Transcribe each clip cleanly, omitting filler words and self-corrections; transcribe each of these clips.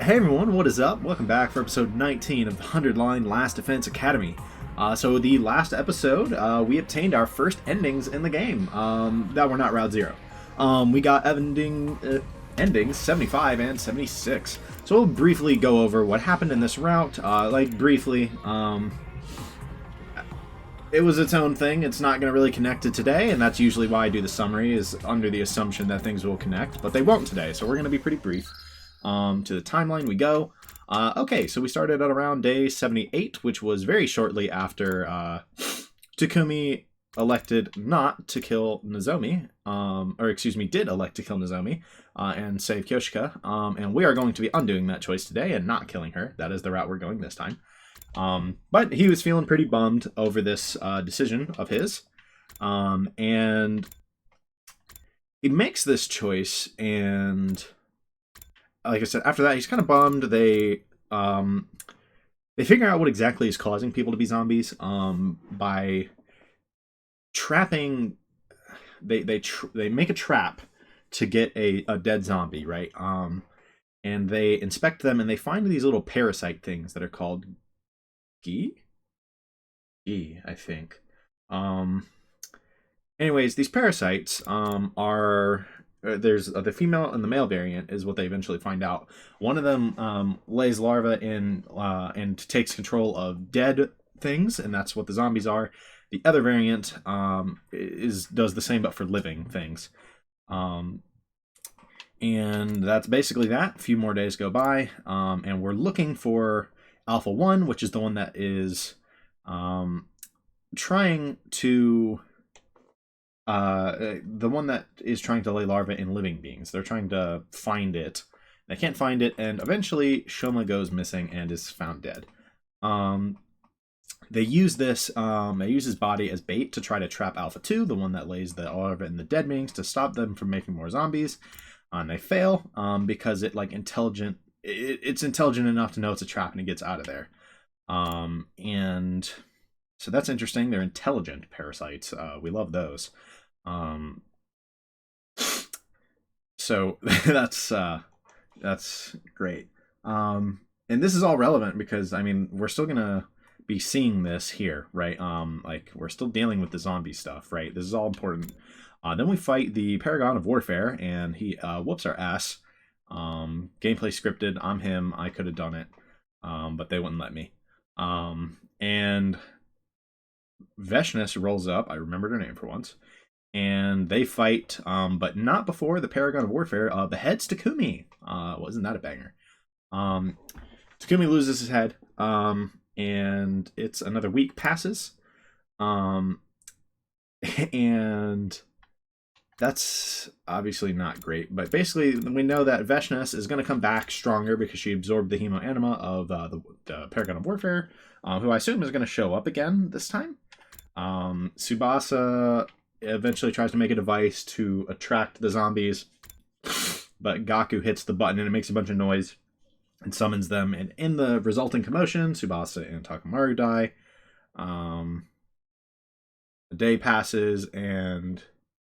Hey everyone, what is up? Welcome back for episode 19 of the 100 Line Last Defense Academy. So the last episode, we obtained our first endings in the game that were not Route 0. We got endings 75 and 76. So we'll briefly go over what happened in this route, briefly. It was its own thing. It's not going to really connect to today, and that's usually why I do the summary, is under the assumption that things will connect, but they won't today, so we're going to be pretty brief. To the timeline we go. Okay, so we started at around day 78, which was very shortly after Takumi elected not to kill Nozomi, did elect to kill Nozomi and save Kyoshika, and we are going to be undoing that choice today and not killing her. That is the route we're going this time. But he was feeling pretty bummed over this decision of his, and he makes this choice, and like I said, after that, he's kind of bummed. They figure out what exactly is causing people to be zombies by trapping. They make a trap to get a dead zombie, right? And they inspect them, and they find these little parasite things that are called Gi, I think. Anyways, these parasites are. There's the female and the male variant is what they eventually find out. One of them lays larvae in and takes control of dead things, and that's what the zombies are. The other variant does the same but for living things. And that's basically that. A few more days go by, and we're looking for Alpha 1, which is the one that is trying to lay larvae in living beings. They're trying to find it. They can't find it, and eventually Shoma goes missing and is found dead. They use his body as bait to try to trap Alpha 2, the one that lays the larvae in the dead beings, to stop them from making more zombies. And they fail because it's intelligent enough to know it's a trap, and it gets out of there. And so that's interesting. They're intelligent parasites. We love those. So that's great. And this is all relevant because, I mean, we're still gonna be seeing this here, right? We're still dealing with the zombie stuff, right? This is all important. Then we fight the Paragon of Warfare, and he whoops our ass. Gameplay scripted. I'm him. I could have done it, but they wouldn't let me. And Veshness rolls up. I remembered her name for once. And they fight, but not before the Paragon of Warfare beheads Takumi. Wasn't that a banger? Takumi loses his head, and it's another week passes. And that's obviously not great. But basically, we know that Veshness is going to come back stronger because she absorbed the hemoanima of the Paragon of Warfare, who I assume is going to show up again this time. Tsubasa eventually tries to make a device to attract the zombies, but Gaku hits the button and it makes a bunch of noise and summons them, and in the resulting commotion, Tsubasa and Takamaru die. A day passes, and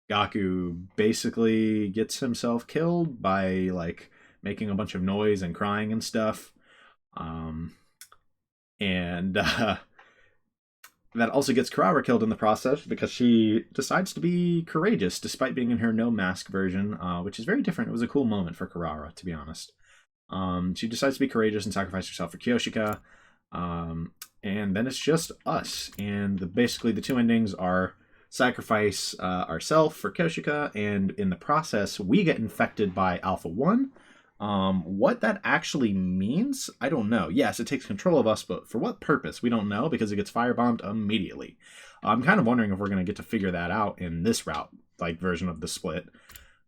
Gaku basically gets himself killed by making a bunch of noise and crying and stuff. That also gets Kurara killed in the process because she decides to be courageous despite being in her no mask version, which is very different. It was a cool moment for Kurara, to be honest. She decides to be courageous and sacrifice herself for Kyoshika. And then it's just us. And basically the two endings are sacrifice ourselves for Kyoshika, and in the process we get infected by Alpha 1. What that actually means, I don't know. Yes, it takes control of us, but for what purpose? We don't know, because it gets firebombed immediately. I'm kind of wondering if we're going to get to figure that out in this route, version of the split.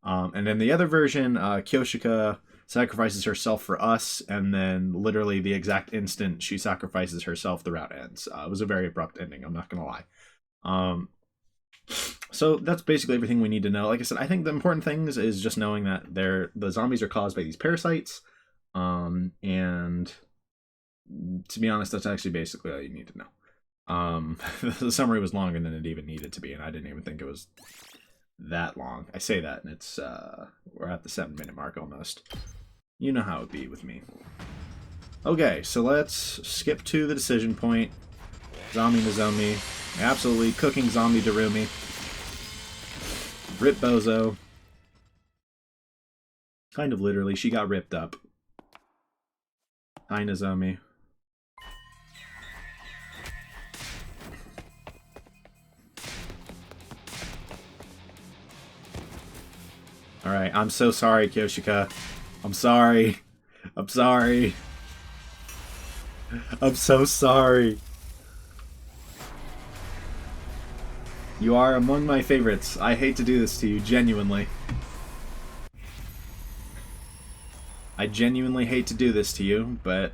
And then the other version, Kyoshika sacrifices herself for us, and then literally the exact instant she sacrifices herself, the route ends. It was a very abrupt ending, I'm not going to lie. So that's basically everything we need to know. Like I said, I think the important things is just knowing that the zombies are caused by these parasites. And to be honest, that's actually basically all you need to know. The summary was longer than it even needed to be, and I didn't even think it was that long. I say that, and it's we're at the 7-minute mark almost. You know how it be with me. Okay, so let's skip to the decision point. Zombie Nozomi. Absolutely cooking Zombie Darumi. Rip Bozo. Kind of literally, she got ripped up. Hi, Nozomi. Alright, I'm so sorry, Kyoshika. I'm sorry. I'm sorry. I'm so sorry. You are among my favorites. I hate to do this to you, genuinely. I genuinely hate to do this to you, but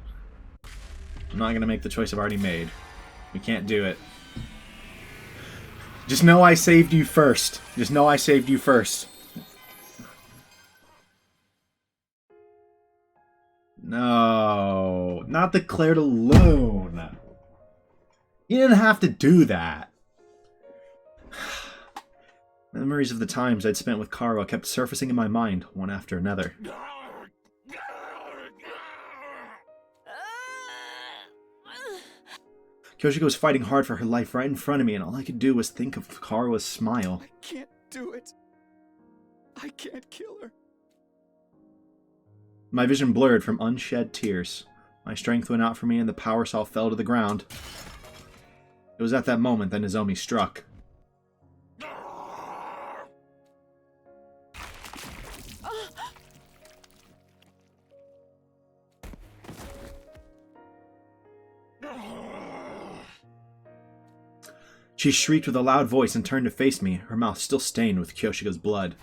I'm not gonna make the choice I've already made. We can't do it. Just know I saved you first. Just know I saved you first. No, not the Claire de Lune. You didn't have to do that. Memories of the times I'd spent with Kara kept surfacing in my mind, one after another. Kyoshiko was fighting hard for her life right in front of me, and all I could do was think of Kara's smile. I can't do it. I can't kill her. My vision blurred from unshed tears. My strength went out for me and the power saw fell to the ground. It was at that moment that Nozomi struck. She shrieked with a loud voice and turned to face me, her mouth still stained with Kyoshiko's blood.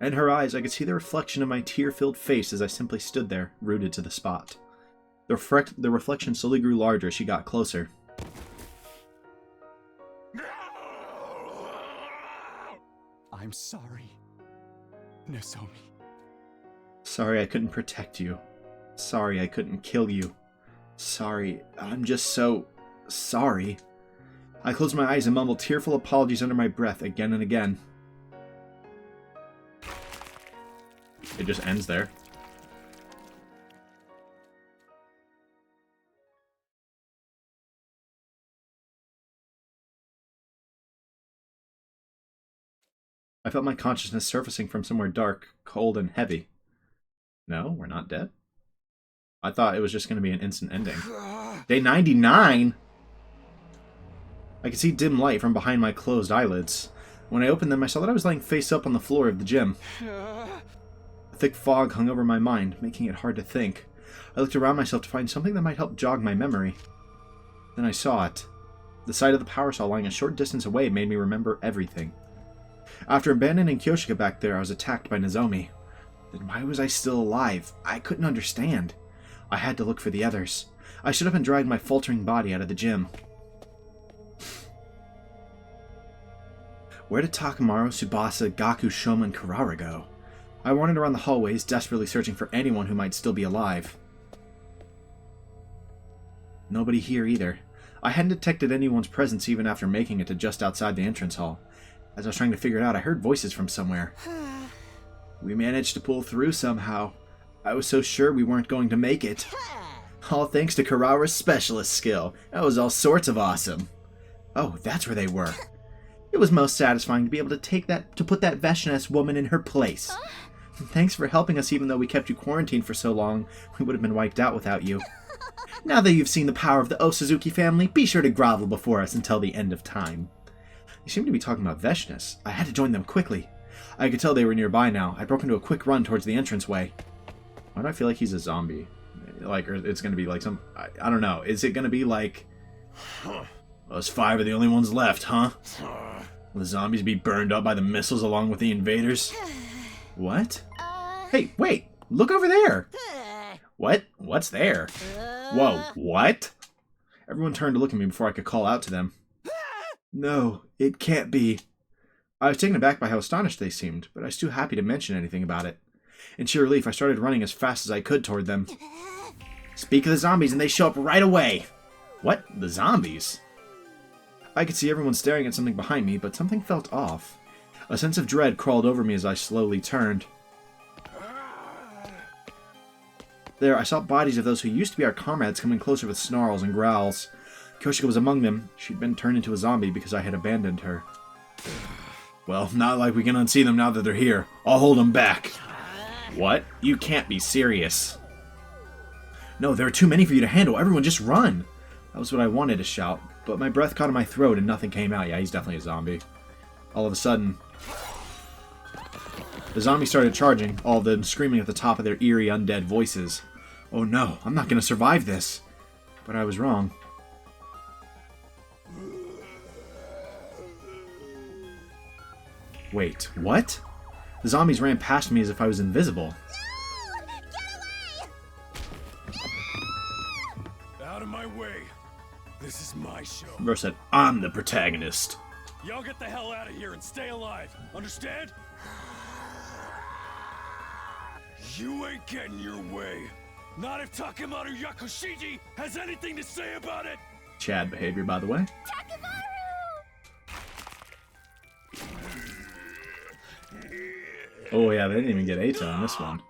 In her eyes, I could see the reflection of my tear-filled face as I simply stood there, rooted to the spot. The reflection slowly grew larger as she got closer. I'm sorry, Nozomi. Sorry I couldn't protect you. Sorry I couldn't kill you. Sorry, I'm just so... sorry. I closed my eyes and mumbled tearful apologies under my breath again and again. It just ends there. I felt my consciousness surfacing from somewhere dark, cold, and heavy. No, we're not dead. I thought it was just going to be an instant ending. Day 99? I could see dim light from behind my closed eyelids. When I opened them, I saw that I was lying face up on the floor of the gym. A thick fog hung over my mind, making it hard to think. I looked around myself to find something that might help jog my memory. Then I saw it. The sight of the power saw lying a short distance away made me remember everything. After abandoning Kyoshika back there, I was attacked by Nozomi. Then why was I still alive? I couldn't understand. I had to look for the others. I stood up and dragged my faltering body out of the gym. Where did Takamaru, Tsubasa, Gaku, Shoma, and Karara go? I wandered around the hallways, desperately searching for anyone who might still be alive. Nobody here either. I hadn't detected anyone's presence even after making it to just outside the entrance hall. As I was trying to figure it out, I heard voices from somewhere. We managed to pull through somehow. I was so sure we weren't going to make it. All thanks to Karara's specialist skill. That was all sorts of awesome. Oh, that's where they were. It was most satisfying to be able to put that Veshness woman in her place. Thanks for helping us even though we kept you quarantined for so long. We would have been wiped out without you. Now that you've seen the power of the Osazuki family, be sure to grovel before us until the end of time. They seemed to be talking about Veshness. I had to join them quickly. I could tell they were nearby now. I broke into a quick run towards the entranceway. Why do I feel like he's a zombie? Like, or it's going to be like some... I don't know. Is it going to be like... Us 5 are the only ones left, huh? Will the zombies be burned up by the missiles along with the invaders? What? Hey, wait! Look over there! What? What's there? Whoa, what? Everyone turned to look at me before I could call out to them. No, it can't be. I was taken aback by how astonished they seemed, but I was too happy to mention anything about it. In sheer relief, I started running as fast as I could toward them. Speak of the zombies and they show up right away! What? The zombies? I could see everyone staring at something behind me, but something felt off. A sense of dread crawled over me as I slowly turned. There, I saw bodies of those who used to be our comrades coming closer with snarls and growls. Kyoshika was among them. She'd been turned into a zombie because I had abandoned her. Well, not like we can unsee them now that they're here. I'll hold them back. What? You can't be serious. No, there are too many for you to handle. Everyone just run. That was what I wanted to shout, but my breath caught in my throat and nothing came out. Yeah, he's definitely a zombie. All of a sudden, the zombies started charging, all of them screaming at the top of their eerie undead voices. Oh no, I'm not going to survive this. But I was wrong. Wait, what? The zombies ran past me as if I was invisible. Out of my way. This is my show. Bro said, I'm the protagonist. Y'all get the hell out of here and stay alive. Understand? You ain't getting your way. Not if Takemaru Yakushiji has anything to say about it. Chad behavior, by the way. Oh yeah, they didn't even get Eita on this one.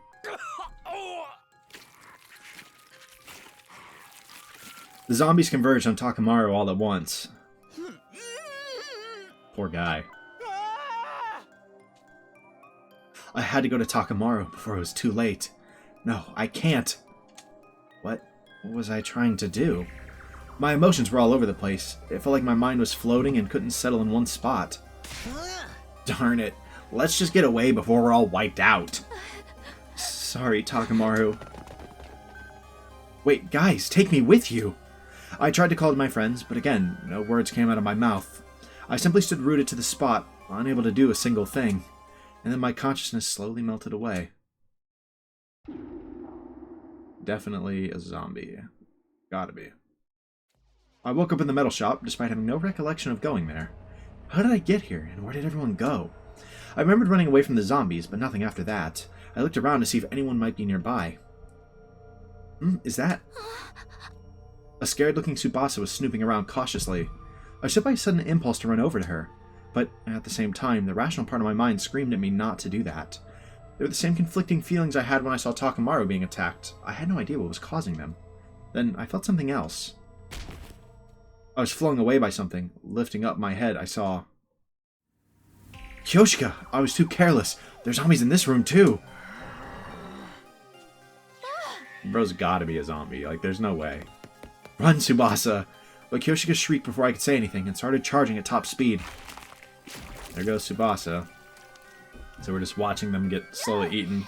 The zombies converged on Takemaru all at once. Poor guy. I had to go to Takemaru before it was too late. No, I can't. What was I trying to do? My emotions were all over the place. It felt like my mind was floating and couldn't settle in one spot. Darn it. Let's just get away before we're all wiped out. Sorry, Takemaru. Wait, guys, take me with you. I tried to call to my friends, but again, no words came out of my mouth. I simply stood rooted to the spot, unable to do a single thing. And then my consciousness slowly melted away. Definitely a zombie. Gotta be. I woke up in the metal shop, despite having no recollection of going there. How did I get here, and where did everyone go? I remembered running away from the zombies, but nothing after that. I looked around to see if anyone might be nearby. Is that... A scared-looking Tsubasa was snooping around cautiously. I stood by a sudden impulse to run over to her, but at the same time, the rational part of my mind screamed at me not to do that. They were the same conflicting feelings I had when I saw Takemaru being attacked. I had no idea what was causing them. Then I felt something else. I was flung away by something. Lifting up my head, I saw... Kyoshika! I was too careless. There's zombies in this room, too! Bro's gotta be a zombie. Like, there's no way. Run, Tsubasa! But Kyoshika shrieked before I could say anything and started charging at top speed. There goes Tsubasa. So we're just watching them get slowly eaten.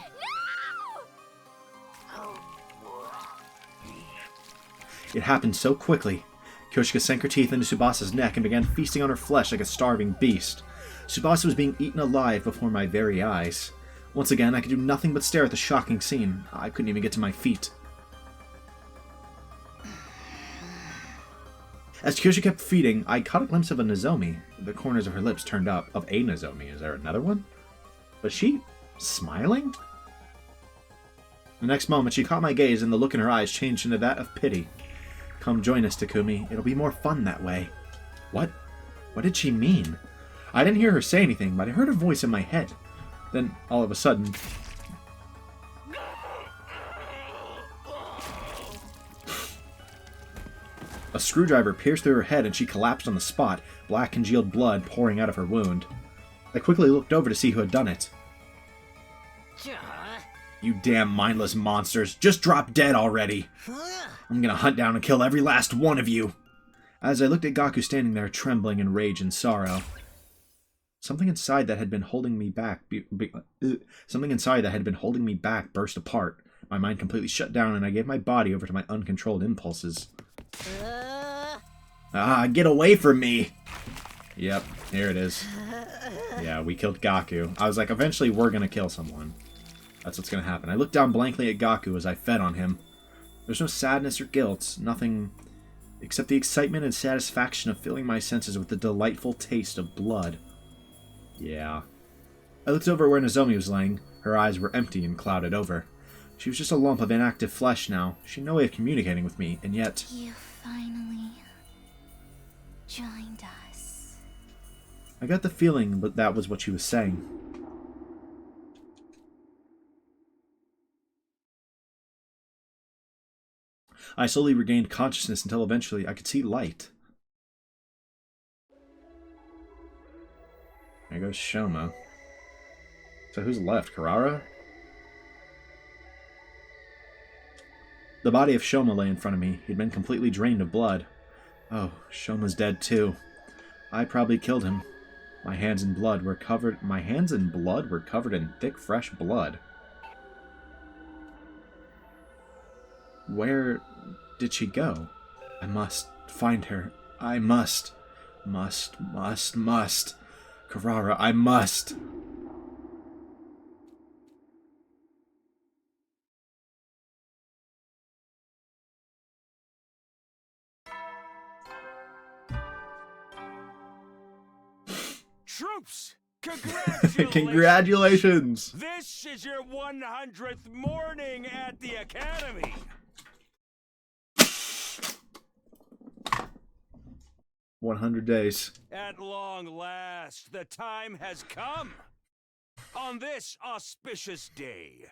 It happened so quickly. Kyoshika sank her teeth into Tsubasa's neck and began feasting on her flesh like a starving beast. Tsubasa was being eaten alive before my very eyes. Once again, I could do nothing but stare at the shocking scene. I couldn't even get to my feet. As Kyoshika kept feeding, I caught a glimpse of a Nozomi. The corners of her lips turned up. Of a Nozomi. Is there another one? Was she smiling? The next moment, she caught my gaze and the look in her eyes changed into that of pity. Come join us, Takumi. It'll be more fun that way. What? What did she mean? I didn't hear her say anything, but I heard a voice in my head. Then, all of a sudden... A screwdriver pierced through her head and she collapsed on the spot, black congealed blood pouring out of her wound. I quickly looked over to see who had done it. You damn mindless monsters, just drop dead already! I'm gonna hunt down and kill every last one of you! As I looked at Gaku standing there, trembling in rage and sorrow. Something inside that had been holding me back burst apart. My mind completely shut down and I gave my body over to my uncontrolled impulses. Get away from me! Yep, here it is. Yeah, we killed Gaku. I was like, eventually we're gonna kill someone. That's what's gonna happen. I looked down blankly at Gaku as I fed on him. There's no sadness or guilt, nothing except the excitement and satisfaction of filling my senses with the delightful taste of blood. Yeah. I looked over where Nozomi was laying. Her eyes were empty and clouded over. She was just a lump of inactive flesh now. She had no way of communicating with me, and yet... You finally joined us. I got the feeling that that was what she was saying. I slowly regained consciousness until eventually I could see light. There goes Shoma. So who's left? Karara? The body of Shoma lay in front of me. He'd been completely drained of blood. Oh, Shoma's dead too. I probably killed him. My hands and blood were covered in thick, fresh blood. Where did she go? I must find her. I must. Must. Karara, I must. Troops, congratulations! Congratulations! This is your 100th morning at the Academy. 100 days. At long last, the time has come. On this auspicious day,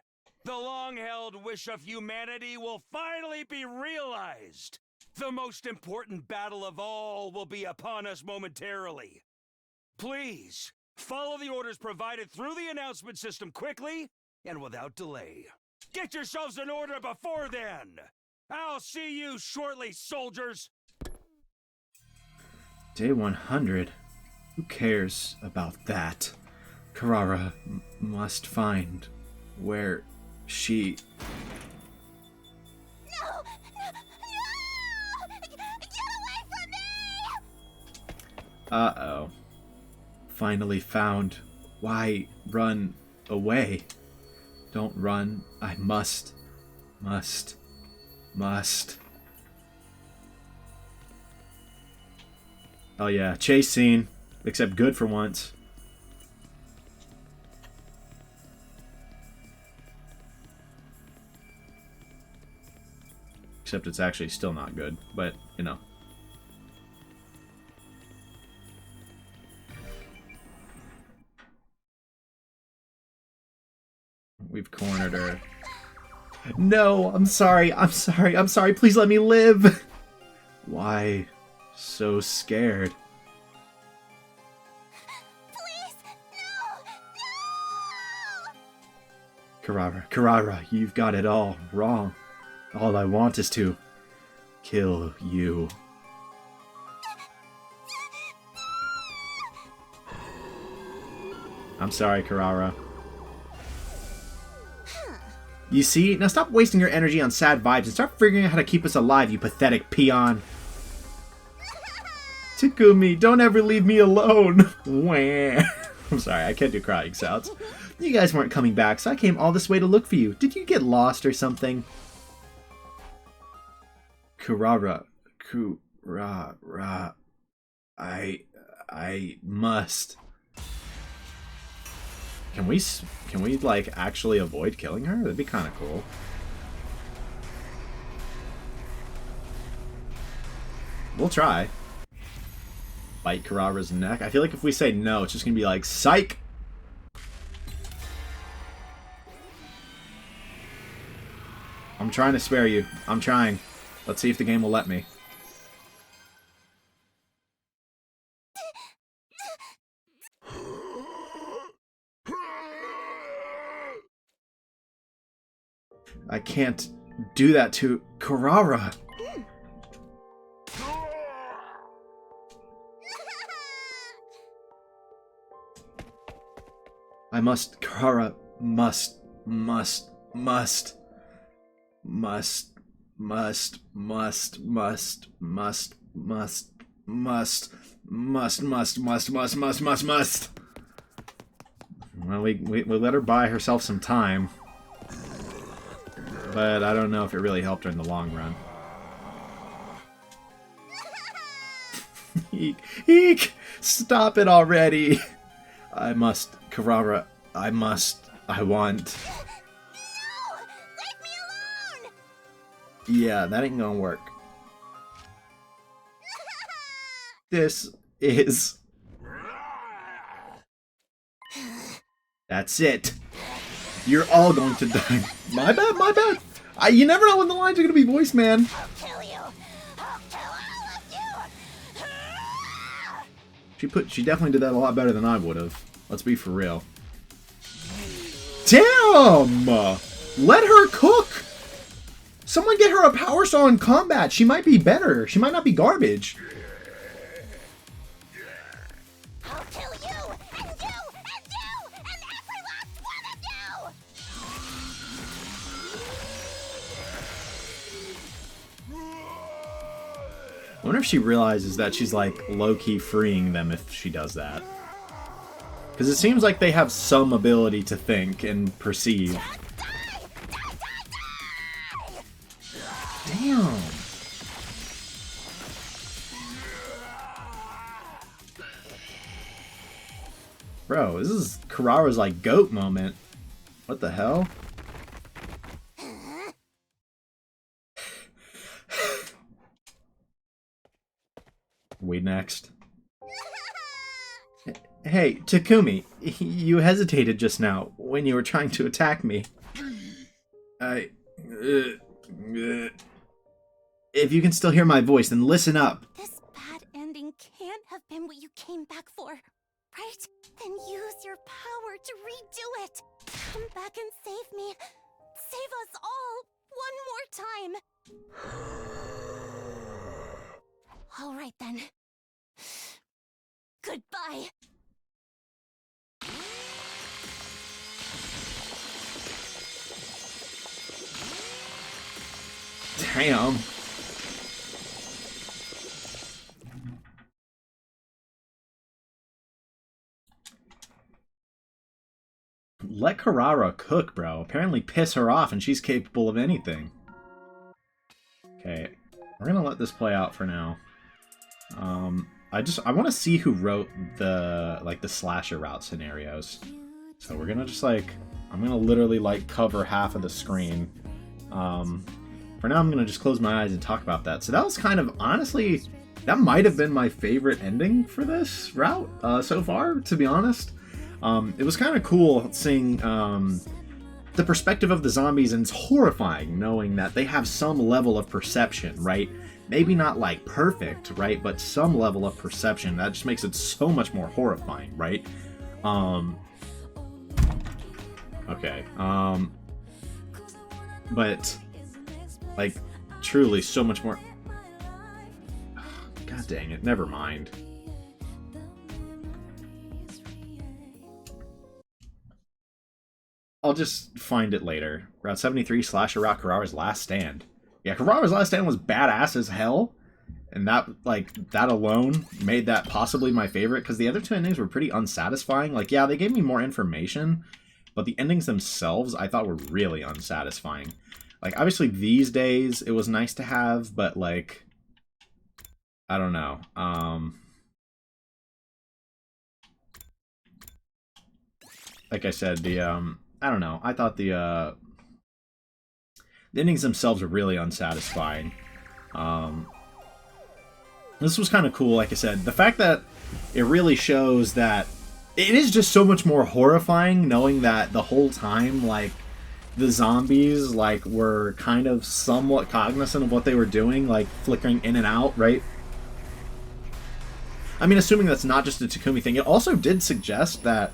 the long-held wish of humanity will finally be realized. The most important battle of all will be upon us momentarily. Please, follow the orders provided through the announcement system quickly and without delay. Get yourselves in order before then! I'll see you shortly, soldiers! Day 100? Who cares about that? Karara must find where she... No! Get away from me! Uh-oh. Finally found. Why run away? Don't run. I must. Oh yeah, chase scene. Except good for once. Except it's actually still not good, but, you know. We've cornered her. No, I'm sorry, please let me live! Why so scared? Please, no! Karara, you've got it all wrong. All I want is to kill you. I'm sorry, Karara. You see? Now stop wasting your energy on sad vibes and start figuring out how to keep us alive, you pathetic peon. Takumi, don't ever leave me alone. Wah. I'm sorry, I can't do crying sounds. You guys weren't coming back, so I came all this way to look for you. Did you get lost or something? Karara. I must. Can we like actually avoid killing her? That'd be kind of cool. We'll try. Bite Karara's neck. I feel like if we say no, it's just gonna be like psych. I'm trying to spare you. I'm trying. Let's see if the game will let me. I can't do that to Karara. I must. Karara must. Well, we let her buy herself some time. But I don't know if it really helped her in the long run. Eek! Eek! Stop it already! I must, Karara. I must. I want. No! Leave me alone! Yeah, that ain't gonna work. This is... That's it. You're all going to die. My bad, my bad. You never know when the lines are gonna be voiced, man. I'll kill you. I'll kill all of you. She definitely did that a lot better than I would have. Let's be for real. Damn! Let her cook! Someone get her a power saw in combat. She might be better. She might not be garbage. I'll kill you and every last one of you. I wonder if she realizes that she's like low-key freeing them if she does that. Because it seems like they have some ability to think and perceive. Damn. Bro, this is Kurara's like goat moment. What the hell? We next. Hey, Takumi, you hesitated just now when you were trying to attack me. If you can still hear my voice, then listen up. This bad ending can't have been what you came back for, right? Then use your power to redo it. Come back and save me. Save us all one more time. All right then. Goodbye. Damn. Let Kurara cook, bro. Apparently piss her off and she's capable of anything. Okay, we're gonna let this play out for now. I want to see who wrote the slasher route scenarios. So we're gonna just I'm gonna literally cover half of the screen. For now I'm gonna just close my eyes and talk about that. So that was kind of, honestly, that might have been my favorite ending for this route so far, to be honest. It was kind of cool seeing the perspective of the zombies, and it's horrifying knowing that they have some level of perception, right? Maybe not perfect, right? But some level of perception. That just makes it so much more horrifying, right? Okay. But truly so much more. God dang it, never mind. I'll just find it later. Route 73, Slasher Route, Kurara's Last Stand. Yeah, Kurara's Last Stand was badass as hell, and that alone made that possibly my favorite, because the other two endings were pretty unsatisfying. Yeah, they gave me more information, but the endings themselves I thought were really unsatisfying. Obviously these days it was nice to have, but I don't know. Like I said, I don't know. I thought the endings themselves were really unsatisfying. This was kind of cool, like I said. The fact that it really shows that it is just so much more horrifying knowing that the whole time, the zombies, were kind of somewhat cognizant of what they were doing, flickering in and out, right? I mean, assuming that's not just a Takumi thing, it also did suggest that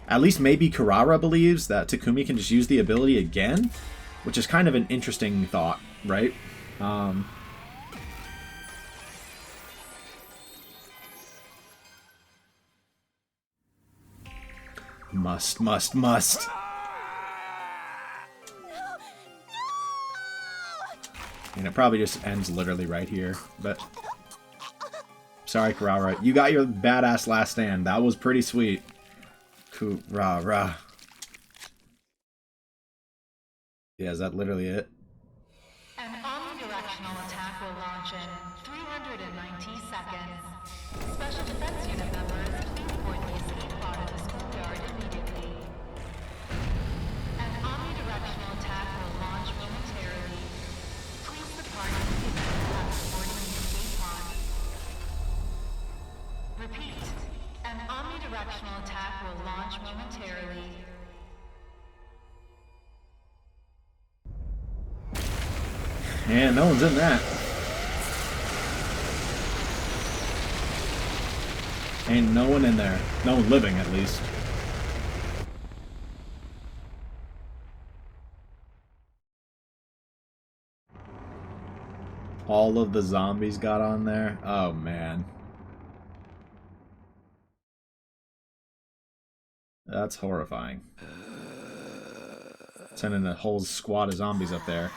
at least maybe Kurara believes that Takumi can just use the ability again, which is kind of an interesting thought, right? Must. And it probably just ends literally right here, but sorry, Kurara. You got your badass last stand. That was pretty sweet. Kurara. Yeah, is that literally it? An omnidirectional attack will launch in 390 seconds. Special Defense Unit members, please board the escape pod at the schoolyard immediately. An omnidirectional attack will launch momentarily. Please depart immediately after boarding the escape pod. Repeat. An omnidirectional attack will launch momentarily. And no one's in that. Ain't no one in there. No one living, at least. All of the zombies got on there? Oh, man. That's horrifying. Sending a whole squad of zombies up there.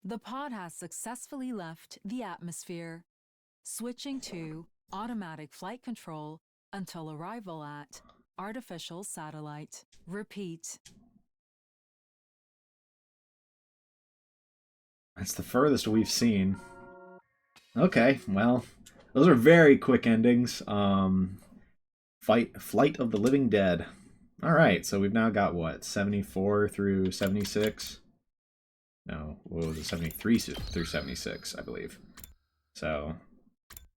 The pod has successfully left the atmosphere, switching to automatic flight control until arrival at artificial satellite. Repeat. That's the furthest we've seen. Okay, well, those are very quick endings. Flight of the Living Dead. Alright, so we've now got what, 74 through 76? No, what was it, 73 through 76, I believe. So,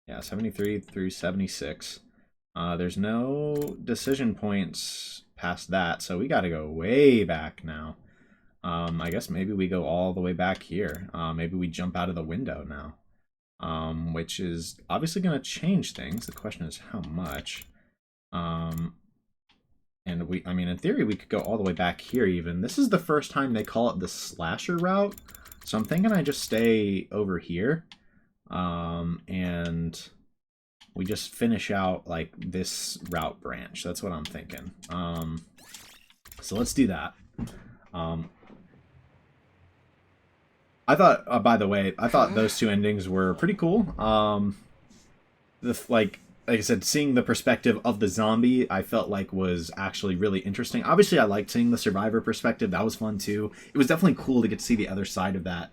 yeah, 73 through 76. There's no decision points past that, so we gotta go way back now. I guess maybe we go all the way back here. Maybe we jump out of the window now. Which is obviously going to change things. The question is how much. And I mean, in theory, we could go all the way back here even. This is the first time they call it the slasher route. So I'm thinking I just stay over here. And we just finish out, like, this route branch. That's what I'm thinking. So let's do that. I thought, by the way, I thought those two endings were pretty cool. Like I said, seeing the perspective of the zombie, I felt like was actually really interesting. Obviously, I liked seeing the survivor perspective. That was fun, too. It was definitely cool to get to see the other side of that.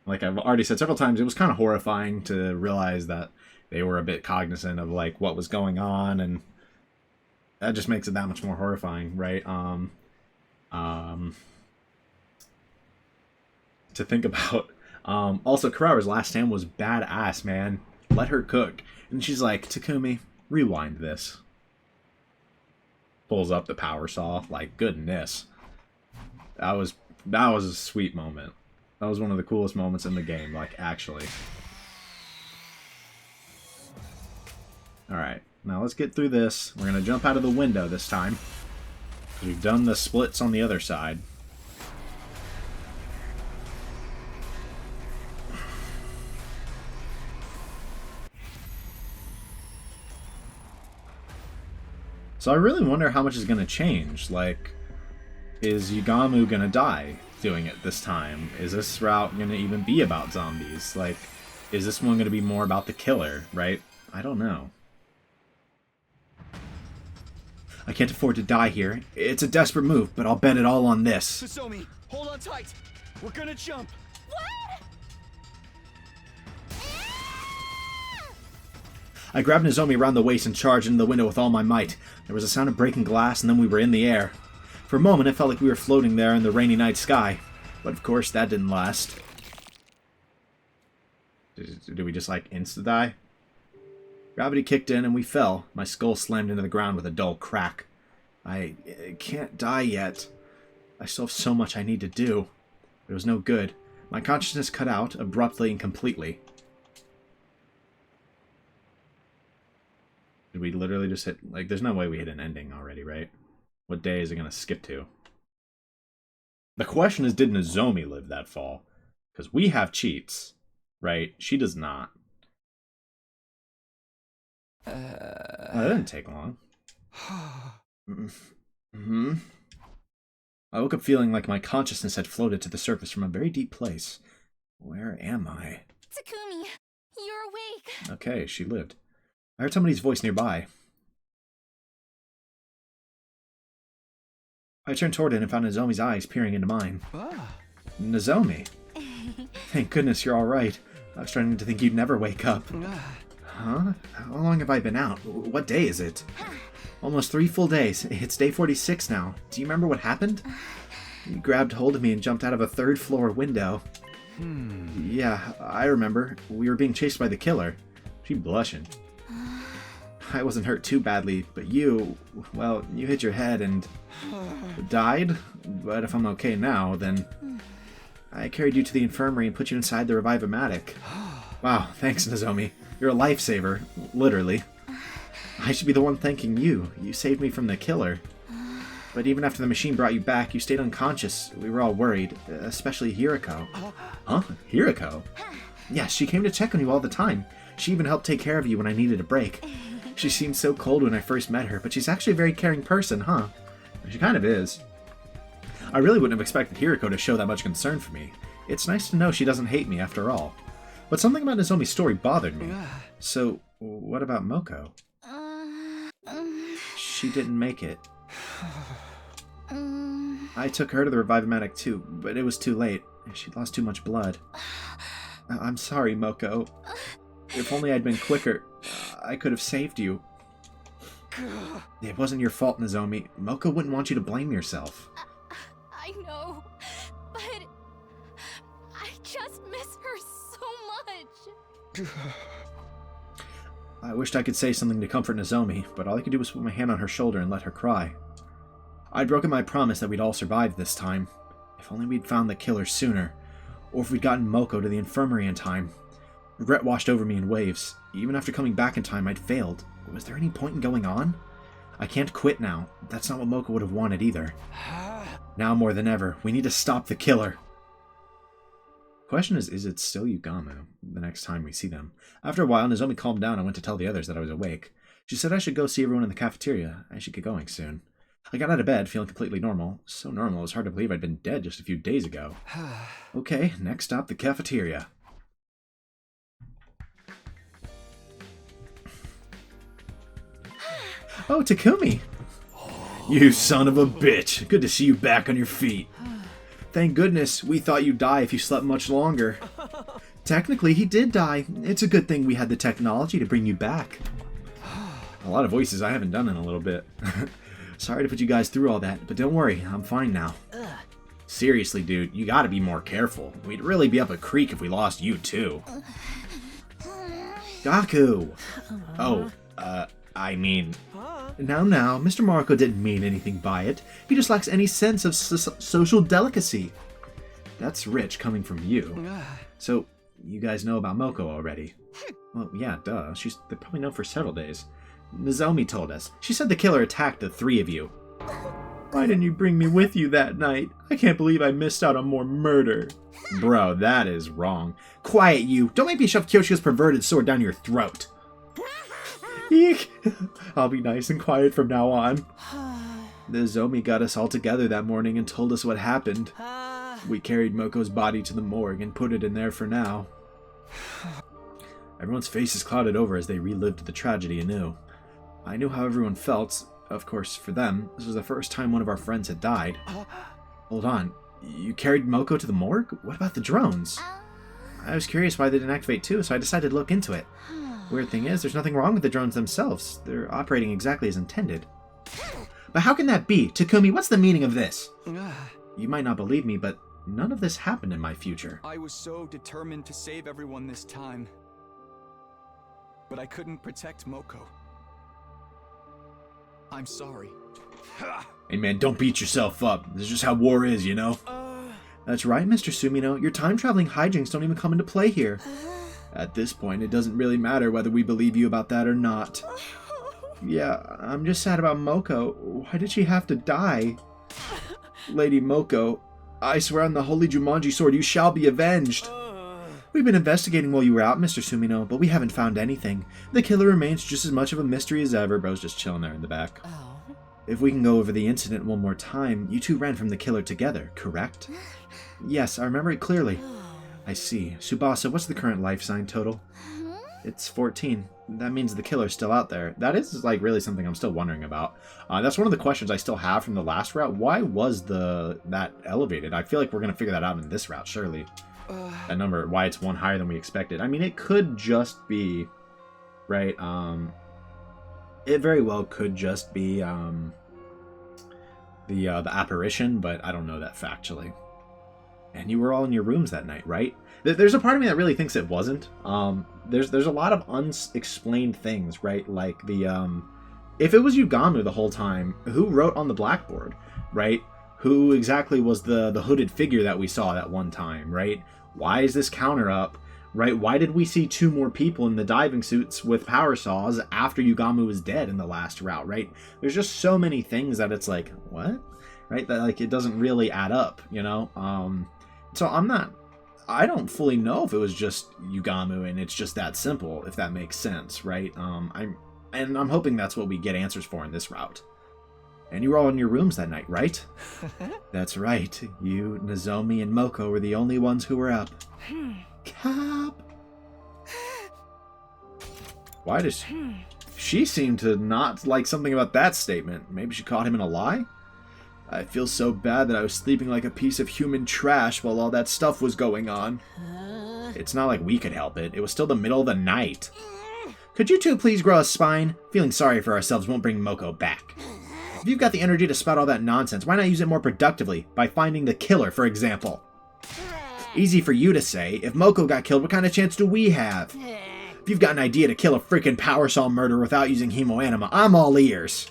Like I've already said several times, it was kind of horrifying to realize that they were a bit cognizant of, like, what was going on, and that just makes it that much more horrifying, right? To think about. Also, Karawa's last stand was badass, man. Let her cook. And she's like, Takumi, rewind this. Pulls up the power saw. Like, goodness. That was a sweet moment. That was one of the coolest moments in the game, like, actually. Alright, now let's get through this. We're gonna jump out of the window this time. We've done the splits on the other side. So I really wonder how much is going to change. Like, is Yugamu going to die doing it this time? Is this route going to even be about zombies? Like, is this one going to be more about the killer, right? I don't know. I can't afford to die here. It's a desperate move, but I'll bet it all on this. Susomi, hold on tight. We're gonna jump. I grabbed Nozomi around the waist and charged into the window with all my might. There was a sound of breaking glass, and then we were in the air. For a moment, it felt like we were floating there in the rainy night sky. But of course, that didn't last. Did we just, like, insta-die? Gravity kicked in, and we fell. My skull slammed into the ground with a dull crack. I can't die yet. I still have so much I need to do. But it was no good. My consciousness cut out, abruptly and completely. Did we literally just hit... Like, there's no way we hit an ending already, right? What day is it going to skip to? The question is, did Nozomi live that fall? Because we have cheats, right? She does not. That didn't take long. I woke up feeling like my consciousness had floated to the surface from a very deep place. Where am I? Takumi, you're awake. Okay, she lived. I heard somebody's voice nearby. I turned toward it and found Nozomi's eyes peering into mine. Nozomi! Thank goodness you're alright. I was starting to think you'd never wake up. Huh? How long have I been out? What day is it? Almost 3 full days. It's day 46 now. Do you remember what happened? You grabbed hold of me and jumped out of a 3rd floor window. Yeah, I remember. We were being chased by the killer. She blushing. I wasn't hurt too badly, but you, well, you hit your head and died. But if I'm okay now, then I carried you to the infirmary and put you inside the Revive-O-Matic. Wow, thanks, Nozomi. You're a lifesaver, literally. I should be the one thanking you. You saved me from the killer. But even after the machine brought you back, you stayed unconscious. We were all worried, especially Hiriko. Huh? Hiriko? Yes, she came to check on you all the time. She even helped take care of you when I needed a break. She seemed so cold when I first met her, but she's actually a very caring person, huh? She kind of is. I really wouldn't have expected Hiriko to show that much concern for me. It's nice to know she doesn't hate me after all. But something about Nozomi's story bothered me. So, what about Moko? She didn't make it. I took her to the Revive-O-Matic too, but it was too late. She'd lost too much blood. I'm sorry, Moko. If only I'd been quicker, I could have saved you. It wasn't your fault, Nozomi. Moko wouldn't want you to blame yourself. I know, but I just miss her so much. I wished I could say something to comfort Nozomi, but all I could do was put my hand on her shoulder and let her cry. I'd broken my promise that we'd all survive this time. If only we'd found the killer sooner, or if we'd gotten Moko to the infirmary in time. Regret washed over me in waves. Even after coming back in time, I'd failed. Was there any point in going on? I can't quit now. That's not what Moko would have wanted either. Now more than ever, we need to stop the killer. Question is it still Yugamu the next time we see them? After a while, Nozomi calmed down and went to tell the others that I was awake. She said I should go see everyone in the cafeteria. I should get going soon. I got out of bed, feeling completely normal. So normal, it was hard to believe I'd been dead just a few days ago. Okay, next stop, the cafeteria. Oh, Takumi! You son of a bitch! Good to see you back on your feet. Thank goodness, we thought you'd die if you slept much longer. Technically, he did die. It's a good thing we had the technology to bring you back. A lot of voices I haven't done in a little bit. Sorry to put you guys through all that, but don't worry, I'm fine now. Seriously, dude, you gotta be more careful. We'd really be up a creek if we lost you, too. Gaku! Oh, I mean... Now, Mr. Marco didn't mean anything by it. He just lacks any sense of social delicacy. That's rich coming from you. So, you guys know about Moko already? Well, yeah, duh. They probably know for several days. Nozomi told us. She said the killer attacked the three of you. Why didn't you bring me with you that night? I can't believe I missed out on more murder. Bro, that is wrong. Quiet, you. Don't make me shove Kyoshiko's perverted sword down your throat. Eek. I'll be nice and quiet from now on. Nozomi got us all together that morning and told us what happened. We carried Moko's body to the morgue and put it in there for now. Everyone's faces clouded over as they relived the tragedy anew. I knew how everyone felt. Of course, for them, this was the first time one of our friends had died. Hold on, you carried Moko to the morgue? What about the drones? I was curious why they didn't activate too, so I decided to look into it. Weird thing is, there's nothing wrong with the drones themselves. They're operating exactly as intended. But how can that be? Takumi, what's the meaning of this? You might not believe me, but none of this happened in my future. I was so determined to save everyone this time. But I couldn't protect Moko. I'm sorry. Hey man, don't beat yourself up. This is just how war is, you know? That's right, Mr. Sumino. Your time-traveling hijinks don't even come into play here. At this point, it doesn't really matter whether we believe you about that or not. Yeah, I'm just sad about Moko. Why did she have to die? Lady Moko, I swear on the Holy Jumanji Sword, you shall be avenged. We've been investigating while you were out, Mr. Sumino, but we haven't found anything. The killer remains just as much of a mystery as ever. Bro's just chilling there in the back. If we can go over the incident one more time, you two ran from the killer together, correct? Yes, I remember it clearly. I see. Tsubasa, what's the current life sign total? It's 14. That means the killer's still out there. That is, like, really something I'm still wondering about. That's one of the questions I still have from the last route. Why was that elevated? I feel like we're going to figure that out in this route, surely. That number, why it's one higher than we expected. I mean, it could just be, right, it very well could just be, the apparition, but I don't know that factually. And you were all in your rooms that night, right? There's a part of me that really thinks it wasn't. There's a lot of unexplained things, right? Like the, if it was Yugamu the whole time, who wrote on the blackboard, right? Who exactly was the hooded figure that we saw that one time, right? Why is this counter up, right? Why did we see 2 more people in the diving suits with power saws after Yugamu was dead in the last route, right? There's just so many things that it's like, what? Right? That like it doesn't really add up, you know? So I don't fully know if it was just Yugamu and it's just that simple, if that makes sense, right? I'm hoping that's what we get answers for in this route. And you were all in your rooms that night, right? That's right. You, Nozomi, and Moko were the only ones who were up. Cap! Why does she seem to not like something about that statement? Maybe she caught him in a lie? I feel so bad that I was sleeping like a piece of human trash while all that stuff was going on. It's not like we could help it. It was still the middle of the night. Could you two please grow a spine? Feeling sorry for ourselves won't bring Moko back. If you've got the energy to spout all that nonsense, why not use it more productively, by finding the killer, for example? Easy for you to say. If Moko got killed, what kind of chance do we have? If you've got an idea to kill a freaking power saw murderer without using hemoanima, I'm all ears.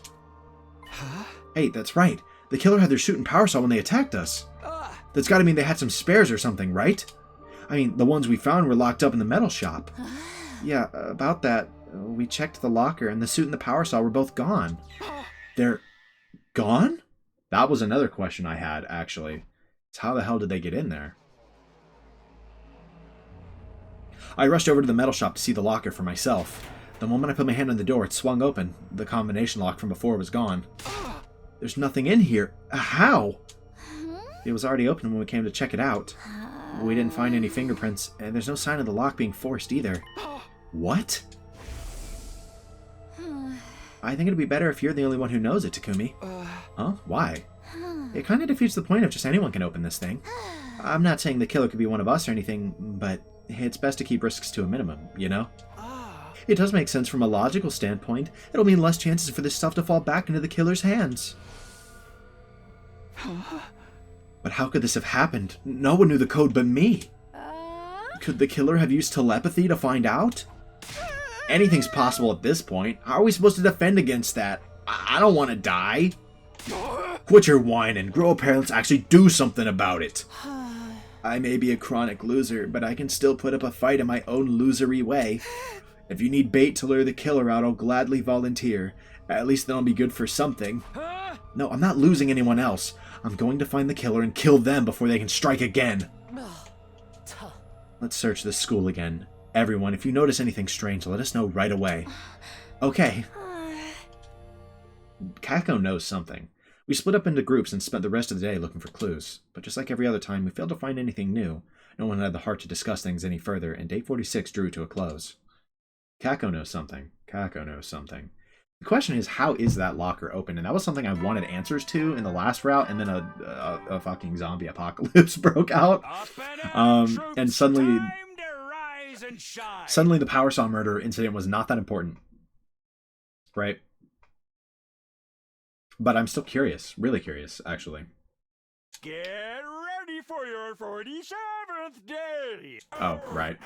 Huh? Hey, that's right. The killer had their suit and power saw when they attacked us. That's gotta mean they had some spares or something, right? I mean, the ones we found were locked up in the metal shop. Yeah, about that, we checked the locker and the suit and the power saw were both gone. They're gone? That was another question I had, actually. It's how the hell did they get in there? I rushed over to the metal shop to see the locker for myself. The moment I put my hand on the door, it swung open. The combination lock from before was gone. There's nothing in here. How? It was already open when we came to check it out. We didn't find any fingerprints, and there's no sign of the lock being forced either. What? I think it'd be better if you're the only one who knows it, Takumi. Huh? Why? It kind of defeats the point of just anyone can open this thing. I'm not saying the killer could be one of us or anything, but it's best to keep risks to a minimum, you know? It does make sense from a logical standpoint. It'll mean less chances for this stuff to fall back into the killer's hands. But how could this have happened? No one knew the code but me. Could the killer have used telepathy to find out? Anything's possible at this point. How are we supposed to defend against that? I don't want to die. Quit your whining. Grow parents actually do something about it. I may be a chronic loser, but I can still put up a fight in my own losery way. If you need bait to lure the killer out, I'll gladly volunteer. At least then I'll be good for something. No, I'm not losing anyone else. I'm going to find the killer and kill them before they can strike again. Let's search this school again. Everyone, if you notice anything strange, let us know right away. Okay. Kako knows something. We split up into groups and spent the rest of the day looking for clues. But just like every other time, we failed to find anything new. No one had the heart to discuss things any further, and day 46 drew to a close. Kako knows something. Kako knows something. The question is, how is that locker open? And that was something I wanted answers to in the last route, and then a fucking zombie apocalypse broke out. And suddenly the power saw murder incident was not that important. Right? But I'm still curious. Really curious, actually. Get ready for your 47th day. Oh, right.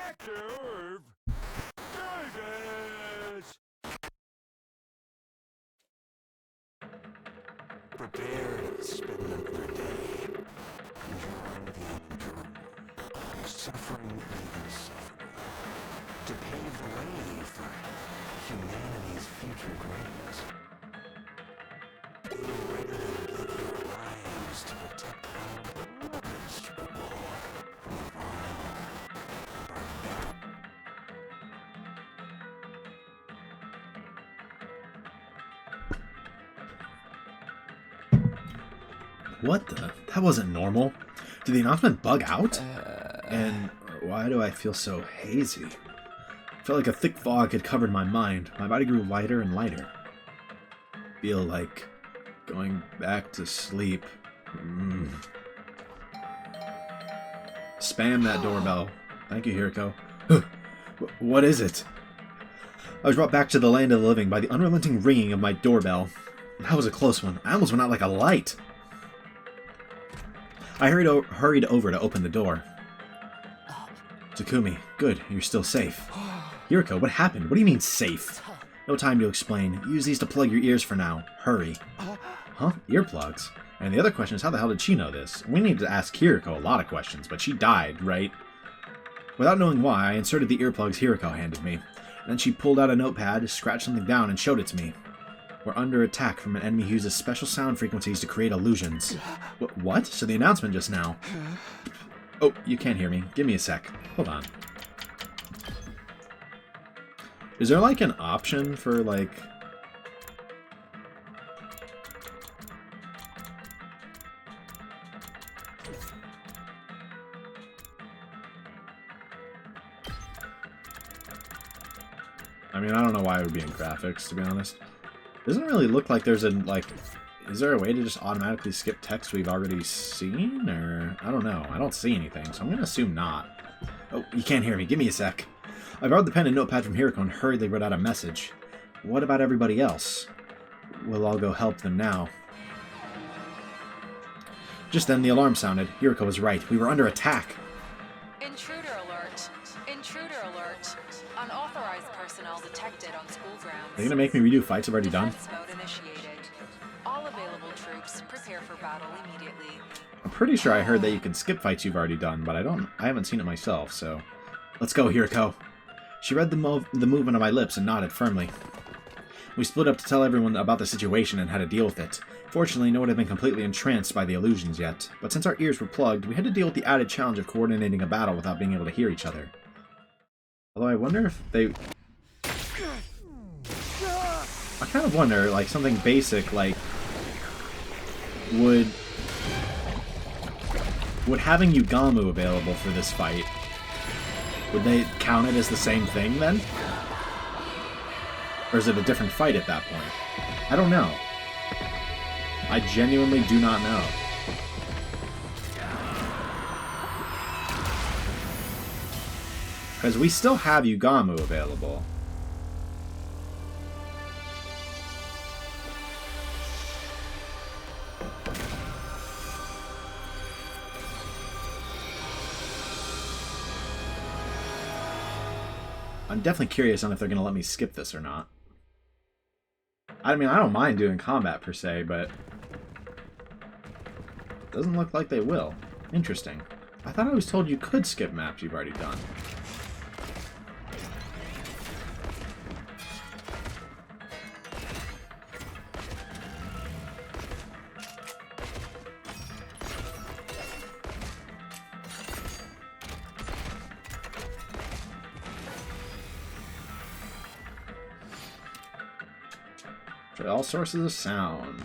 Active Davis. Prepare to spend another day enjoying the enjoyment, suffering even suffering, to pave the way for humanity's future greatness. Be ready to give your lives to protect our beloved reward from vile barbaric. What the? That wasn't normal. Did the announcement bug out? And why do I feel so hazy? I felt like a thick fog had covered my mind. My body grew lighter and lighter. Feel like going back to sleep. Spam that doorbell. Thank you, Hiriko. What is it? I was brought back to the land of the living by the unrelenting ringing of my doorbell. That was a close one. I almost went out like a light. I hurried over to open the door. Takumi, good, you're still safe. Hiriko, what happened? What do you mean, safe? No time to explain. Use these to plug your ears for now. Hurry. Huh? Earplugs? And the other question is, how the hell did she know this? We need to ask Hiriko a lot of questions, but she died, right? Without knowing why, I inserted the earplugs Hiriko handed me. Then she pulled out a notepad, scratched something down, and showed it to me. We're under attack from an enemy who uses special sound frequencies to create illusions. What? So the announcement just now. Oh, you can't hear me. Give me a sec. Hold on. Is there like an option for like... I mean, I don't know why it would be in graphics, to be honest. Doesn't really look like there's a, like... Is there a way to just automatically skip text we've already seen? Or... I don't know. I don't see anything, so I'm gonna assume not. Oh, you can't hear me. Give me a sec. I borrowed the pen and notepad from Hiriko and hurriedly wrote out a message. What about everybody else? We'll all go help them now. Just then, the alarm sounded. Hiriko was right. We were under attack. Intruder alert. Intruder alert. Unauthorized personnel detected on school grounds. Are you gonna make me redo fights I've already done? Defense mode initiated. All available troops prepare for battle immediately. I'm pretty sure I heard that you can skip fights you've already done, but I haven't seen it myself, so... Let's go, Hiriko. She read the movement of my lips and nodded firmly. We split up to tell everyone about the situation and how to deal with it. Fortunately, no one had been completely entranced by the illusions yet, but since our ears were plugged, we had to deal with the added challenge of coordinating a battle without being able to hear each other. Although I wonder if they... I kind of wonder, like, something basic, like... Would having Yugamu available for this fight, would they count it as the same thing then? Or is it a different fight at that point? I don't know. I genuinely do not know. Because we still have Yugamu available. I'm definitely curious on if they're going to let me skip this or not. I mean, I don't mind doing combat per se, but... doesn't look like they will. Interesting. I thought I was told you could skip maps you've already done. Try all sources of sound.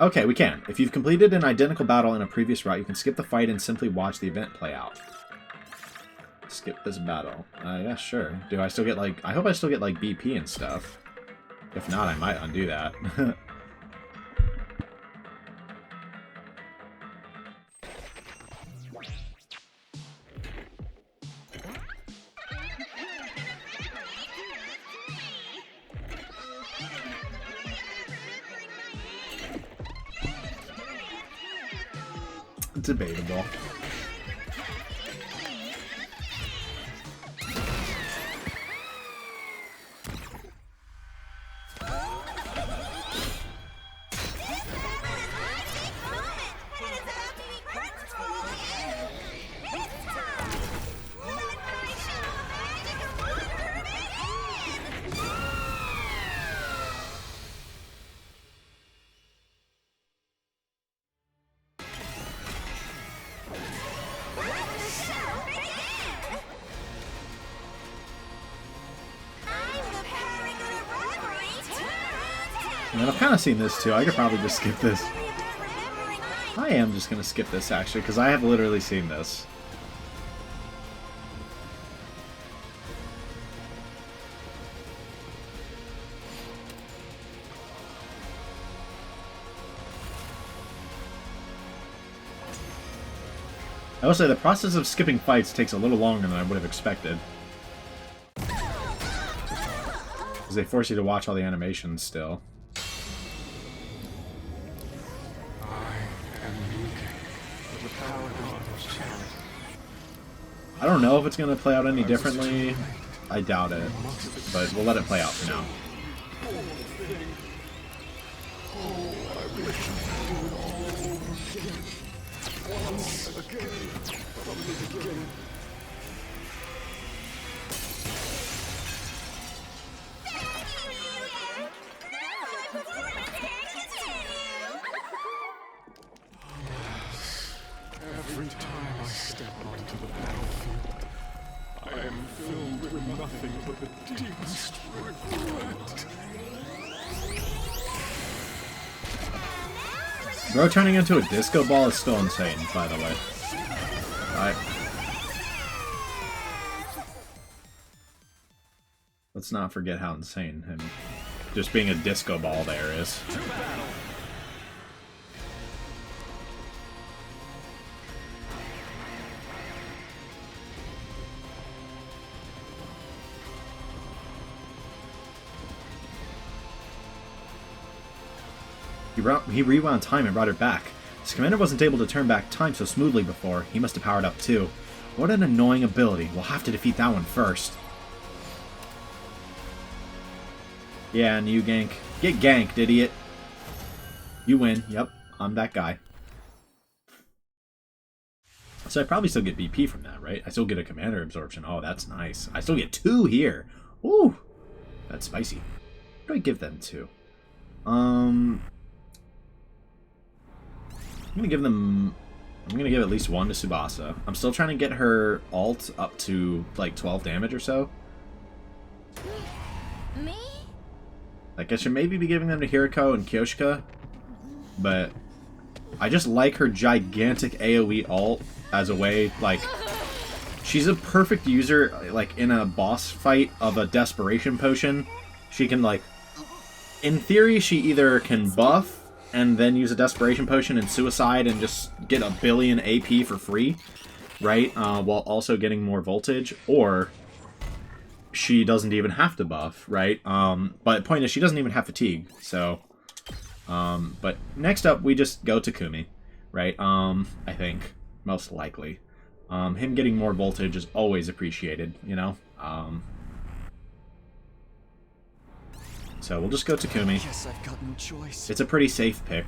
Okay, we can. If you've completed an identical battle in a previous route, you can skip the fight and simply watch the event play out. Skip this battle. Yeah, sure. Do I still get, like... I hope I still get, like, BP and stuff. If not, I might undo that. Debatable. I mean, I've kind of seen this too. I could probably just skip this. I am just going to skip this, actually, because I have literally seen this. I will say the process of skipping fights takes a little longer than I would have expected. Because they force you to watch all the animations still. I don't know if it's going to play out any differently. I doubt it. But we'll let it play out for now. Every time I step onto the battlefield, I am filled with nothing but the deepest regret. Bro turning into a disco ball is still insane, by the way. Let's not forget how insane him just being a disco ball there is. He rewound time and brought her back. His commander wasn't able to turn back time so smoothly before. He must have powered up too. What an annoying ability. We'll have to defeat that one first. Yeah, and you gank. Get ganked, idiot. You win. Yep, I'm that guy. So I probably still get BP from that, right? I still get a commander absorption. Oh, that's nice. I still get 2 here. Ooh, that's spicy. What do I give them to? I'm gonna give at least 1 to Tsubasa. I'm still trying to get her ult up to like 12 damage or so. Me? Like I should maybe be giving them to Hiriko and Kyoshika, but I just like her gigantic AoE ult as a way, like, she's a perfect user, like, in a boss fight of a Desperation Potion. She can, like, in theory, she either can buff and then use a Desperation Potion and Suicide and just get a billion AP for free, right? While also getting more voltage, or she doesn't even have to buff, right? But the point is, she doesn't even have fatigue, so... but next up, we just go to Kumi, right? I think, most likely. Him getting more voltage is always appreciated, you know? So we'll just go to Kumi. Guess I've got no choice. It's a pretty safe pick.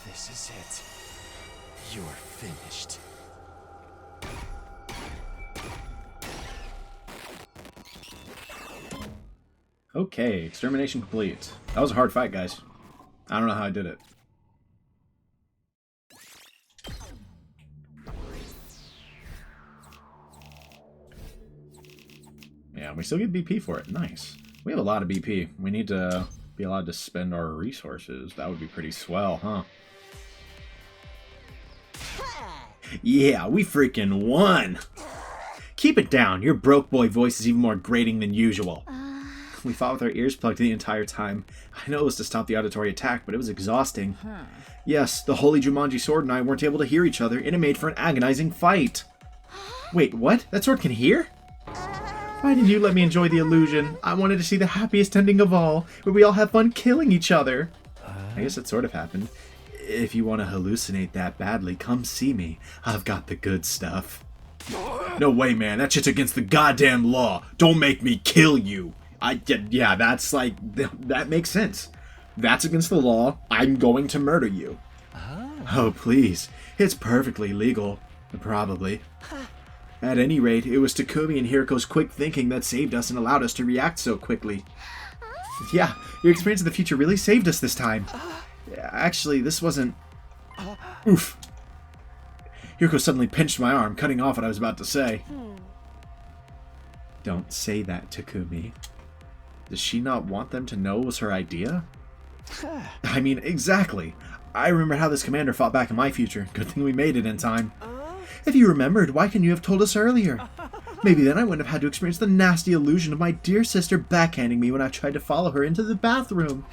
This is it. You're finished. Okay, extermination complete. That was a hard fight, guys. I don't know how I did it. Yeah, we still get BP for it. Nice. We have a lot of BP. We need to be allowed to spend our resources. That would be pretty swell, huh? Yeah, we freaking won! Keep it down. Your broke boy voice is even more grating than usual. We fought with our ears plugged the entire time. I know it was to stop the auditory attack, but it was exhausting. Yes, the Holy Jumanji Sword and I weren't able to hear each other, and it made for an agonizing fight. Wait, what? That sword can hear? Why did you let me enjoy the illusion? I wanted to see the happiest ending of all, where we all have fun killing each other. I guess it sort of happened. If you want to hallucinate that badly, come see me. I've got the good stuff. No way, man. That shit's against the goddamn law. Don't make me kill you. Yeah, that's like, that makes sense. That's against the law. I'm going to murder you. Oh, please. It's perfectly legal. Probably. At any rate, it was Takumi and Hiriko's quick thinking that saved us and allowed us to react so quickly. Yeah, your experience of the future really saved us this time. Actually, this wasn't... Oof. Hiriko suddenly pinched my arm, cutting off what I was about to say. Don't say that, Takumi. Does she not want them to know it was her idea? I mean, exactly. I remember how this commander fought back in my future. Good thing we made it in time. If you remembered, why couldn't you have told us earlier? Maybe then I wouldn't have had to experience the nasty illusion of my dear sister backhanding me when I tried to follow her into the bathroom.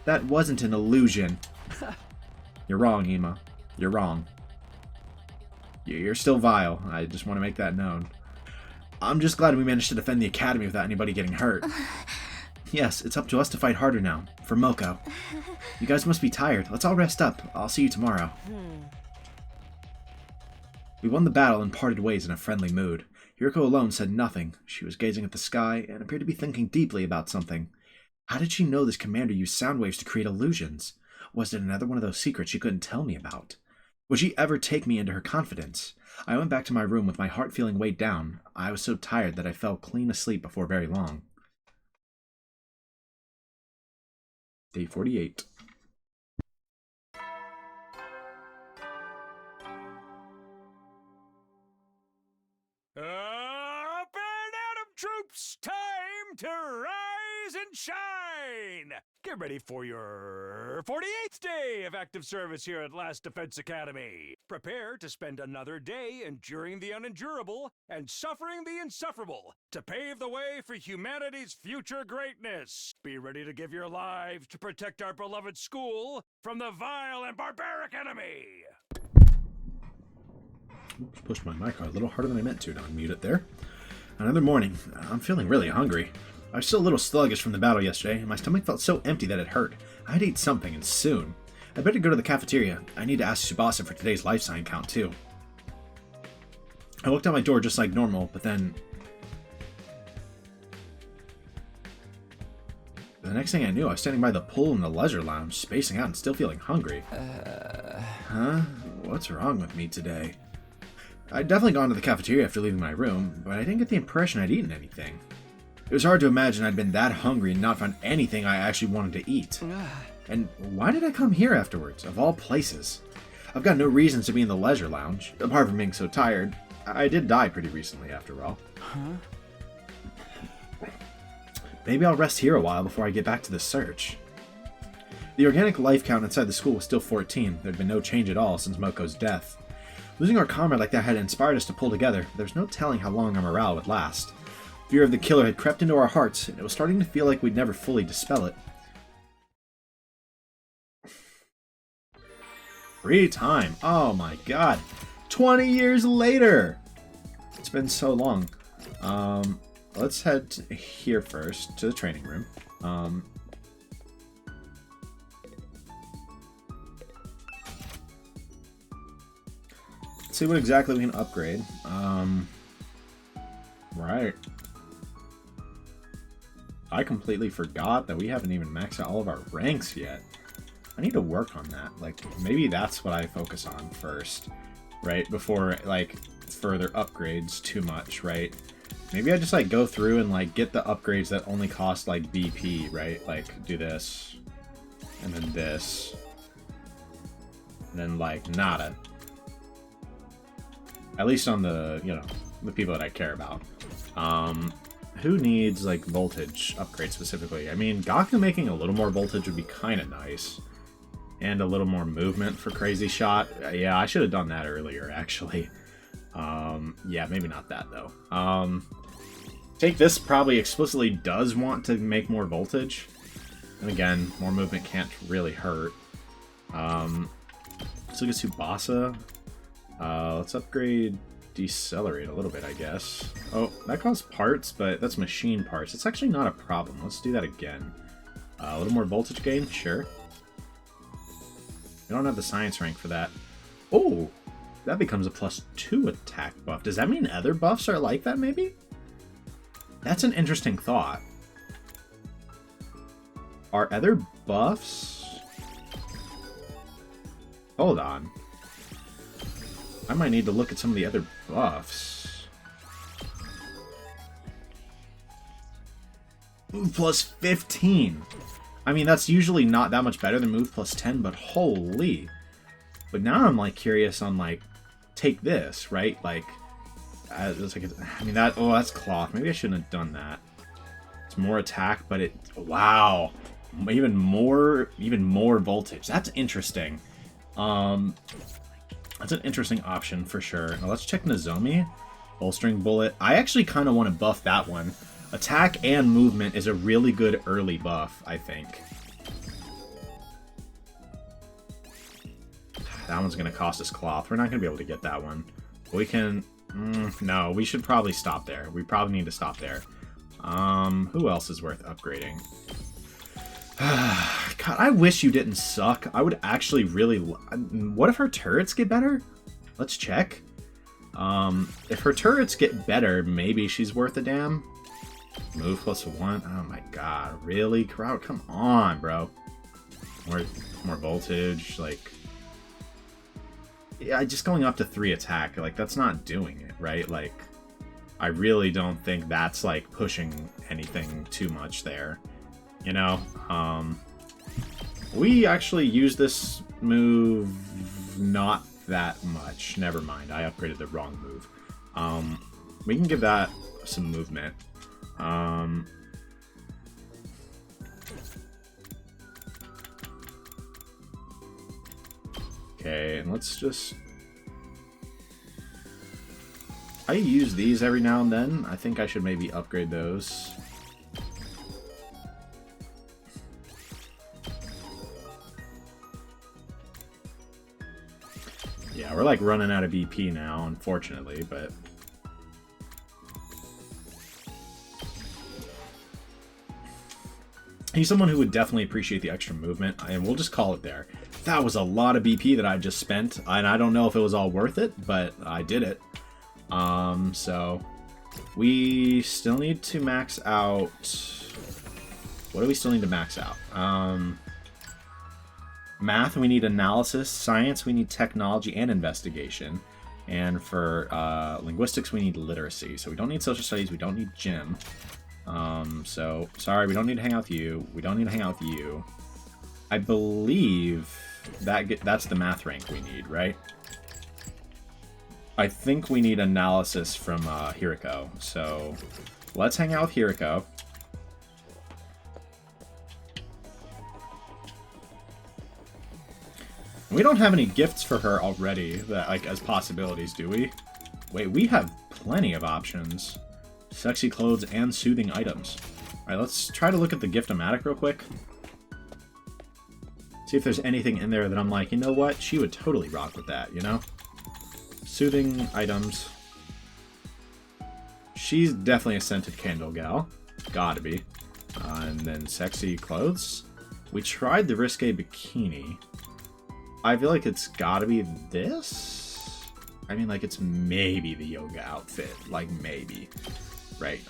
That wasn't an illusion. You're wrong, Ema. You're wrong. You're still vile. I just want to make that known. I'm just glad we managed to defend the academy without anybody getting hurt. Yes, it's up to us to fight harder now. For Moko. You guys must be tired. Let's all rest up. I'll see you tomorrow. We won the battle and parted ways in a friendly mood. Yuriko alone said nothing. She was gazing at the sky and appeared to be thinking deeply about something. How did she know this commander used sound waves to create illusions? Was it another one of those secrets she couldn't tell me about? Would she ever take me into her confidence? I went back to my room with my heart feeling weighed down. I was so tired that I fell clean asleep before very long. Day 48. Up and Atom troops! Time to rise and shine! Get ready for your 48th day of active service here at Last Defense Academy. Prepare to spend another day enduring the unendurable and suffering the insufferable to pave the way for humanity's future greatness. Be ready to give your lives to protect our beloved school from the vile and barbaric enemy. Oops, pushed my mic a little harder than I meant to unmute it there. Another morning. I'm feeling really hungry. I was still a little sluggish from the battle yesterday, and my stomach felt so empty that it hurt. I had to eat something, and soon. I better go to the cafeteria. I need to ask Tsubasa for today's life sign count, too. I looked out my door just like normal, but then... The next thing I knew, I was standing by the pool in the leisure lounge, spacing out and still feeling hungry. Huh? What's wrong with me today? I'd definitely gone to the cafeteria after leaving my room, but I didn't get the impression I'd eaten anything. It was hard to imagine I'd been that hungry and not found anything I actually wanted to eat. And why did I come here afterwards, of all places? I've got no reasons to be in the leisure lounge, apart from being so tired. I did die pretty recently, after all. Maybe I'll rest here a while before I get back to the search. The organic life count inside the school was still 14. There'd been no change at all since Moko's death. Losing our comrade like that had inspired us to pull together. There's no telling how long our morale would last. Fear of the killer had crept into our hearts, and it was starting to feel like we'd never fully dispel it. Free time. Oh my god. 20 years later! It's been so long. Let's head here first, to the training room. Let's see what exactly we can upgrade. Right. I completely forgot that we haven't even maxed out all of our ranks yet. I need to work on that. Like, maybe that's what I focus on first, right? Before, like, further upgrades too much, right? Maybe I just, like, go through and, like, get the upgrades that only cost, like, BP, right? Like, do this, and then this, and then, like, nada. At least on the, you know, the people that I care about. Who needs, like, voltage upgrade specifically? I mean, Gaku making a little more voltage would be kind of nice. And a little more movement for Crazy Shot. Yeah, I should have done that earlier, actually. Yeah, maybe not that, though. Take This probably explicitly does want to make more voltage. And again, more movement can't really hurt. Let's look at Tsubasa. Let's upgrade Decelerate a little bit, I guess. Oh, that costs parts, but that's machine parts. It's actually not a problem. Let's do that again. A little more voltage gain? Sure. We don't have the science rank for that. Oh, that becomes a +2 attack buff. Does that mean other buffs are like that, maybe? That's an interesting thought. Are other buffs... Hold on. I might need to look at some of the other buffs. Move +15. I mean, that's usually not that much better than move +10, but holy. But now I'm, like, curious on, like, Take This, right? Like, it's like, I mean, that, oh, that's cloth. Maybe I shouldn't have done that. It's more attack, but it, wow. Even more voltage. That's interesting. That's an interesting option for sure. Now let's check Nozomi. Bolstering Bullet. I actually kind of want to buff that one. Attack and movement is a really good early buff, I think. That one's going to cost us cloth. We're not going to be able to get that one. But we can... no, we should probably stop there. We probably need to stop there. Who else is worth upgrading? God, I wish you didn't suck. I would actually really... What if her turrets get better? Let's check. If her turrets get better, maybe she's worth a damn. Move +1. Oh my god, really? Crowd, come on, bro. More voltage, like... Yeah, just going up to 3 attack, like, that's not doing it, right? Like, I really don't think that's, like, pushing anything too much there. You know? We actually use this move not that much. Never mind, I upgraded the wrong move. We can give that some movement. Okay, and let's just... I use these every now and then. I think I should maybe upgrade those. Yeah, we're like running out of BP now, unfortunately, but... He's someone who would definitely appreciate the extra movement, and we'll just call it there. That was a lot of BP that I just spent, and I don't know if it was all worth it, but I did it. So we still need to max out... What do we still need to max out? Math, we need analysis. Science, we need technology and investigation. And for linguistics, we need literacy. So we don't need social studies, we don't need gym. So, sorry, we don't need to hang out with you. We don't need to hang out with you. I believe that's the math rank we need, right? I think we need analysis from Hiriko. So, let's hang out with Hiriko. We don't have any gifts for her already, that like as possibilities, do we? Wait, we have plenty of options. Sexy clothes and soothing items. Alright, let's try to look at the gift-o-matic real quick. See if there's anything in there that I'm like, you know what? She would totally rock with that, you know? Soothing items. She's definitely a scented candle gal. Gotta be. And then sexy clothes. We tried the risque bikini. I feel like it's gotta be this? I mean, like, it's maybe the yoga outfit. Like, maybe. Right,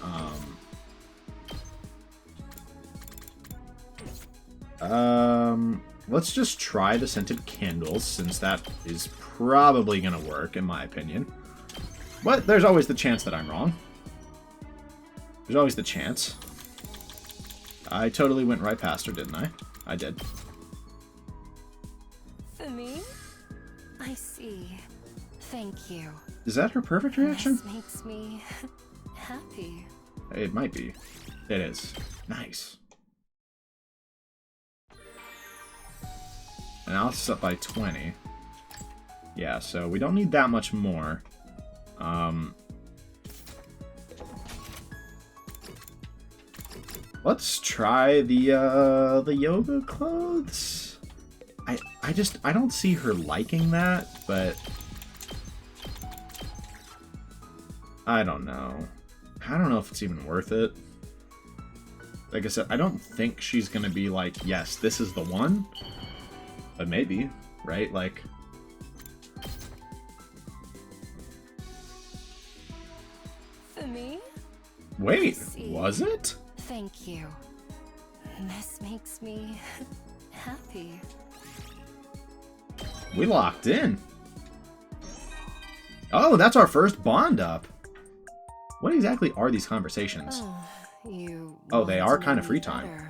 let's just try the scented candles, since that is probably gonna work, in my opinion. But there's always the chance that I'm wrong. There's always the chance. I totally went right past her, didn't I? I did. For me? I see. Thank you. Is that her perfect reaction? This makes me happy. It might be. It is. Nice. Analysis up by 20. Yeah, so we don't need that much more. Let's try the yoga clothes. I don't see her liking that, but I don't know. I don't know if it's even worth it. Like I said, I don't think she's gonna be like, yes, this is the one. But maybe, right? Like... For me? Wait, was it? Thank you. This makes me happy. We locked in. Oh, that's our first bond up. What exactly are these conversations? Oh, they are kind of free time.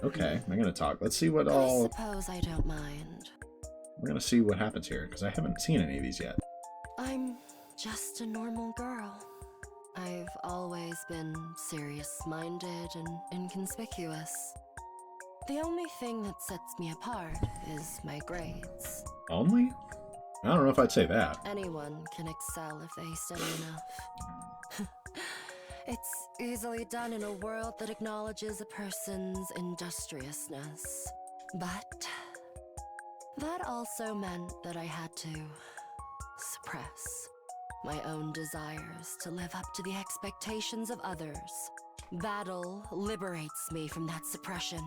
Okay, I'm gonna talk. Let's see what all... I suppose I don't mind. We're gonna see what happens here, because I haven't seen any of these yet. I'm just a normal girl. I've always been serious-minded and inconspicuous. The only thing that sets me apart is my grades. Only? I don't know if I'd say that. Anyone can excel if they study enough. It's easily done in a world that acknowledges a person's industriousness. But that also meant that I had to suppress my own desires to live up to the expectations of others. Battle liberates me from that suppression.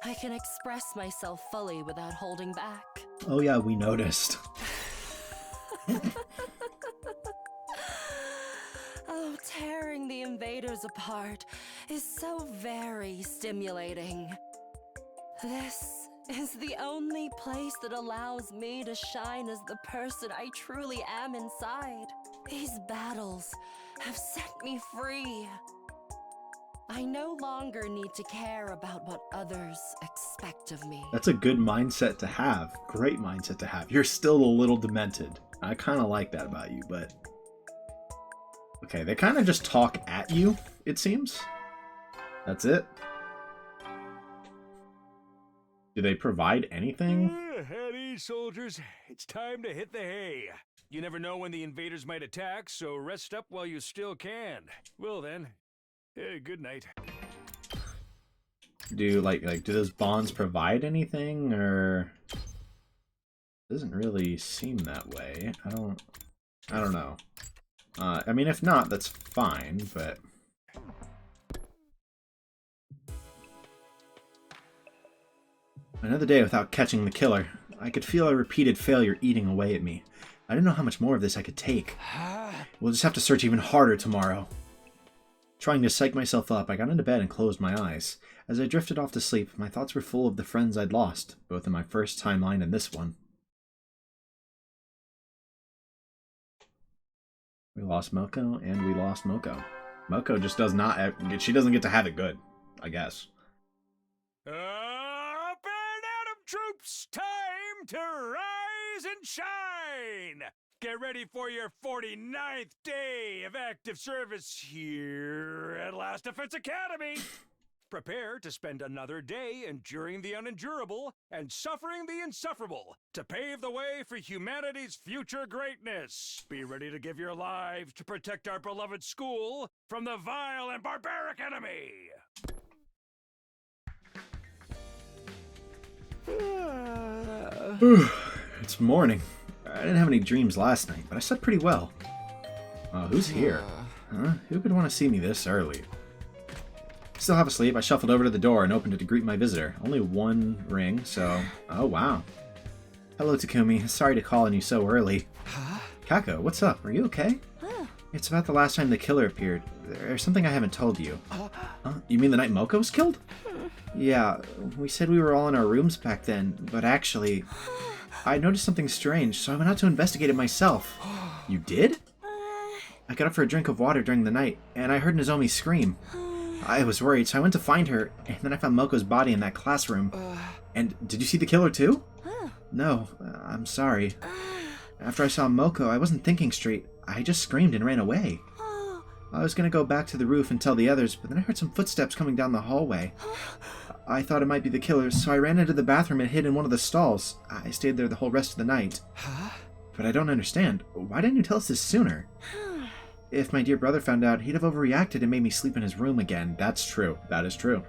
I can express myself fully without holding back. Oh yeah, we noticed. invaders apart is so very stimulating. This is the only place that allows me to shine as the person I truly am inside. These battles have set me free. I no longer need to care about what others expect of me. That's a good mindset to have. Great mindset to have. You're still a little demented. I kind of like that about you, but... Okay, they kind of just talk at you, it seems. That's it. Do they provide anything? At ease, soldiers. It's time to hit the hay. You never know when the invaders might attack, so rest up while you still can. Well then, good night. Do do those bonds provide anything, or it doesn't really seem that way? I don't know. I mean, if not, that's fine, but another day without catching the killer. I could feel a repeated failure eating away at me. I didn't know how much more of this I could take. We'll just have to search even harder tomorrow. Trying to psych myself up, I got into bed and closed my eyes. As I drifted off to sleep, my thoughts were full of the friends I'd lost, both in my first timeline and this one. We lost Moko, and we lost Moko. Moko just does not... She doesn't get to have it good, I guess. Up and Adam troops! Time to rise and shine! Get ready for your 49th day of active service here at Last Defense Academy! Prepare to spend another day enduring the unendurable and suffering the insufferable to pave the way for humanity's future greatness. Be ready to give your lives to protect our beloved school from the vile and barbaric enemy. It's morning. I didn't have any dreams last night, but I slept pretty well. Who's here? Huh? Who could want to see me this early? Still half asleep, I shuffled over to the door and opened it to greet my visitor. Only one ring, so... Oh, wow. Hello, Takumi. Sorry to call on you so early. Huh? Kako, what's up? Are you okay? It's about the last time the killer appeared. There's something I haven't told you. You mean the night Moko was killed? Yeah, we said we were all in our rooms back then, but actually... I noticed something strange, so I went out to investigate it myself. You did? I got up for a drink of water during the night, and I heard Nozomi scream. I was worried, so I went to find her, and then I found Moko's body in that classroom. And did you see the killer too? No, I'm sorry. After I saw Moko, I wasn't thinking straight. I just screamed and ran away. I was gonna go back to the roof and tell the others, but then I heard some footsteps coming down the hallway. I thought it might be the killer, so I ran into the bathroom and hid in one of the stalls. I stayed there the whole rest of the night. But I don't understand. Why didn't you tell us this sooner? If my dear brother found out, he'd have overreacted and made me sleep in his room again. That's true. That is true.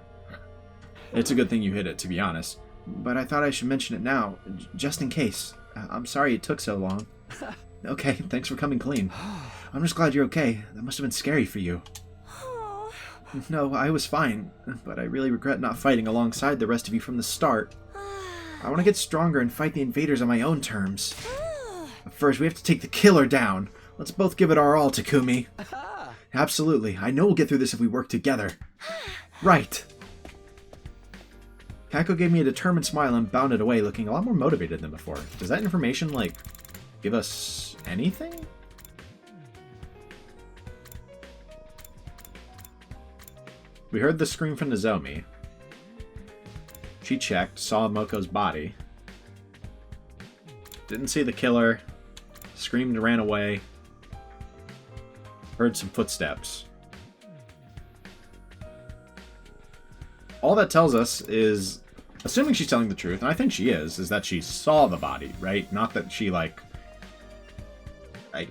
It's a good thing you hid it, to be honest. But I thought I should mention it now, just in case. I'm sorry it took so long. Okay, thanks for coming clean. I'm just glad you're okay. That must have been scary for you. No, I was fine, but I really regret not fighting alongside the rest of you from the start. I want to get stronger and fight the invaders on my own terms. But first, we have to take the killer down. Let's both give it our all, Takumi. Absolutely. I know we'll get through this if we work together. Right. Kako gave me a determined smile and bounded away, looking a lot more motivated than before. Does that information, give us anything? We heard the scream from Nozomi. She checked, saw Moko's body. Didn't see the killer. Screamed and ran away. Heard some footsteps. All that tells us is, assuming she's telling the truth, and I think she is that she saw the body, right? Not that she, like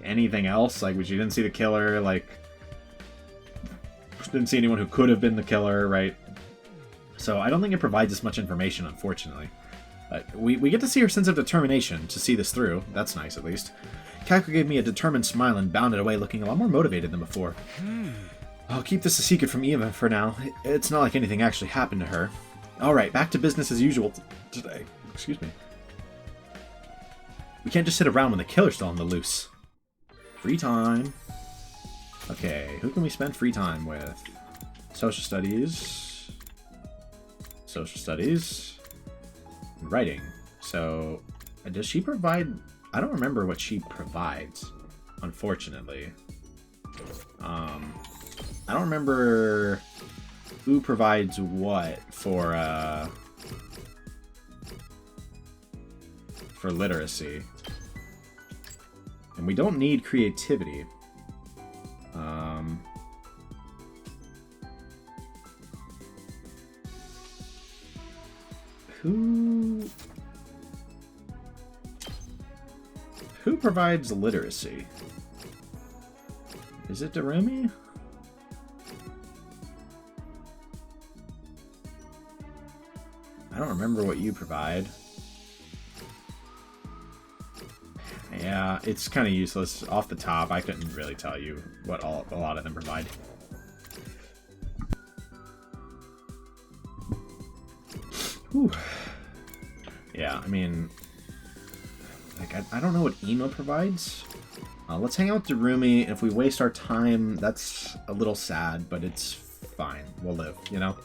anything else. She didn't see the killer, didn't see anyone who could have been the killer, right? So I don't think it provides us much information, unfortunately. But we get to see her sense of determination to see this through. That's nice, at least. Kako gave me a determined smile and bounded away, looking a lot more motivated than before. I'll keep this a secret from Eva for now. It's not like anything actually happened to her. Alright, back to business as usual today. Excuse me. We can't just sit around when the killer's still on the loose. Free time. Okay, who can we spend free time with? Social studies. Social studies. Writing. So, does she provide... I don't remember what she provides, unfortunately. I don't remember who provides what for literacy. And we don't need creativity. Who provides literacy? Is it Darumi? I don't remember what you provide. Yeah, it's kind of useless. Off the top, I couldn't really tell you what a lot of them provide. Whew. Yeah, I mean, like, I don't know what Ema provides. Let's hang out with Darumi, and if we waste our time, that's a little sad, but it's fine. We'll live, you know?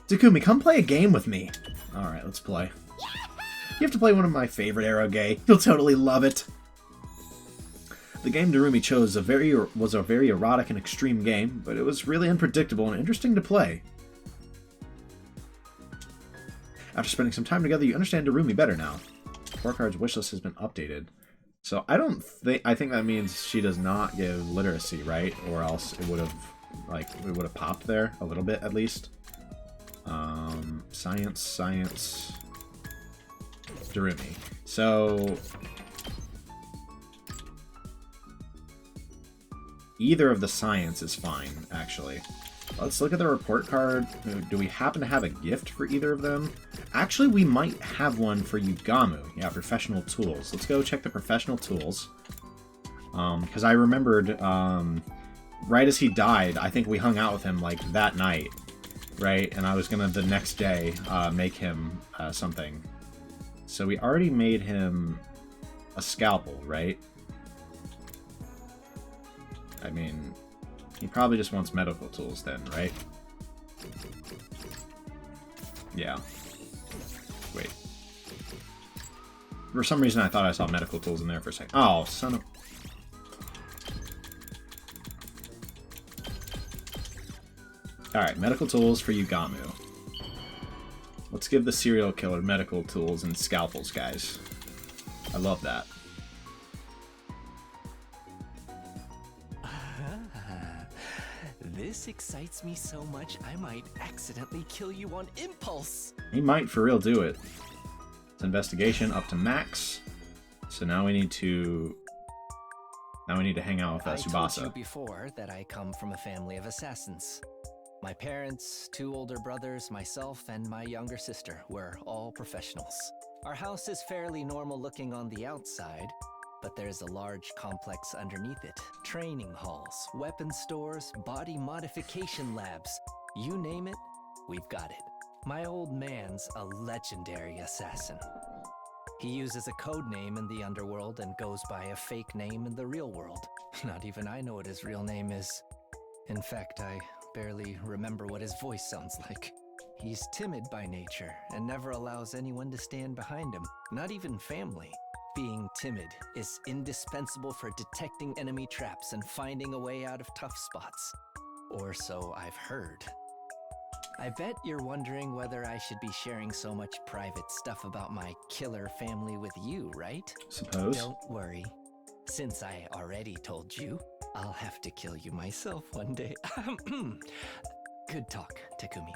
Takumi, come play a game with me. Alright, let's play. You have to play one of my favorite Eroge. You'll totally love it. The game Darumi chose was a very erotic and extreme game, but it was really unpredictable and interesting to play. After spending some time together, you understand Darumi better now. Scorecard's wishlist has been updated. So I think that means she does not give literacy, right? Or else it would have popped there a little bit at least. Science, Darumi. So either of the science is fine, actually. Let's look at the report card. Do we happen to have a gift for either of them? Actually, we might have one for Yugamu. Yeah, professional tools. Let's go check the professional tools. Because I remembered, right as he died, I think we hung out with him, like, that night. Right? And I was gonna, the next day, make him something. So we already made him a scalpel, right? I mean, he probably just wants medical tools then, right? Yeah. Wait. For some reason I thought I saw medical tools in there for a second. Oh, son of... Alright, medical tools for Yugamu. Let's give the serial killer medical tools and scalpels, guys. I love that. This excites me so much, I might accidentally kill you on impulse. He might for real do it. It's investigation up to max. So now we need to hang out with Tsubasa. I told you before that I come from a family of assassins. My parents, 2 older brothers, myself, and my younger sister were all professionals. Our house is fairly normal looking on the outside, but there's a large complex underneath it. Training halls, weapon stores, body modification labs. You name it, we've got it. My old man's a legendary assassin. He uses a code name in the underworld and goes by a fake name in the real world. Not even I know what his real name is. In fact, I barely remember what his voice sounds like. He's timid by nature and never allows anyone to stand behind him, not even family. Being timid is indispensable for detecting enemy traps and finding a way out of tough spots. Or so I've heard. I bet you're wondering whether I should be sharing so much private stuff about my killer family with you, right? Suppose. Don't worry. Since I already told you, I'll have to kill you myself one day. Good talk, Takumi.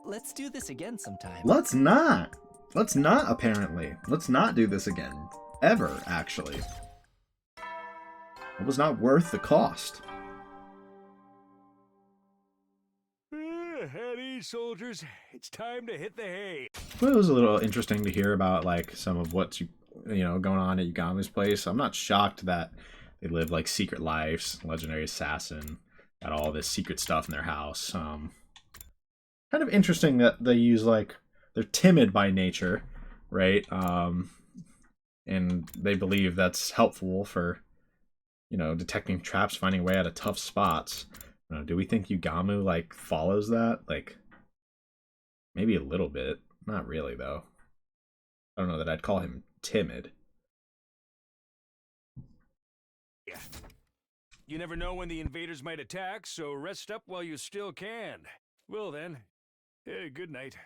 Let's do this again sometime. Let's not, apparently. Let's not do this again. Ever, actually. It was not worth the cost. At ease, soldiers. It's time to hit the hay. Well, it was a little interesting to hear about, like, some of what's, going on at Yugamu's place. I'm not shocked that they live, like, secret lives. Legendary assassin. Got all this secret stuff in their house. Kind of interesting that they use, like, they're timid by nature, right? And they believe that's helpful for you know, detecting traps, finding a way out of tough spots. You know, do we think Yugamu, like, follows that? Like, maybe a little bit. Not really, though. I don't know that I'd call him timid. Yeah. You never know when the invaders might attack, so rest up while you still can. Well then, good night.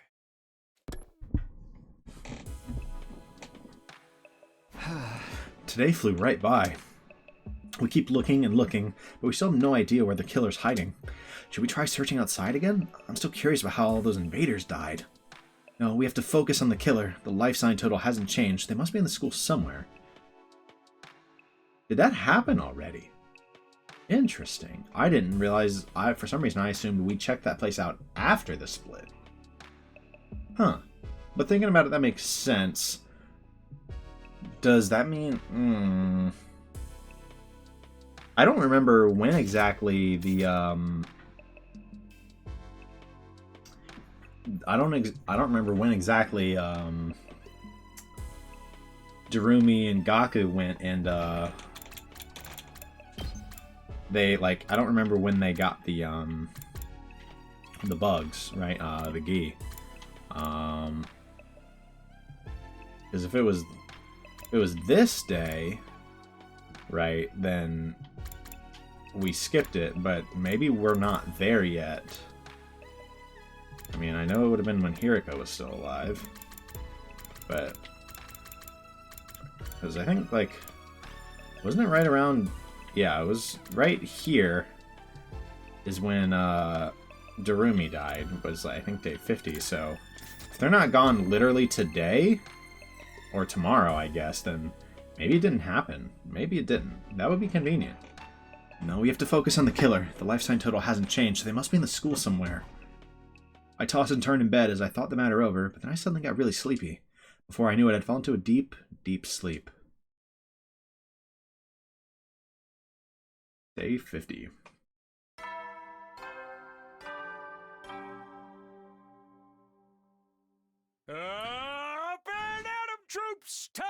Today flew right by. We keep looking and looking, but we still have no idea where the killer's hiding. Should we try searching outside again? I'm still curious about how all those invaders died. No, we have to focus on the killer. The life sign total hasn't changed. They must be in the school somewhere. Did that happen already? Interesting. I didn't realize... for some reason, I assumed we checked that place out after the split. Huh. But thinking about it, that makes sense. Does that mean... I don't remember when exactly the... I don't remember when exactly Darumi and Gaku went and they, like, I don't remember when they got the bugs, right? The gi. Because if it was this day, right, then we skipped it, but maybe we're not there yet. I mean, I know it would have been when Hiriko was still alive, but... Because I think, like... Wasn't it right around... Yeah, it was right here is when Darumi died. It was, I think, day 50, so... If they're not gone literally today, or tomorrow, I guess, then maybe it didn't happen. Maybe it didn't. That would be convenient. No, we have to focus on the killer. The life sign total hasn't changed, so they must be in the school somewhere. I tossed and turned in bed as I thought the matter over, but then I suddenly got really sleepy. Before I knew it, I'd fallen into a deep, deep sleep. Day 50. Up and Atom troops! Time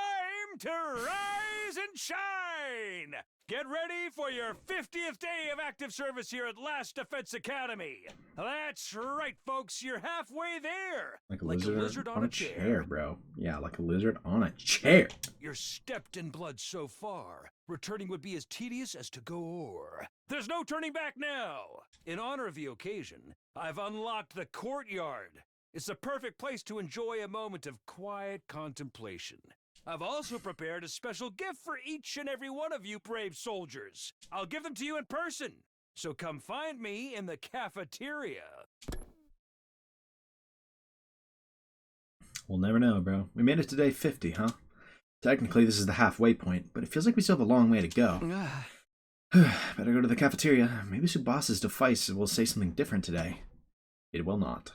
to rise and shine! Get ready for your 50th day of active service here at Last Defense Academy. That's right, folks. You're halfway there. Like a lizard on a chair, bro. Yeah, like a lizard on a chair. You're stepped in blood so far. Returning would be as tedious as to go o'er. There's no turning back now. In honor of the occasion, I've unlocked the courtyard. It's the perfect place to enjoy a moment of quiet contemplation. I've also prepared a special gift for each and every one of you brave soldiers. I'll give them to you in person, so come find me in the cafeteria. We'll never know, bro. We made it to day 50, huh? Technically, this is the halfway point, but it feels like we still have a long way to go. Better go to the cafeteria. Maybe Tsubasa's device will say something different today. It will not.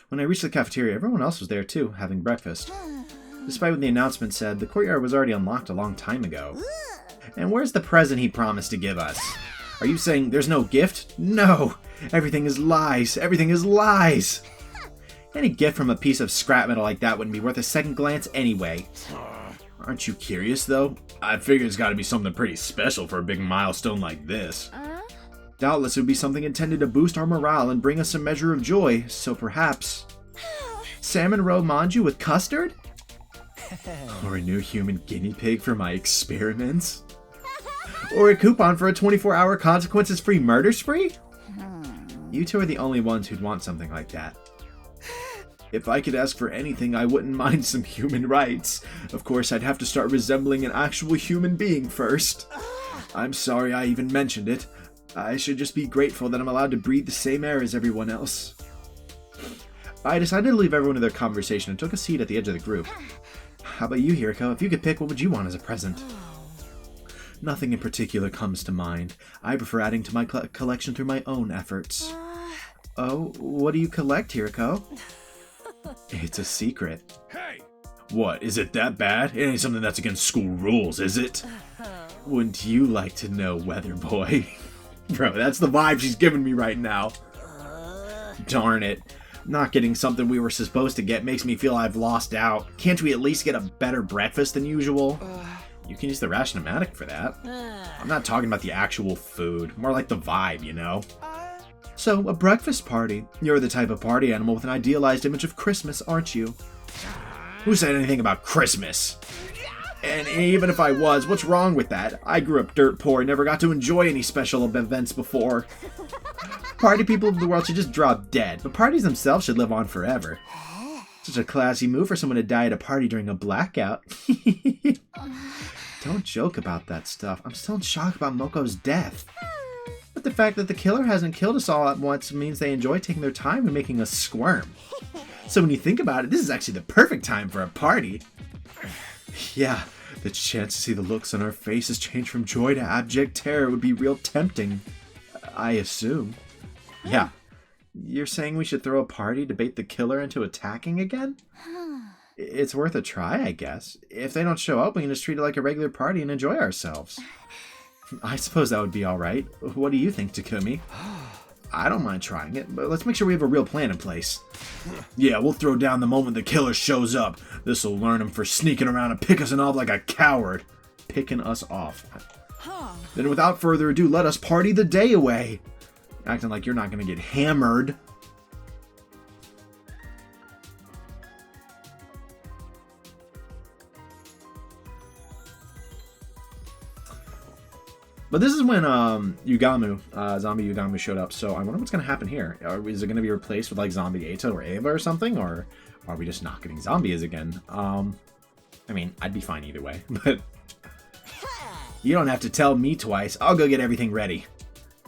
When I reached the cafeteria, everyone else was there too, having breakfast. Despite what the announcement said, the courtyard was already unlocked a long time ago. And where's the present he promised to give us? Are you saying there's no gift? No! Everything is lies! Everything is lies! Any gift from a piece of scrap metal like that wouldn't be worth a second glance anyway. Aren't you curious, though? I figure it's gotta be something pretty special for a big milestone like this. Doubtless it would be something intended to boost our morale and bring us a measure of joy, so perhaps... Salmon roe manju with custard? Or a new human guinea pig for my experiments? Or a coupon for a 24-hour consequences-free murder spree? You two are the only ones who'd want something like that. If I could ask for anything, I wouldn't mind some human rights. Of course, I'd have to start resembling an actual human being first. I'm sorry I even mentioned it. I should just be grateful that I'm allowed to breathe the same air as everyone else. I decided to leave everyone to their conversation and took a seat at the edge of the group. How about you, Hiriko? If you could pick, what would you want as a present? Nothing in particular comes to mind. I prefer adding to my collection through my own efforts. Oh, what do you collect, Hiriko? It's a secret. Hey! What, is it that bad? It ain't something that's against school rules, is it? Wouldn't you like to know, Weather Boy? Bro, that's the vibe she's giving me right now. Darn it. Not getting something we were supposed to get makes me feel I've lost out. Can't we at least get a better breakfast than usual? You can use the Ration-O-Matic for that. I'm not talking about the actual food, more like the vibe, you know? So, a breakfast party. You're the type of party animal with an idealized image of Christmas, aren't you? Who said anything about Christmas? And even if I was, what's wrong with that? I grew up dirt poor and never got to enjoy any special events before. Party people of the world should just drop dead, but parties themselves should live on forever. Such a classy move for someone to die at a party during a blackout. Don't joke about that stuff. I'm still in shock about Moko's death. But the fact that the killer hasn't killed us all at once means they enjoy taking their time and making us squirm. So when you think about it, this is actually the perfect time for a party. Yeah, the chance to see the looks on our faces change from joy to abject terror would be real tempting. I assume. Yeah. You're saying we should throw a party to bait the killer into attacking again? It's worth a try, I guess. If they don't show up, we can just treat it like a regular party and enjoy ourselves. I suppose that would be alright. What do you think, Takumi? I don't mind trying it, but let's make sure we have a real plan in place. Yeah, we'll throw down the moment the killer shows up. This'll learn him for sneaking around and picking us off like a coward. Picking us off. Then without further ado, let us party the day away. Acting like you're not going to get hammered. But this is when Yugamu, zombie Yugamu showed up, so I wonder what's going to happen here. Is it going to be replaced with like zombie Eito or Eva or something, or are we just not getting zombies again? I mean, I'd be fine either way, but you don't have to tell me twice. I'll go get everything ready.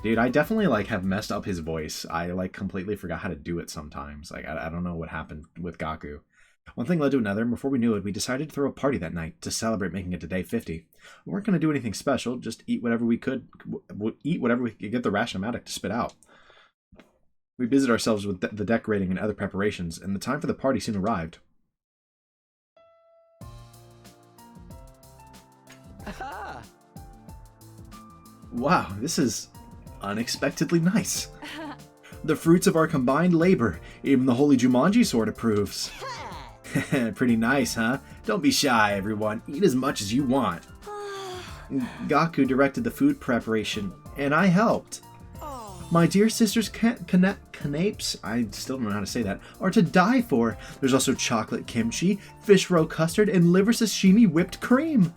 Dude, I definitely like have messed up his voice. I like completely forgot how to do it sometimes. Like, I don't know what happened with Gaku. One thing led to another, and before we knew it, we decided to throw a party that night to celebrate making it to day 50. We weren't going to do anything special, just eat whatever we could get the Ration-O-Matic to spit out. We busied ourselves with the decorating and other preparations, and the time for the party soon arrived. Aha! Wow, this is unexpectedly nice. The fruits of our combined labor, even the Holy Jumanji Sword approves. Pretty nice, huh? Don't be shy, everyone. Eat as much as you want. Gaku directed the food preparation, and I helped. My dear sister's canapes, I still don't know how to say that, are to die for. There's also chocolate kimchi, fish roe custard, and liver sashimi whipped cream.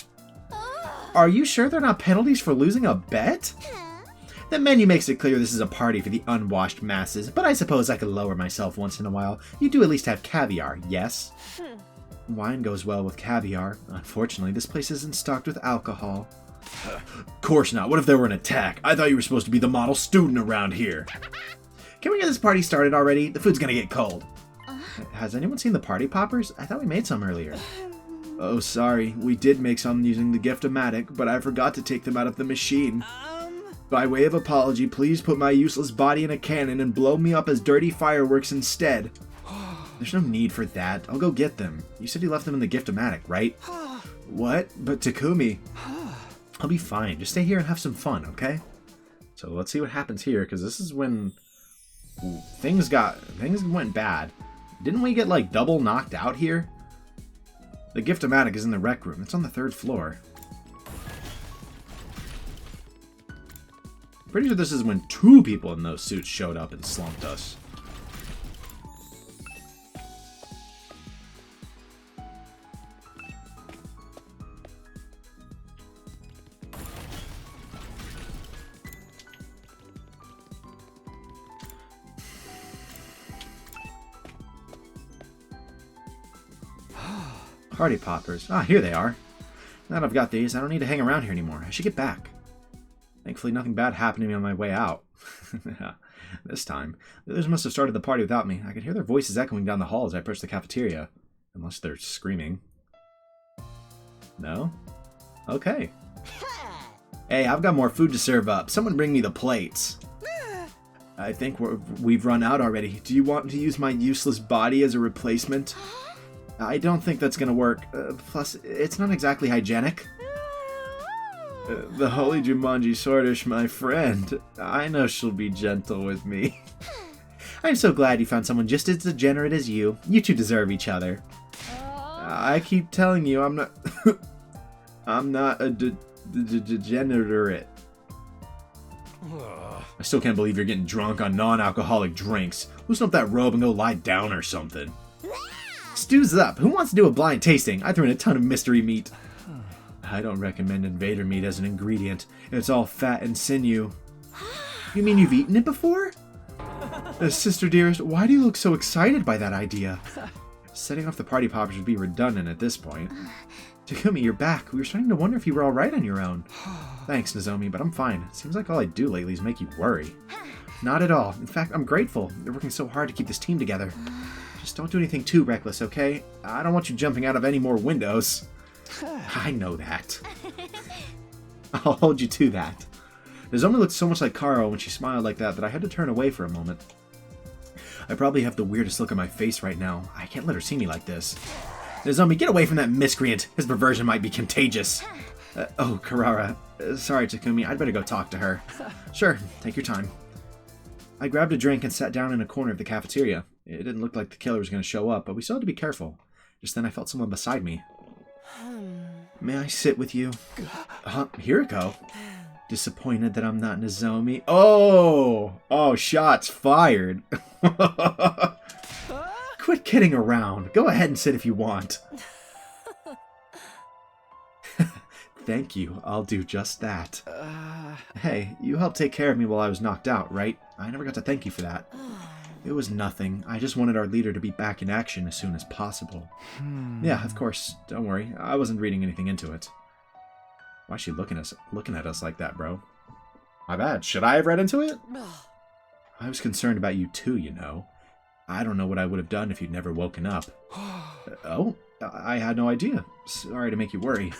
Are you sure they're not penalties for losing a bet? The menu makes it clear this is a party for the unwashed masses, but I suppose I could lower myself once in a while. You do at least have caviar, yes? Wine goes well with caviar. Unfortunately, this place isn't stocked with alcohol. Of course not. What if there were an attack? I thought you were supposed to be the model student around here. Can we get this party started already? The food's gonna get cold. Has anyone seen the party poppers? I thought we made some earlier. Oh, sorry. We did make some using the Gift-O-Matic, but I forgot to take them out of the machine. By way of apology, please put my useless body in a cannon and blow me up as dirty fireworks instead. There's no need for that. I'll go get them. You said you left them in the Gift-O-Matic, right? What? But Takumi... I'll be fine. Just stay here and have some fun, okay? So let's see what happens here, because this is when things went bad. Didn't we get, like, double knocked out here? The Gift-O-Matic is in the rec room. It's on the 3rd floor. Pretty sure this is when 2 people in those suits showed up and slumped us. Party poppers. Ah, here they are. Now that I've got these, I don't need to hang around here anymore. I should get back. Thankfully, nothing bad happened to me on my way out. This time. The others must have started the party without me. I could hear their voices echoing down the hall as I approached the cafeteria. Unless they're screaming. No? Okay. Hey, I've got more food to serve up. Someone bring me the plates. I think we've run out already. Do you want to use my useless body as a replacement? I don't think that's gonna work. Plus, it's not exactly hygienic. The Holy Jumanji Swordish, my friend. I know she'll be gentle with me. I'm so glad you found someone just as degenerate as you. You two deserve each other. I keep telling you, I'm not... I'm not a degenerate. I still can't believe you're getting drunk on non-alcoholic drinks. Loosen up that robe and go lie down or something. Stew's up. Who wants to do a blind tasting? I threw in a ton of mystery meat. I don't recommend invader meat as an ingredient. It's all fat and sinew. You mean you've eaten it before? Sister dearest, why do you look so excited by that idea? Setting off the party poppers would be redundant at this point. Takumi, you're back. We were starting to wonder if you were alright on your own. Thanks, Nozomi, but I'm fine. It seems like all I do lately is make you worry. Not at all. In fact, I'm grateful. You're working so hard to keep this team together. Just don't do anything too reckless, okay? I don't want you jumping out of any more windows. I know that. I'll hold you to that. Nozomi looked so much like Karo when she smiled like that I had to turn away for a moment. I probably have the weirdest look on my face right now. I can't let her see me like this. Nozomi, get away from that miscreant. His perversion might be contagious. Oh, Karara. Sorry, Takumi. I'd better go talk to her. Sure, take your time. I grabbed a drink and sat down in a corner of the cafeteria. It didn't look like the killer was going to show up, but we still had to be careful. Just then I felt someone beside me. May I sit with you? Hiriko. Disappointed that I'm not Nozomi. Oh, shots fired. Quit kidding around. Go ahead and sit if you want. Thank you. I'll do just that. Hey, you helped take care of me while I was knocked out, right? I never got to thank you for that. It was nothing. I just wanted our leader to be back in action as soon as possible. Yeah, of course. Don't worry. I wasn't reading anything into it. Why is she looking at us like that, bro? My bad. Should I have read into it? I was concerned about you too, you know. I don't know what I would have done if you'd never woken up. Oh, I had no idea. Sorry to make you worry.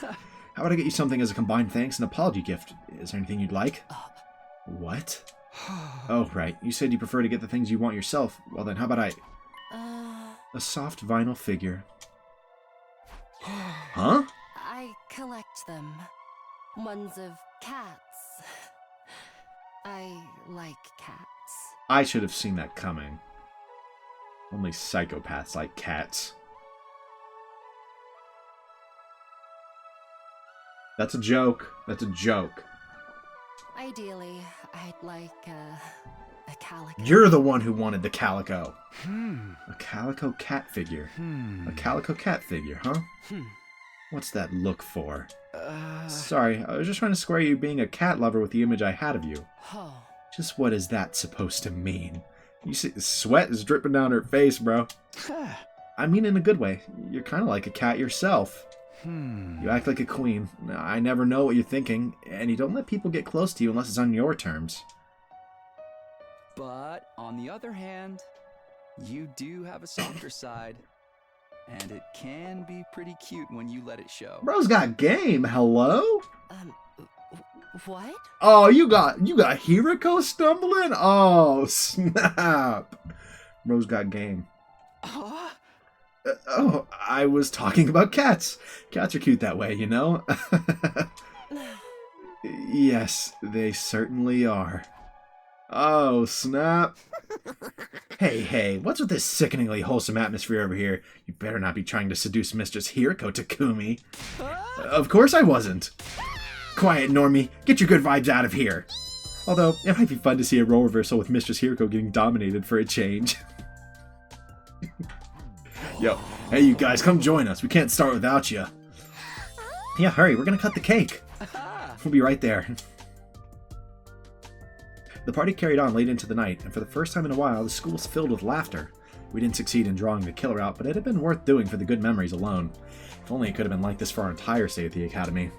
How about I get you something as a combined thanks and apology gift? Is there anything you'd like? What? Oh, right. You said you prefer to get the things you want yourself. Well then, how about a soft vinyl figure. Huh? I collect them. Ones of cats. I like cats. I should have seen that coming. Only psychopaths like cats. That's a joke. That's a joke. Ideally, I'd like a calico. You're the one who wanted the calico. A calico cat figure. A calico cat figure, huh? What's that look for? Sorry, I was just trying to square you being a cat lover with the image I had of you. Just what is that supposed to mean? You see, sweat is dripping down her face, bro. I mean in a good way. You're kind of like a cat yourself. You act like a queen. I never know what you're thinking, and you don't let people get close to you unless it's on your terms. But, on the other hand, you do have a softer side. And it can be pretty cute when you let it show. Bro's got game, hello? What? Oh, you got Hiriko stumbling? Oh, snap. Bro's got game. Oh, I was talking about cats. Cats are cute that way, you know? Yes, they certainly are. Oh, snap. Hey, what's with this sickeningly wholesome atmosphere over here? You better not be trying to seduce Mistress Hiriko Takumi. Of course I wasn't. Quiet, Normie. Get your good vibes out of here. Although, it might be fun to see a role reversal with Mistress Hiriko getting dominated for a change. Yo, hey you guys, come join us. We can't start without you. Yeah, hurry, we're gonna cut the cake. We'll be right there. The party carried on late into the night, and for the first time in a while, the school was filled with laughter. We didn't succeed in drawing the killer out, but it had been worth doing for the good memories alone. If only it could have been like this for our entire stay at the academy.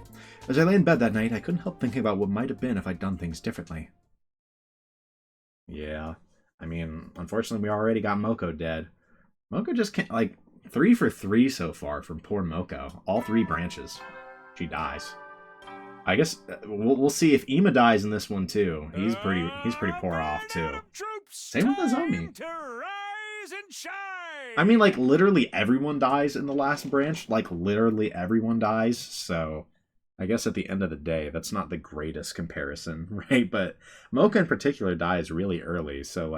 As I lay in bed that night, I couldn't help thinking about what might have been if I'd done things differently. Yeah, I mean, unfortunately we already got Moko dead. Moko just can't, 3 for 3 so far from poor Moko. All 3 branches. She dies. I guess we'll see if Ima dies in this one too. He's pretty poor off too. Same with Nozomi. I mean, literally everyone dies in the last branch. Literally everyone dies. So I guess at the end of the day, that's not the greatest comparison, right? But Mocha in particular dies really early. So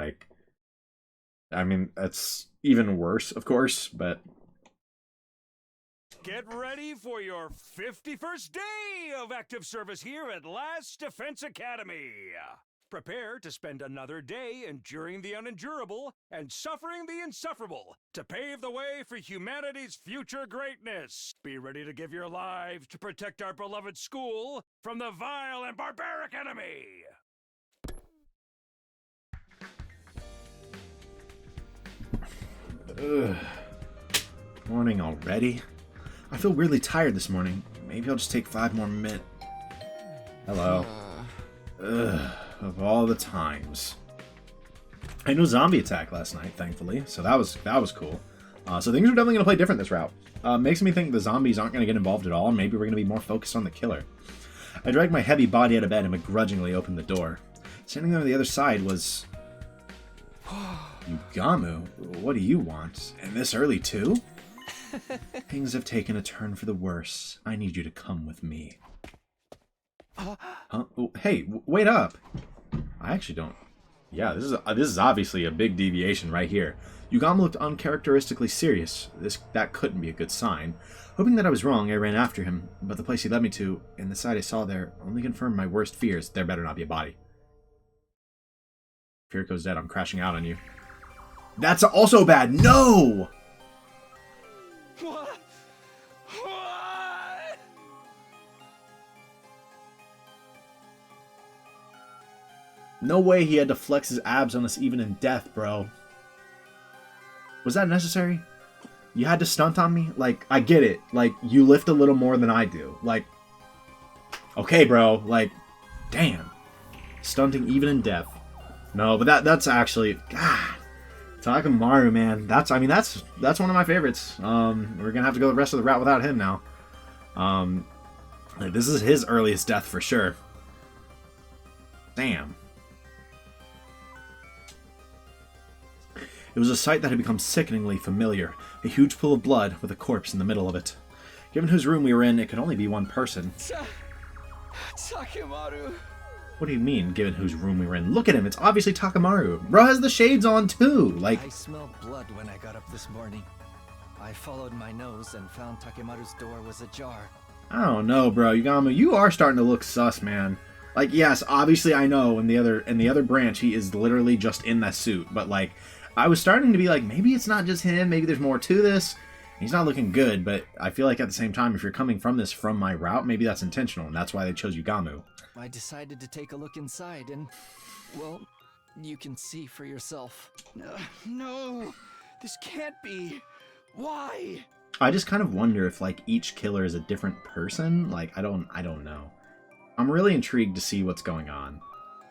I mean, that's even worse, of course, but... Get ready for your 51st day of active service here at Last Defense Academy. Prepare to spend another day enduring the unendurable and suffering the insufferable to pave the way for humanity's future greatness. Be ready to give your lives to protect our beloved school from the vile and barbaric enemy. Ugh. Morning already? I feel really tired this morning. Maybe I'll just take 5 more minutes. Hello. Ugh. Of all the times. I had no zombie attack last night, thankfully, so that was cool. So things are definitely going to play different this route. Makes me think the zombies aren't going to get involved at all, and maybe we're going to be more focused on the killer. I dragged my heavy body out of bed and begrudgingly opened the door. Standing there on the other side was... Yugamu, what do you want? And this early too? Things have taken a turn for the worse. I need you to come with me. Huh? Oh, hey, wait up! I actually don't... Yeah, this is obviously a big deviation right here. Yugamu looked uncharacteristically serious. That couldn't be a good sign. Hoping that I was wrong, I ran after him, but the place he led me to, and the sight I saw there, only confirmed my worst fears. There better not be a body. If Hiriko's dead, I'm crashing out on you. That's also bad! No! What? No way he had to flex his abs on us even in death, bro. Was that necessary? You had to stunt on me? Like, I get it. Like, you lift a little more than I do. Like, okay, bro. Like, damn. Stunting even in death. No, but that's actually... God. Takamaru, man. That's one of my favorites. We're gonna have to go the rest of the route without him now. Like, this is his earliest death for sure. Damn. It was a sight that had become sickeningly familiar. A huge pool of blood with a corpse in the middle of it. Given whose room we were in, it could only be one person. Takemaru. What do you mean, given whose room we were in? Look at him, it's obviously Takamaru. Bro has the shades on too, like... I smelled blood when I got up this morning. I followed my nose and found Takemaru's door was ajar. I don't know, bro. Yugamu, you are starting to look sus, man. Like, yes, obviously I know in the other branch he is literally just in that suit, but like... I was starting to be like, maybe it's not just him, maybe there's more to this. He's not looking good, but I feel like at the same time, if you're coming from my route, maybe that's intentional, and that's why they chose Yugamu. I decided to take a look inside, and, well, you can see for yourself. No, this can't be. Why? I just kind of wonder if, like, each killer is a different person. Like, I don't know. I'm really intrigued to see what's going on.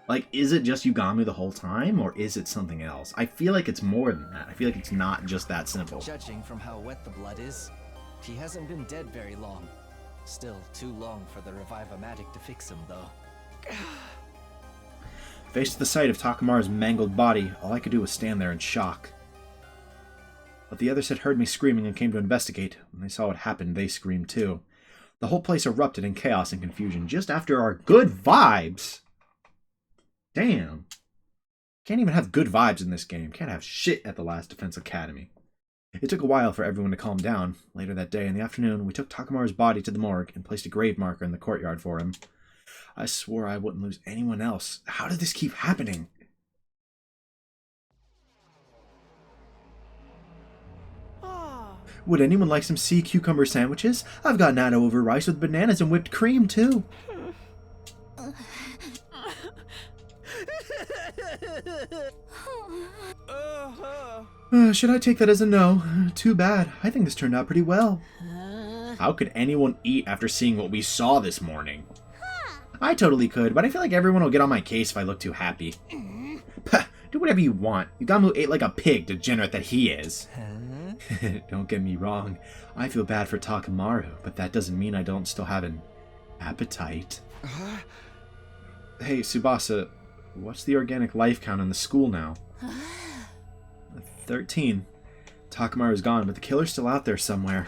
Like, is it just Yugamu the whole time, or is it something else? I feel like it's more than that. I feel like it's not just that simple. Judging from how wet the blood is, he hasn't been dead very long. Still too long for the Revive-O-Matic to fix him, though. Faced to the sight of Takamaru's mangled body, all I could do was stand there in shock. But the others had heard me screaming and came to investigate. When they saw what happened, they screamed too. The whole place erupted in chaos and confusion just after our good vibes. Damn. Can't even have good vibes in this game. Can't have shit at the Last Defense Academy. It took a while for everyone to calm down. Later that day in the afternoon, we took Takamaru's body to the morgue and placed a grave marker in the courtyard for him. I swore I wouldn't lose anyone else. How did this keep happening? Would anyone like some sea cucumber sandwiches? I've got natto over rice with bananas and whipped cream, too. Should I take that as a no? Too bad. I think this turned out pretty well. How could anyone eat after seeing what we saw this morning? I totally could, but I feel like everyone will get on my case if I look too happy. Do whatever you want. Yugamu ate like a pig, degenerate that he is. Don't get me wrong. I feel bad for Takamaru, but that doesn't mean I don't still have an appetite. Hey, Tsubasa, what's the organic life count in the school now? 13. Takamaru's gone, but the killer's still out there somewhere.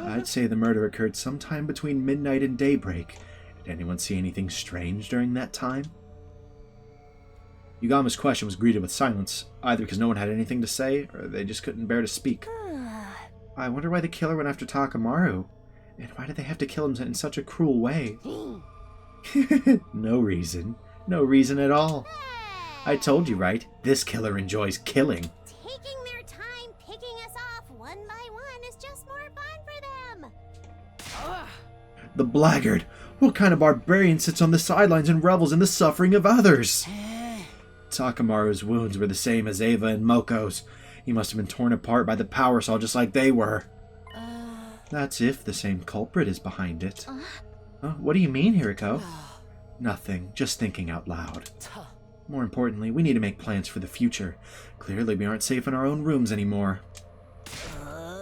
I'd say the murder occurred sometime between midnight and daybreak. Did anyone see anything strange during that time? Yugama's question was greeted with silence, either because no one had anything to say, or they just couldn't bear to speak. I wonder why the killer went after Takamaru, and why did they have to kill him in such a cruel way? No reason. No reason at all. I told you, right? This killer enjoys killing. Taking their time picking us off one by one is just more fun for them. The blackguard! What kind of barbarian sits on the sidelines and revels in the suffering of others? Takamaru's wounds were the same as Eva and Moko's. He must have been torn apart by the power saw just like they were. That's if the same culprit is behind it. What do you mean, Hiriko? Nothing, just thinking out loud. More importantly, we need to make plans for the future. Clearly we aren't safe in our own rooms anymore.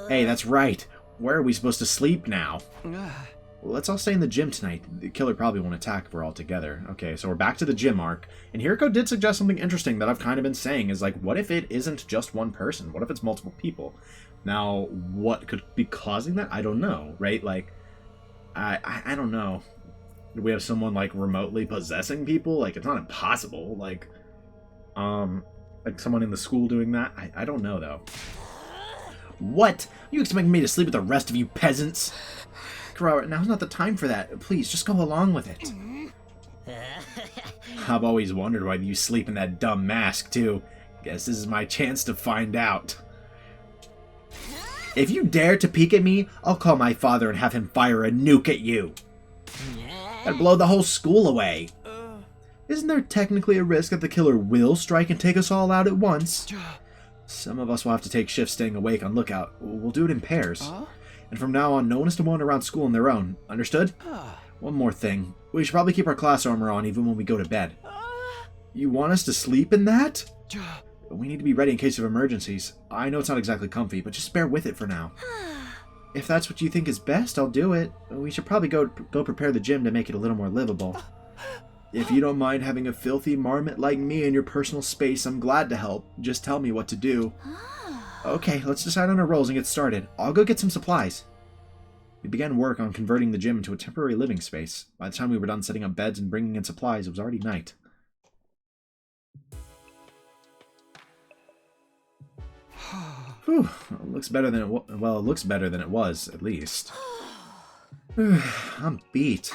Hey, that's right. Where are we supposed to sleep now? Well, let's all stay in the gym tonight. The killer probably won't attack if we're all together. Okay, so we're back to the gym arc. And Hiriko did suggest something interesting that I've kind of been saying, is like, what if it isn't just one person? What if it's multiple people? Now, what could be causing that? I don't know, right? Like, I don't know. Do we have someone, like, remotely possessing people? Like, it's not impossible. Like someone in the school doing that? I don't know, though. What? You expect me to sleep with the rest of you peasants? Kurara, now's not the time for that. Please, just go along with it. I've always wondered why you sleep in that dumb mask, too. Guess this is my chance to find out. If you dare to peek at me, I'll call my father and have him fire a nuke at you. That'd blow the whole school away. Isn't there technically a risk that the killer will strike and take us all out at once? Some of us will have to take shifts staying awake on lookout. We'll do it in pairs. And from now on, no one is to wander around school on their own. Understood? One more thing. We should probably keep our class armor on even when we go to bed. You want us to sleep in that? We need to be ready in case of emergencies. I know it's not exactly comfy, but just bear with it for now. If that's what you think is best, I'll do it. We should probably go prepare the gym to make it a little more livable. If you don't mind having a filthy marmot like me in your personal space, I'm glad to help. Just tell me what to do. Okay, let's decide on our roles and get started. I'll go get some supplies. We began work on converting the gym into a temporary living space. By the time we were done setting up beds and bringing in supplies, it was already night. Whew, it looks better than it looks better than it was, at least. I'm beat.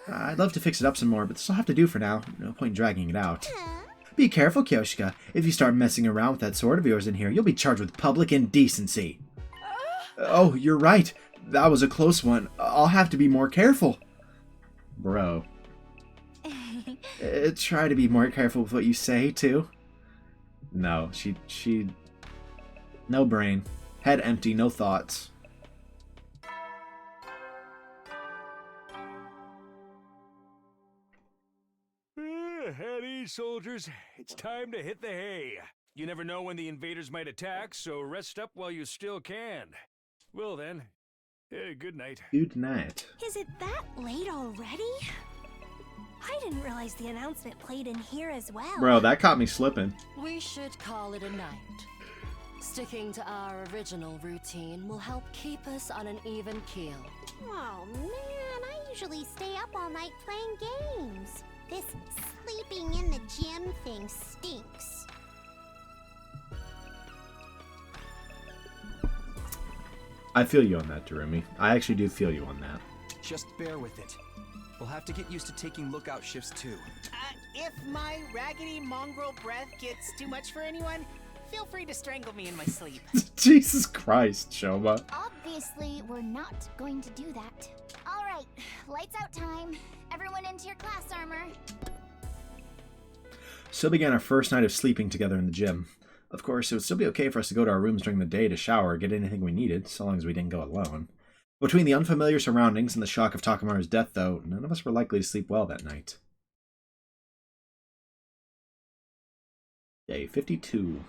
I'd love to fix it up some more, but this will have to do for now. No point dragging it out. Be careful, Kyoshika. If you start messing around with that sword of yours in here, you'll be charged with public indecency. Oh, you're right. That was a close one. I'll have to be more careful. Bro. Try to be more careful with what you say, too. No, she... No brain. Head empty, no thoughts. At ease, soldiers. It's time to hit the hay. You never know when the invaders might attack, so rest up while you still can. Well then, good night. Good night. Is it that late already? I didn't realize the announcement played in here as well. Bro, that caught me slipping. We should call it a night. Sticking to our original routine will help keep us on an even keel. Oh man, I usually stay up all night playing games. This sleeping in the gym thing stinks. I feel you on that, Darumi. I actually do feel you on that. Just bear with it. We'll have to get used to taking lookout shifts too. If my raggedy mongrel breath gets too much for anyone, feel free to strangle me in my sleep. Jesus Christ, Shoma. Obviously, we're not going to do that. All right, lights out time. Everyone into your class armor. So began our first night of sleeping together in the gym. Of course, it would still be okay for us to go to our rooms during the day to shower or get anything we needed, so long as we didn't go alone. Between the unfamiliar surroundings and the shock of Takamaru's death, though, none of us were likely to sleep well that night. Day 52.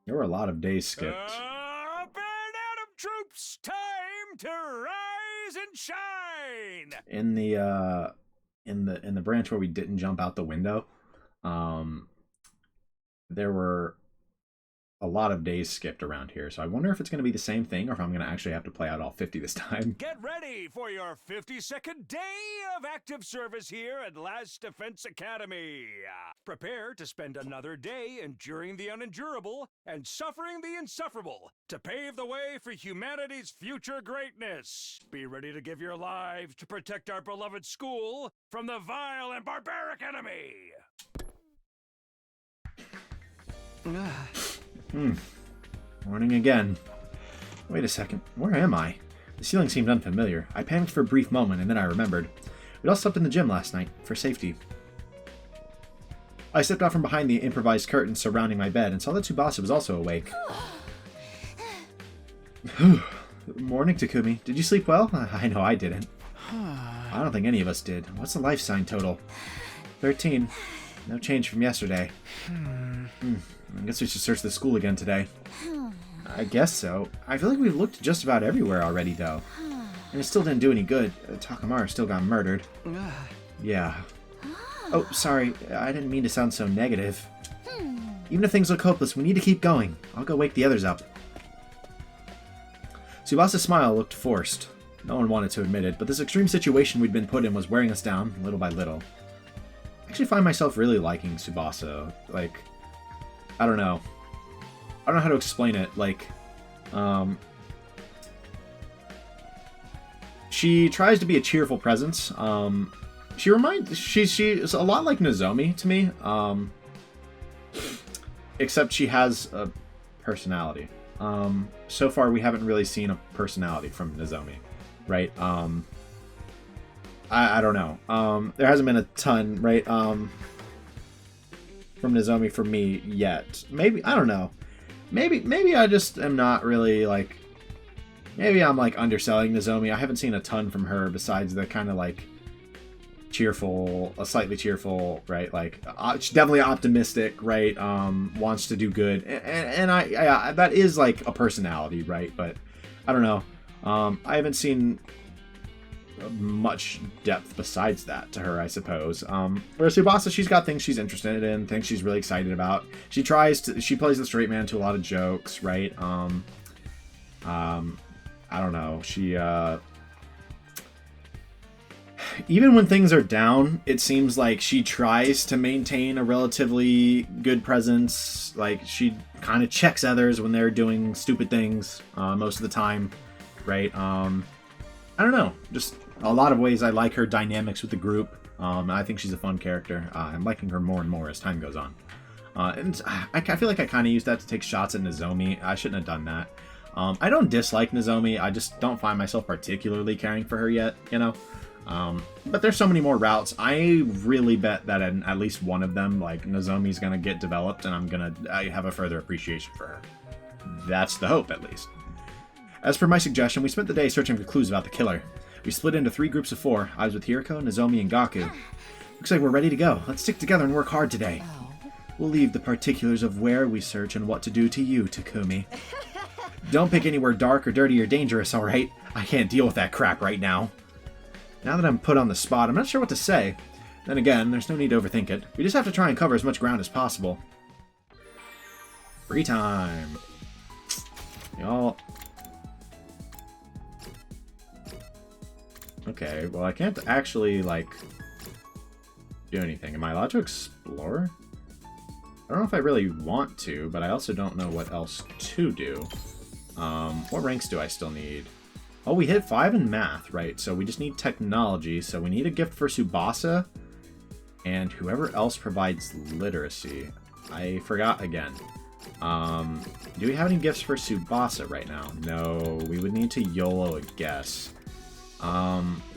There were a lot of days skipped. Up and Adam troops, time to rise and shine. In the branch where we didn't jump out the window, there were a lot of days skipped around here, so I wonder if it's going to be the same thing or if I'm going to actually have to play out all 50 this time. Get ready for your 52nd day of active service here at Last Defense Academy. Prepare to spend another day enduring the unendurable and suffering the insufferable to pave the way for humanity's future greatness. Be ready to give your lives to protect our beloved school from the vile and barbaric enemy. Morning again. Wait a second, where am I? The ceiling seemed unfamiliar. I panicked for a brief moment, and then I remembered. We'd all slept in the gym last night, for safety. I stepped out from behind the improvised curtains surrounding my bed and saw that Tsubasa was also awake. Morning, Takumi. Did you sleep well? I know I didn't. I don't think any of us did. What's the life sign total? 13. No change from yesterday. I guess we should search the school again today. I guess so. I feel like we've looked just about everywhere already, though. And it still didn't do any good. Takamaru still got murdered. Yeah. Oh, sorry. I didn't mean to sound so negative. Even if things look hopeless, we need to keep going. I'll go wake the others up. Tsubasa's smile looked forced. No one wanted to admit it, but this extreme situation we'd been put in was wearing us down, little by little. I actually find myself really liking Tsubasa. Like, I don't know. I don't know how to explain it. Like, she tries to be a cheerful presence. She's a lot like Nozomi to me. Except she has a personality. So far we haven't really seen a personality from Nozomi, right? I don't know. There hasn't been a ton, right? From Nozomi for me yet. Maybe, I don't know. Maybe I just am not really, like... Maybe I'm, like, underselling Nozomi. I haven't seen a ton from her besides the kind of, like, cheerful, slightly cheerful, right? Like, she's definitely optimistic, right? Wants to do good. And I that is, like, a personality, right? But, I don't know. I haven't seen much depth besides that to her, I suppose. Whereas Tsubasa, she's got things she's interested in, things she's really excited about. She plays the straight man to a lot of jokes, right? I don't know. She, even when things are down, it seems like she tries to maintain a relatively good presence. Like, she kind of checks others when they're doing stupid things, most of the time, right? I don't know. Just a lot of ways I like her dynamics with the group. I think she's a fun character. I'm liking her more and more as time goes on. And I feel like I kind of used that to take shots at Nozomi. I shouldn't have done that. I don't dislike Nozomi. I just don't find myself particularly caring for her yet, you know? But there's so many more routes. I really bet that in at least one of them, like, Nozomi's gonna get developed and I have a further appreciation for her. That's the hope, at least. As per my suggestion, we spent the day searching for clues about the killer. We split into 3 groups of 4. I was with Hiriko, Nozomi, and Gaku. Looks like we're ready to go. Let's stick together and work hard today. We'll leave the particulars of where we search and what to do to you, Takumi. Don't pick anywhere dark or dirty or dangerous, alright? I can't deal with that crap right now. Now that I'm put on the spot, I'm not sure what to say. Then again, there's no need to overthink it. We just have to try and cover as much ground as possible. Free time. Y'all. Okay, well, I can't actually, like, do anything. Am I allowed to explore? I don't know if I really want to, but I also don't know what else to do. What ranks do I still need? Oh, we hit 5 in math, right? So we just need technology. So we need a gift for Tsubasa and whoever else provides literacy. I forgot again. Do we have any gifts for Tsubasa right now? No, we would need to YOLO a guess.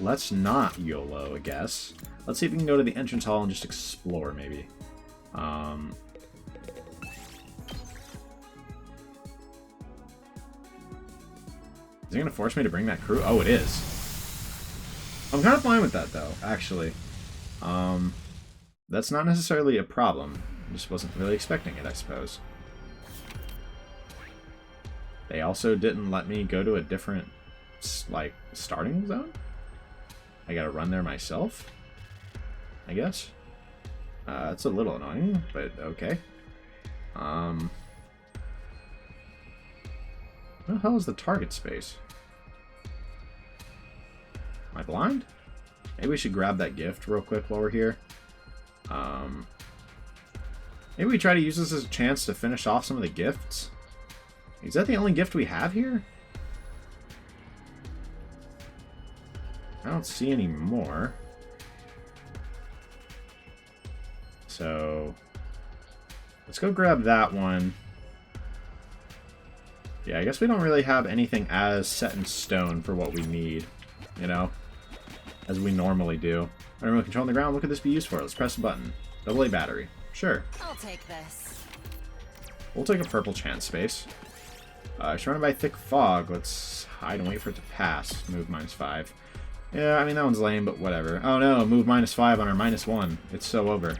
Let's not YOLO a guess. Let's see if we can go to the entrance hall and just explore, maybe. Is it going to force me to bring that crew? Oh, it is. I'm kind of fine with that, though, actually. That's not necessarily a problem. I just wasn't really expecting it, I suppose. They also didn't let me go to a different, like, starting zone? I gotta run there myself? I guess? It's a little annoying, but okay. Where the hell is the target space? Am I blind? Maybe we should grab that gift real quick while we're here. Maybe we try to use this as a chance to finish off some of the gifts. Is that the only gift we have here? I don't see any more. So let's go grab that one. Yeah, I guess we don't really have anything as set in stone for what we need, you know, as we normally do. Remote control on the ground, what could this be used for? Let's press a button. AA battery. Sure. I'll take this. We'll take a purple chance space. Surrounded by thick fog. Let's hide and wait for it to pass. Move -5. Yeah, I mean, that one's lame, but whatever. Oh no, move -5 on our -1. It's so over.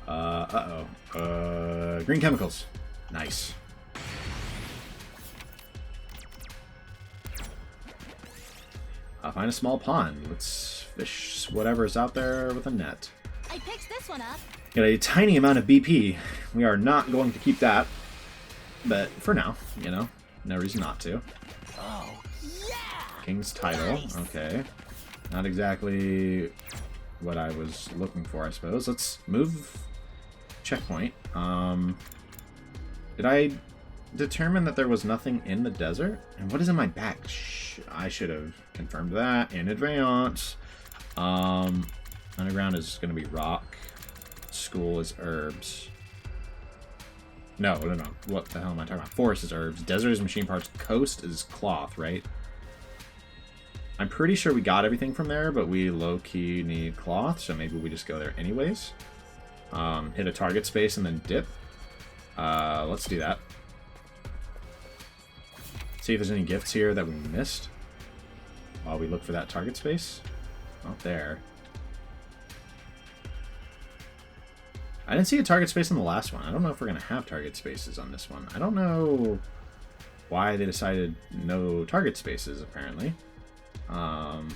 Uh-oh. Green chemicals. Nice. Find a small pond. Let's fish whatever's out there with a net. I picked this one up. Got a tiny amount of BP. We are not going to keep that. But for now, you know, no reason not to. Oh, yeah! King's title. Nice. Okay. Not exactly what I was looking for, I suppose. Let's move checkpoint. Did I determine that there was nothing in the desert? And what is in my back? I should have confirmed that in advance. Underground is going to be rock. School is herbs. No. What the hell am I talking about? Forest is herbs. Desert is machine parts. Coast is cloth, right? I'm pretty sure we got everything from there, but we low-key need cloth, so maybe we just go there anyways. Hit a target space and then dip. Let's do that. See if there's any gifts here that we missed while we look for that target space. Not there. I didn't see a target space in the last one. I don't know if we're going to have target spaces on this one. I don't know why they decided no target spaces, apparently. So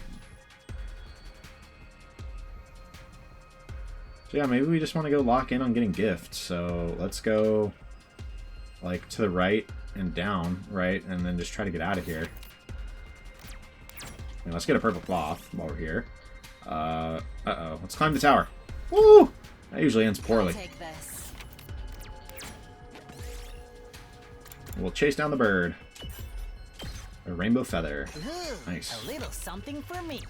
yeah, maybe we just want to go lock in on getting gifts. So let's go like to the right and down, right? And then just try to get out of here. And let's get a purple cloth while we're here. Uh-oh. Let's climb the tower. Woo! That usually ends poorly. I'll take this. We'll chase down the bird. A rainbow feather. Ooh, Nice. A little something for me.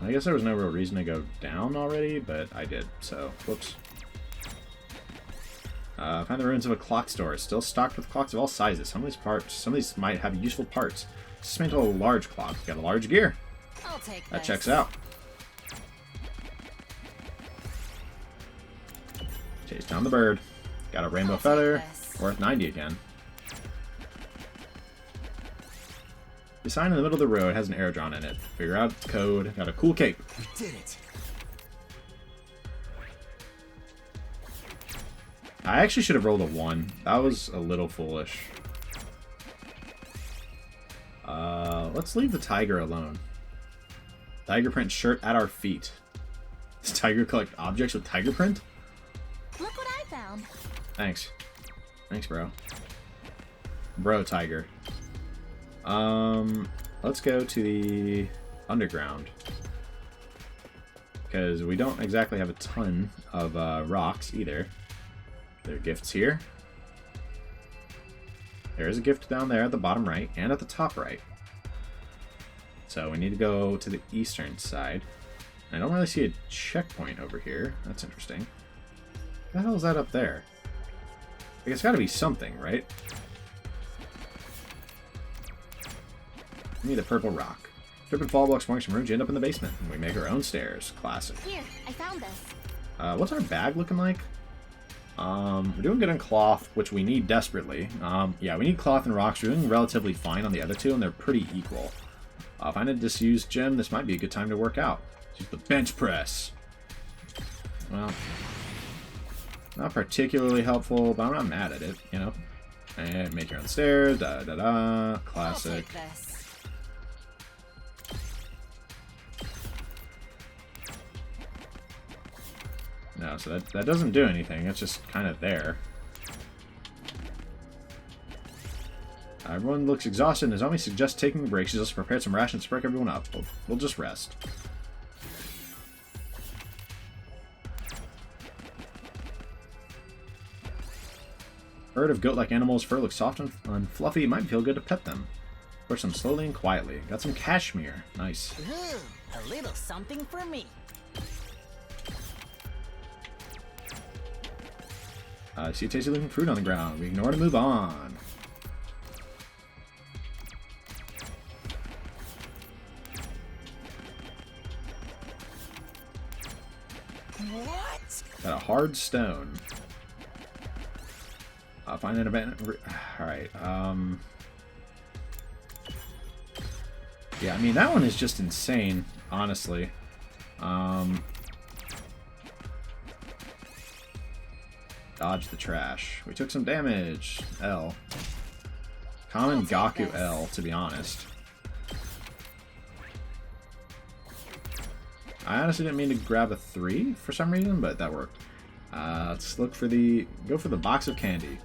I guess there was no real reason to go down already, but I did, so whoops. Find the ruins of a clock store. It's still stocked with clocks of all sizes. Some of these might have useful parts. Dismantle a large clock. Got a large gear. I'll take That this. checks out. Chase down the bird. Got a rainbow I'll take feather. this. Worth 90 again. The sign in the middle of the road has an arrow drawn in it. Figure out its code. Got a cool cape. We did it. I actually should have rolled a 1. That was a little foolish. Let's leave the tiger alone. Tiger print shirt at our feet. Does tiger collect objects with tiger print? Look what I found. Thanks. Thanks, bro. Bro, tiger. Let's go to the underground. Because we don't exactly have a ton of rocks either. There are gifts here. There is a gift down there at the bottom right and at the top right. So we need to go to the eastern side. I don't really see a checkpoint over here. That's interesting. What the hell is that up there? Like, it's got to be something, right? We need a purple rock. Trip and fall blocks marks some rooms, you end up in the basement. And we make our own stairs. Classic. Here, I found this. What's our bag looking like? We're doing good on cloth, which we need desperately. Yeah, we need cloth and rocks. We're doing relatively fine on the other two, and they're pretty equal. Find a disused gem. This might be a good time to work out. Use the bench press. Well, not particularly helpful, but I'm not mad at it, you know? And make your own stairs. Da-da-da. Classic. I'll take this. No, so that doesn't do anything. It's just kind of there. Everyone looks exhausted, and Nozomi suggests taking a break. She's also prepared some rations to perk everyone up. We'll just rest. Herd of goat-like animals, fur looks soft and fluffy. It might feel good to pet them. Push them slowly and quietly. Got some cashmere. Nice. Ooh, a little something for me. I see a tasty looking fruit on the ground. We ignore it and move on. What? Got a hard stone. Find an event. Alright, yeah, I mean, that one is just insane, honestly. Dodge the trash. We took some damage. L. Common Gaku L, to be honest. I honestly didn't mean to grab a 3 for some reason, but that worked. Let's look for go for the box of candy.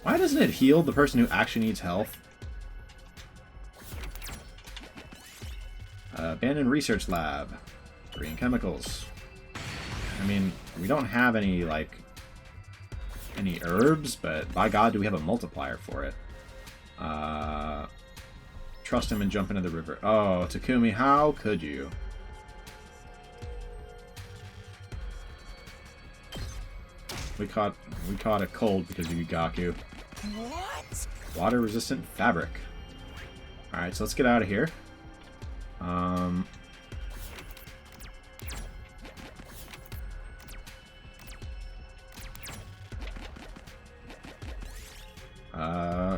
Why doesn't it heal the person who actually needs health? Abandoned research lab. Green chemicals. I mean, we don't have any, like, any herbs, but by God, do we have a multiplier for it. Trust him and jump into the river. Oh, Takumi, how could you? We caught a cold because of Gaku. What? Water resistant fabric. Alright, so let's get out of here.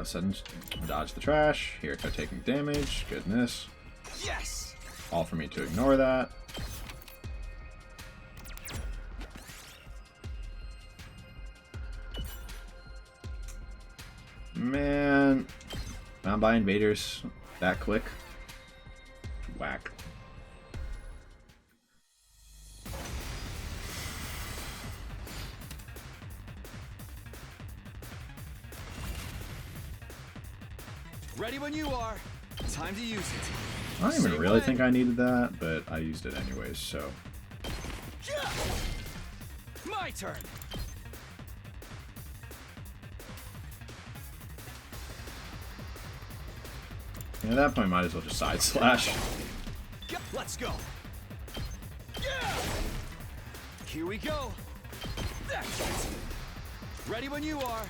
Sudden dodge the trash. Hiriko taking damage. Goodness. Yes. All for me to ignore that. Man, found by invaders that quick. Whack. Ready when you are. Time to use it. I don't even really think I needed that, but I used it anyways, so. My turn. At that point, might as well just side slash. Let's go. Here we go. That's it. Ready when you are.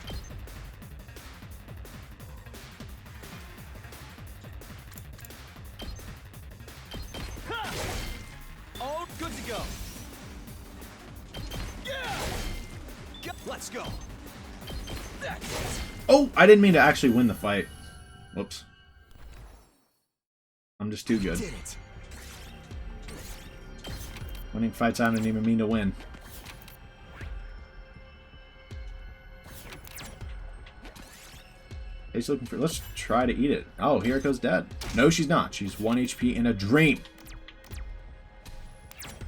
All good to go. Let's go. That's it. Oh, I didn't mean to actually win the fight. Whoops. I'm just too good. Did it. Winning fights I didn't even mean to win. He's looking for. Let's try to eat it. Oh, Hiriko's dead. No, she's not. She's 1 HP in a dream.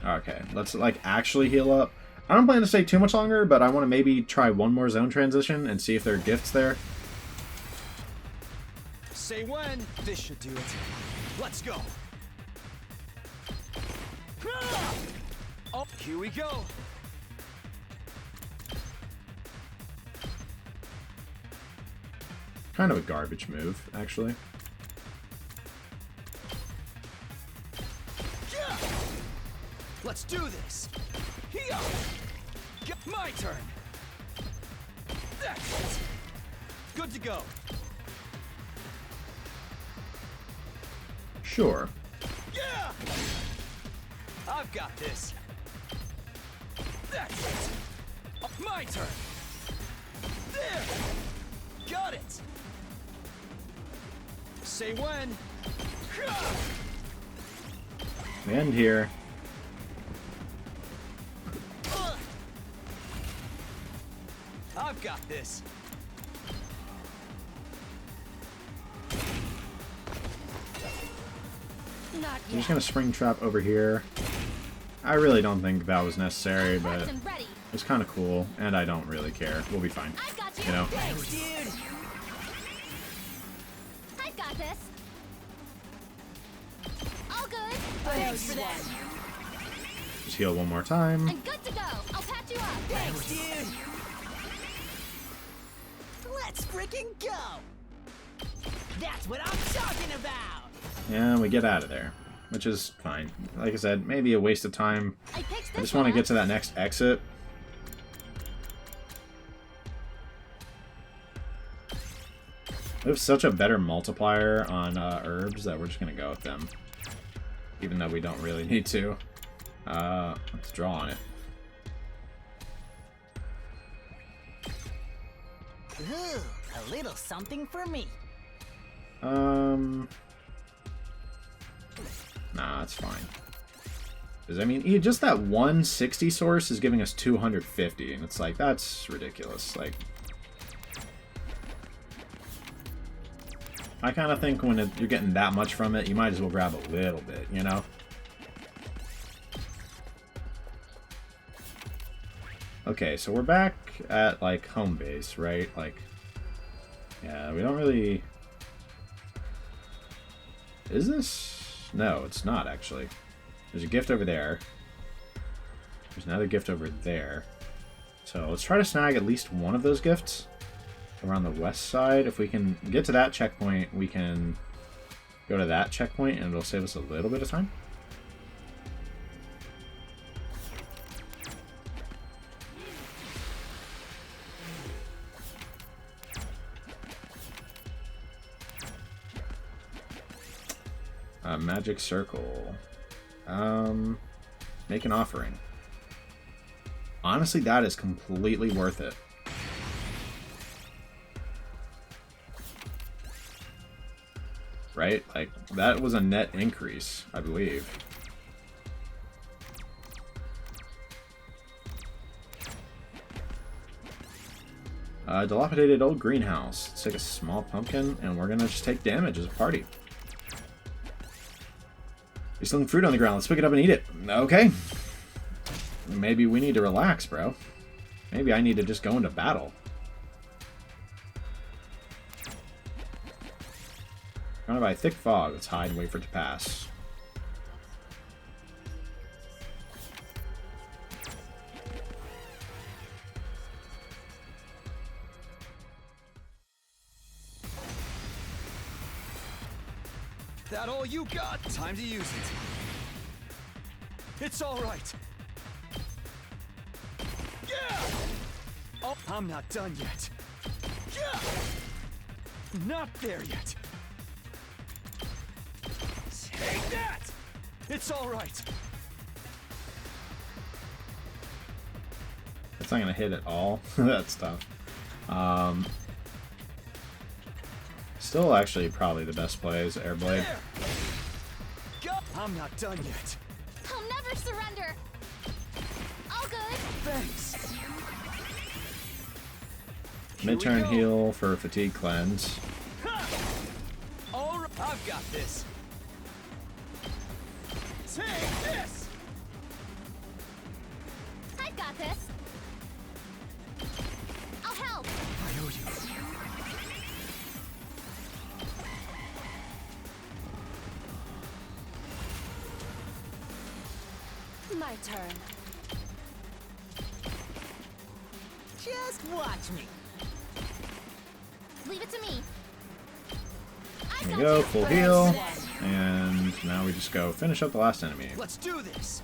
Okay, let's like actually heal up. I don't plan to stay too much longer, but I want to maybe try one more zone transition and see if there are gifts there. Say when. This should do it. Let's go. Oh, here we go. Kind of a garbage move, actually. Let's do this. Here. My turn. That's it. Good to go. Sure. Yeah. I've got this. That's it. My turn. There. Got it. Say when. The end here. I've got this. I'm just gonna spring trap over here. I really don't think that was necessary, but Parts and ready. it's kind of cool, and I don't really care. We'll be fine. I've got you. You know? Thanks, dude. I've got this. All good. Thanks for that. Just heal one more time. And good to go. I'll patch you up. Thanks, dude. Let's freaking go. That's what I'm talking about. And we get out of there, which is fine. Like I said, maybe a waste of time. I picked this I just want to one get up. to that next exit. We have such a better multiplier on herbs that we're just going to go with them. Even though we don't really need to. Let's draw on it. Ooh, a little something for me. Nah, it's fine. Because, I mean, just that 160 source is giving us 250, and it's like, that's ridiculous. Like, I kind of think when you're getting that much from it, you might as well grab a little bit, you know? Okay, so we're back at, like, home base, right? Like, yeah, we don't really... Is this? No, it's not, actually. There's a gift over there. There's another gift over there. So let's try to snag at least one of those gifts around the west side. If we can get to that checkpoint, we can go to that checkpoint, and it'll save us a little bit of time. Magic circle. Make an offering. Honestly, that is completely worth it. Right? Like, that was a net increase, I believe. Dilapidated old greenhouse. Let's take a small pumpkin, and we're gonna just take damage as a party. There's some fruit on the ground. Let's pick it up and eat it. Okay. Maybe we need to relax, bro. Maybe I need to just go into battle. Surrounded by thick fog. Let's hide and wait for it to pass. That all you got? Time to use it. It's all right. Yeah! Oh, I'm not done yet. Yeah! Not there yet. Take that! It's all right. That's not gonna hit at all. That's tough. Still, actually, probably the best play is Airblade. Go! I'm not done yet. I'll never surrender. All good. Thanks. Mid-turn heal for fatigue cleanse. All right, I've got this. Take this. I've got this. I'll help. I owe you. My turn. Just watch me. Leave it to me. There we go, full heal. And now we just go finish up the last enemy. Let's do this.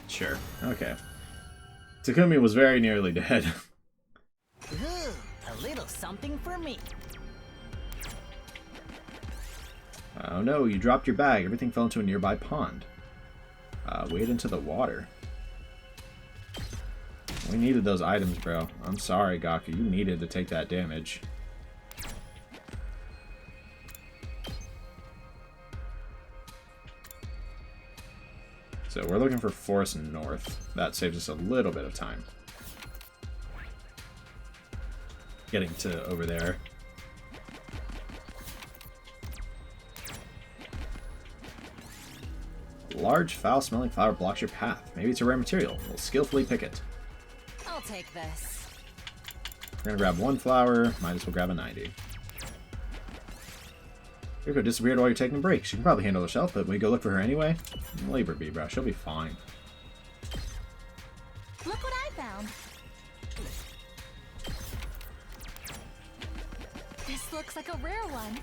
Sure. Okay. Takumi was very nearly dead. Ooh, a little something for me. Oh no, you dropped your bag. Everything fell into a nearby pond. Wade into the water. We needed those items, bro. I'm sorry, Gaku. You needed to take that damage. So we're looking for Forest North. That saves us a little bit of time. Getting to over there. large, foul-smelling flower blocks your path. Maybe it's a rare material. We'll skillfully pick it. I'll take this. We're gonna grab one flower. Might as well grab a 90. Yuriko disappeared while you're taking a break. She can probably handle herself, but we go look for her anyway. Leave her be, bro. She'll be fine. Look what I found. This looks like a rare one.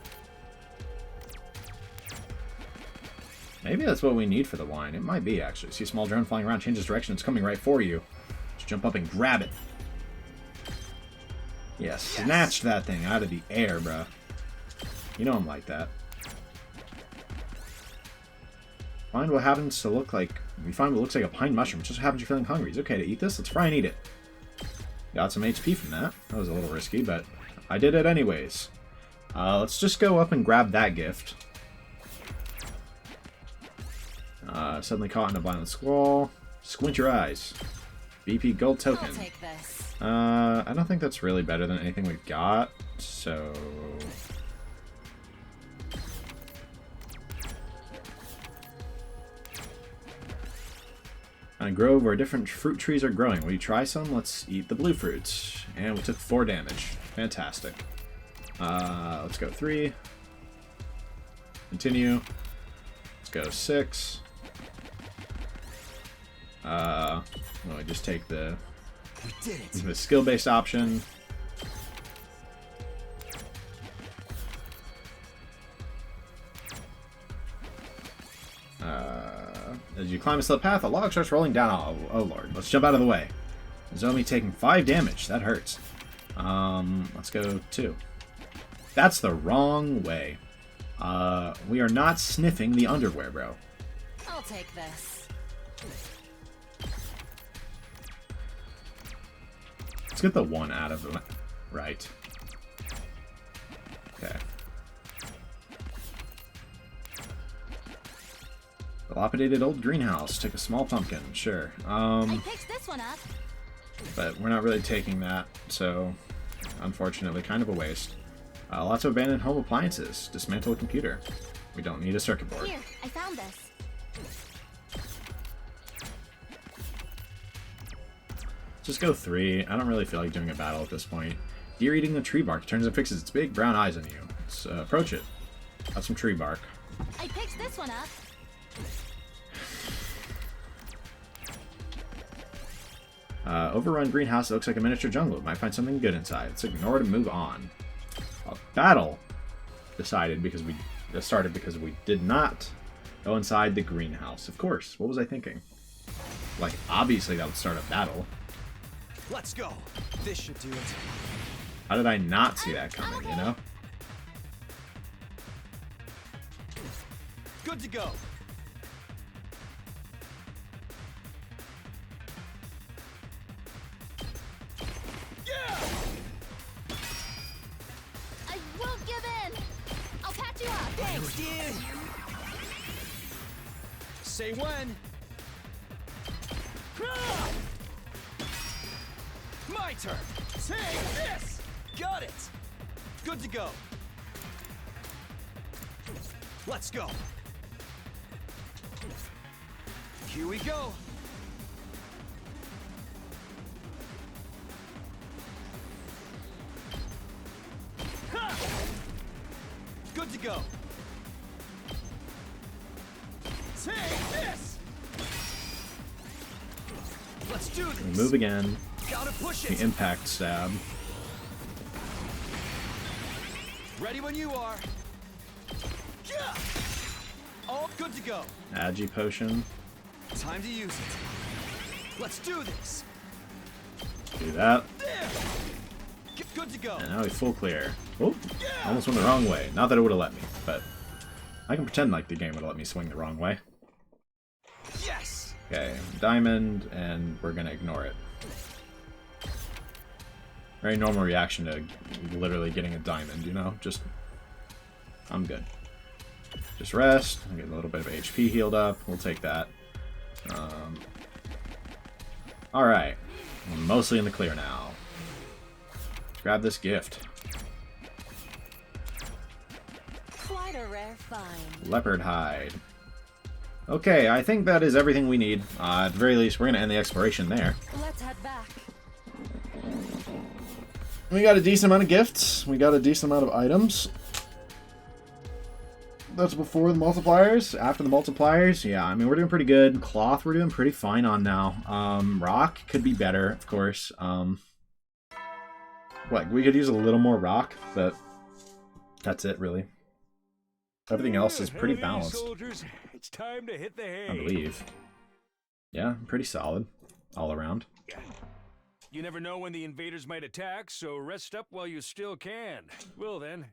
Maybe that's what we need for the wine. It might be, actually. See a small drone flying around, changes direction. It's coming right for you. Just jump up and grab it. Yeah, snatch that thing out of the air, bruh. You know I'm like that. Find what happens to look like... We find what looks like a pine mushroom. Just happens you're feeling hungry. It's okay to eat this. Let's fry and eat it. Got some HP from that. That was a little risky, but I did it anyways. Let's just go up and grab that gift. Suddenly caught in a violent squall. Squint your eyes. BP gold token. I'll take this. I don't think that's really better than anything we've got, so... On a grove where different fruit trees are growing. Will you try some? Let's eat the blue fruits. And we took 4 damage. Fantastic. Let's go 3. Continue. Let's go 6. Well, we just take the skill-based option. As you climb a slow path, a log starts rolling down. Oh lord, let's jump out of the way. Zomi taking 5 damage. That hurts. Let's go 2. That's the wrong way. We are not sniffing the underwear, bro. I'll take this. Let's get the 1 out of it. Right. Okay. Dilapidated old greenhouse. Take a small pumpkin. Sure. I picked this one up. But we're not really taking that, so unfortunately, kind of a waste. Lots of abandoned home appliances. Dismantle a computer. We don't need a circuit board. Here, I found this. Just go 3. I don't really feel like doing a battle at this point. Deer eating the tree bark turns and fixes its big brown eyes on you. Let's approach it. Got some tree bark. I picked this one up. Overrun greenhouse looks like a miniature jungle. Might find something good inside. Let's ignore it and move on. A battle started because we did not go inside the greenhouse. Of course. What was I thinking? Like, obviously that would start a battle. Let's go. This should do it. How did I not see that coming, you know? Good to go. I won't give in. I'll patch you up. Thanks, dude. Say when. My turn. Take this. Got it. Good to go. Let's go. Here we go. Ha! Good to go. Take this. Let's do this. We move again. Gotta push The it. impact stab. Ready when you are. Yeah. All good to go. Agi potion. Time to use it. Let's do this. Do that. There. Good to go. And now we full clear. Oh, almost went the wrong way. Not that it would have let me, but I can pretend like the game would have let me swing the wrong way. Yes. Okay, diamond, and we're gonna ignore it. Very normal reaction to literally getting a diamond, you know? Just, I'm good. Just rest, I get a little bit of HP healed up, we'll take that. Alright, we're mostly in the clear now. Grab this gift. Quite a rare find. Leopard hide. Okay, I think that is everything we need. At the very least, we're going to end the exploration there. Let's head back. We got a decent amount of gifts. We got a decent amount of items. That's before the multipliers. After the multipliers, yeah, I mean, we're doing pretty good. Cloth, we're doing pretty fine on now. Rock could be better, of course. Like, we could use a little more rock, but that's it, really. Everything else is pretty balanced. Soldiers, it's time to hit the hay. I believe. Yeah, pretty solid all around. You never know when the invaders might attack, so rest up while you still can. Well then,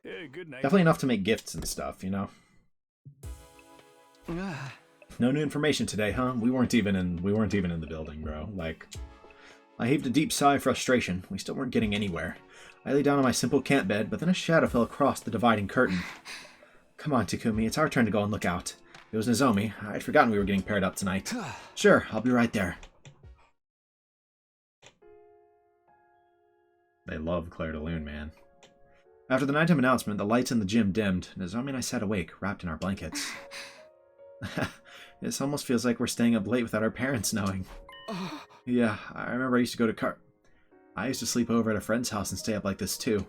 good night. Definitely enough to make gifts and stuff, you know. No new information today, huh? We weren't even in the building, bro. Like, I heaved a deep sigh of frustration. We still weren't getting anywhere. I lay down on my simple camp bed, but then a shadow fell across the dividing curtain. Come on, Takumi, it's our turn to go and look out. It was Nozomi. I'd forgotten we were getting paired up tonight. Sure, I'll be right there. They love Claire de Lune, man. After the nighttime announcement, the lights in the gym dimmed. Nozomi and I sat awake, wrapped in our blankets. This almost feels like we're staying up late without our parents knowing. Yeah, I remember I used to go to I used to sleep over at a friend's house and stay up like this too.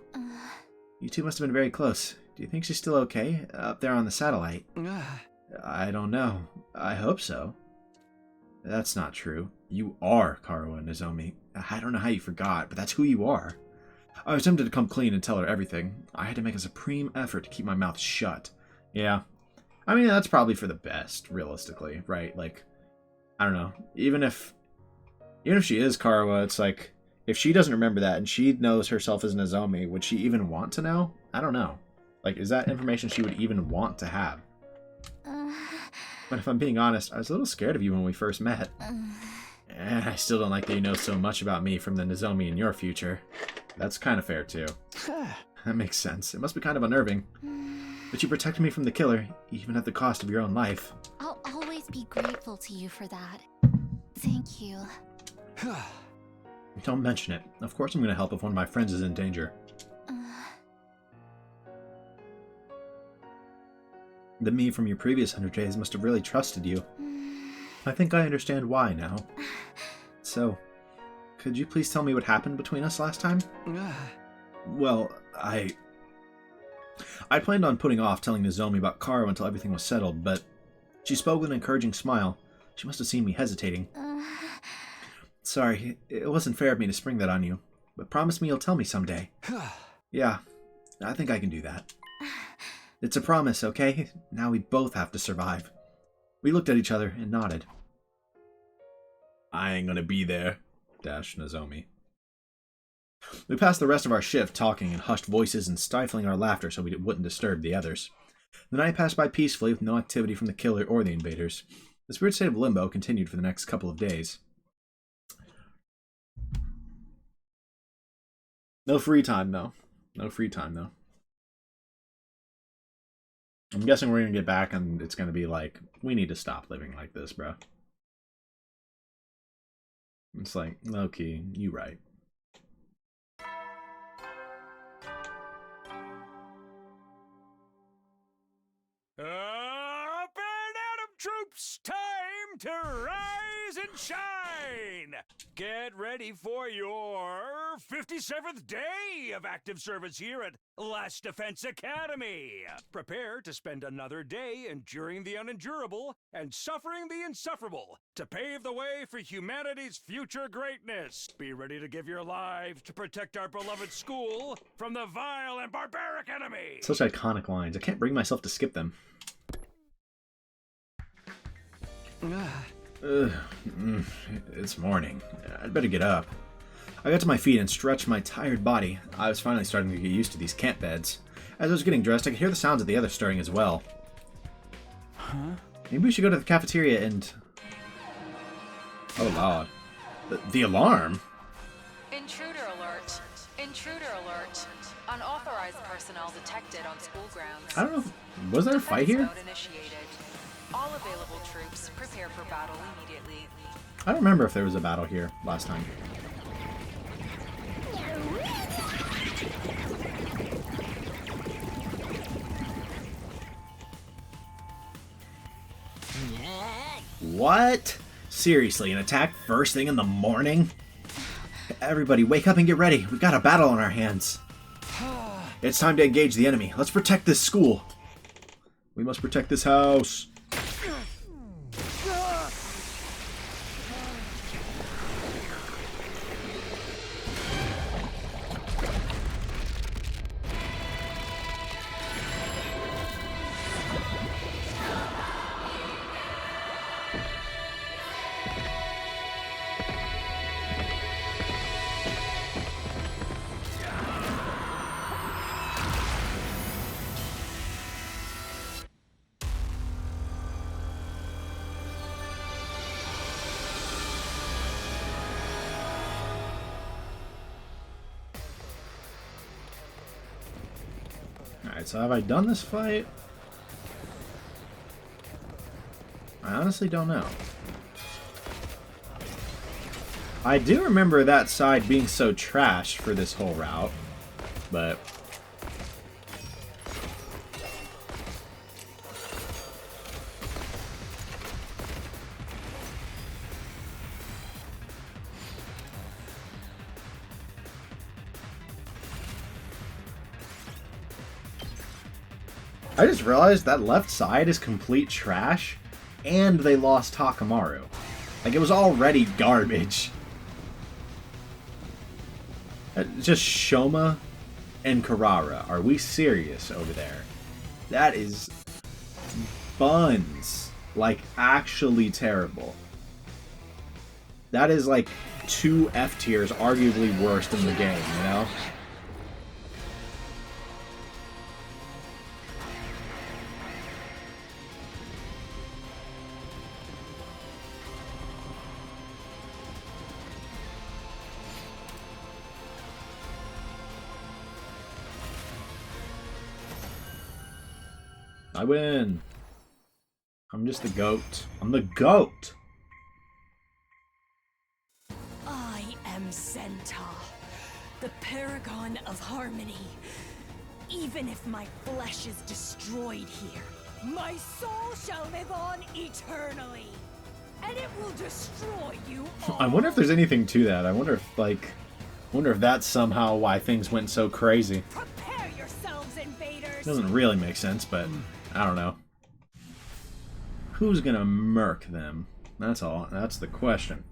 You two must have been very close. Do you think she's still okay? Up there on the satellite? I don't know. I hope so. That's not true. You are Karuo Nozomi. I don't know how you forgot, but that's who you are. I was tempted to come clean and tell her everything. I had to make a supreme effort to keep my mouth shut. Yeah. I mean, that's probably for the best, realistically, right? Like, I don't know. Even if she is Karuo, it's like, if she doesn't remember that and she knows herself as Nozomi, would she even want to know? I don't know. Like, is that information she would even want to have? But if I'm being honest, I was a little scared of you when we first met. And I still don't like that you know so much about me from the Nozomi in your future. That's kind of fair, too. That makes sense. It must be kind of unnerving. But you protected me from the killer, even at the cost of your own life. I'll always be grateful to you for that. Thank you. Don't mention it. Of course I'm going to help if one of my friends is in danger. The me from your previous 100 days must have really trusted you. I think I understand why now. So, could you please tell me what happened between us last time? Well, I planned on putting off telling Nozomi about Karuo until everything was settled, but she spoke with an encouraging smile. She must have seen me hesitating. Sorry, it wasn't fair of me to spring that on you, but promise me you'll tell me someday. Yeah, I think I can do that. It's a promise, okay? Now we both have to survive. We looked at each other and nodded. I ain't gonna be there, dashed Nozomi. We passed the rest of our shift talking in hushed voices and stifling our laughter so we wouldn't disturb the others. The night passed by peacefully with no activity from the killer or the invaders. This weird state of limbo continued for the next couple of days. No free time, though. No free time, though. I'm guessing we're going to get back and it's going to be like, we need to stop living like this, bro. It's like, low-key, you right. Up and Atom troops, time to rise and shine! Get ready for your 57th day of active service here at Last Defense Academy. Prepare to spend another day enduring the unendurable and suffering the insufferable to pave the way for humanity's future greatness. Be ready to give your lives to protect our beloved school from the vile and barbaric enemy. Such iconic lines. I can't bring myself to skip them. It's morning. I'd better get up. I got to my feet and stretched my tired body. I was finally starting to get used to these camp beds. As I was getting dressed, I could hear the sounds of the others stirring as well. Huh? Maybe we should go to the cafeteria and... Oh, Lord. The alarm? Intruder alert. Intruder alert. Unauthorized personnel detected on school grounds. I don't know. Was there a fight here? Defense mode initiated. All available troops prepare for battle immediately. I don't remember if there was a battle here last time. What? Seriously, an attack first thing in the morning? Everybody, wake up and get ready. We've got a battle on our hands. It's time to engage the enemy. Let's protect this school. We must protect this house. Alright, so have I done this fight? I honestly don't know. I do remember that side being so trash for this whole route, but... I just realized that left side is complete trash, and they lost Hakamaru. Like, it was already garbage. Just Shoma and Karara. Are we serious over there? That is buns. Like, actually terrible. That is like 2 F tiers, arguably worst in the game, you know? I win. I'm just the GOAT. I'm the GOAT. I am Centaur, the paragon of harmony. Even if my flesh is destroyed here, my soul shall live on eternally, and it will destroy you all. I wonder if there's anything to that. I wonder if that's somehow why things went so crazy. Prepare yourselves, invaders. Doesn't really make sense, but I don't know. Who's gonna murk them? That's all. That's the question.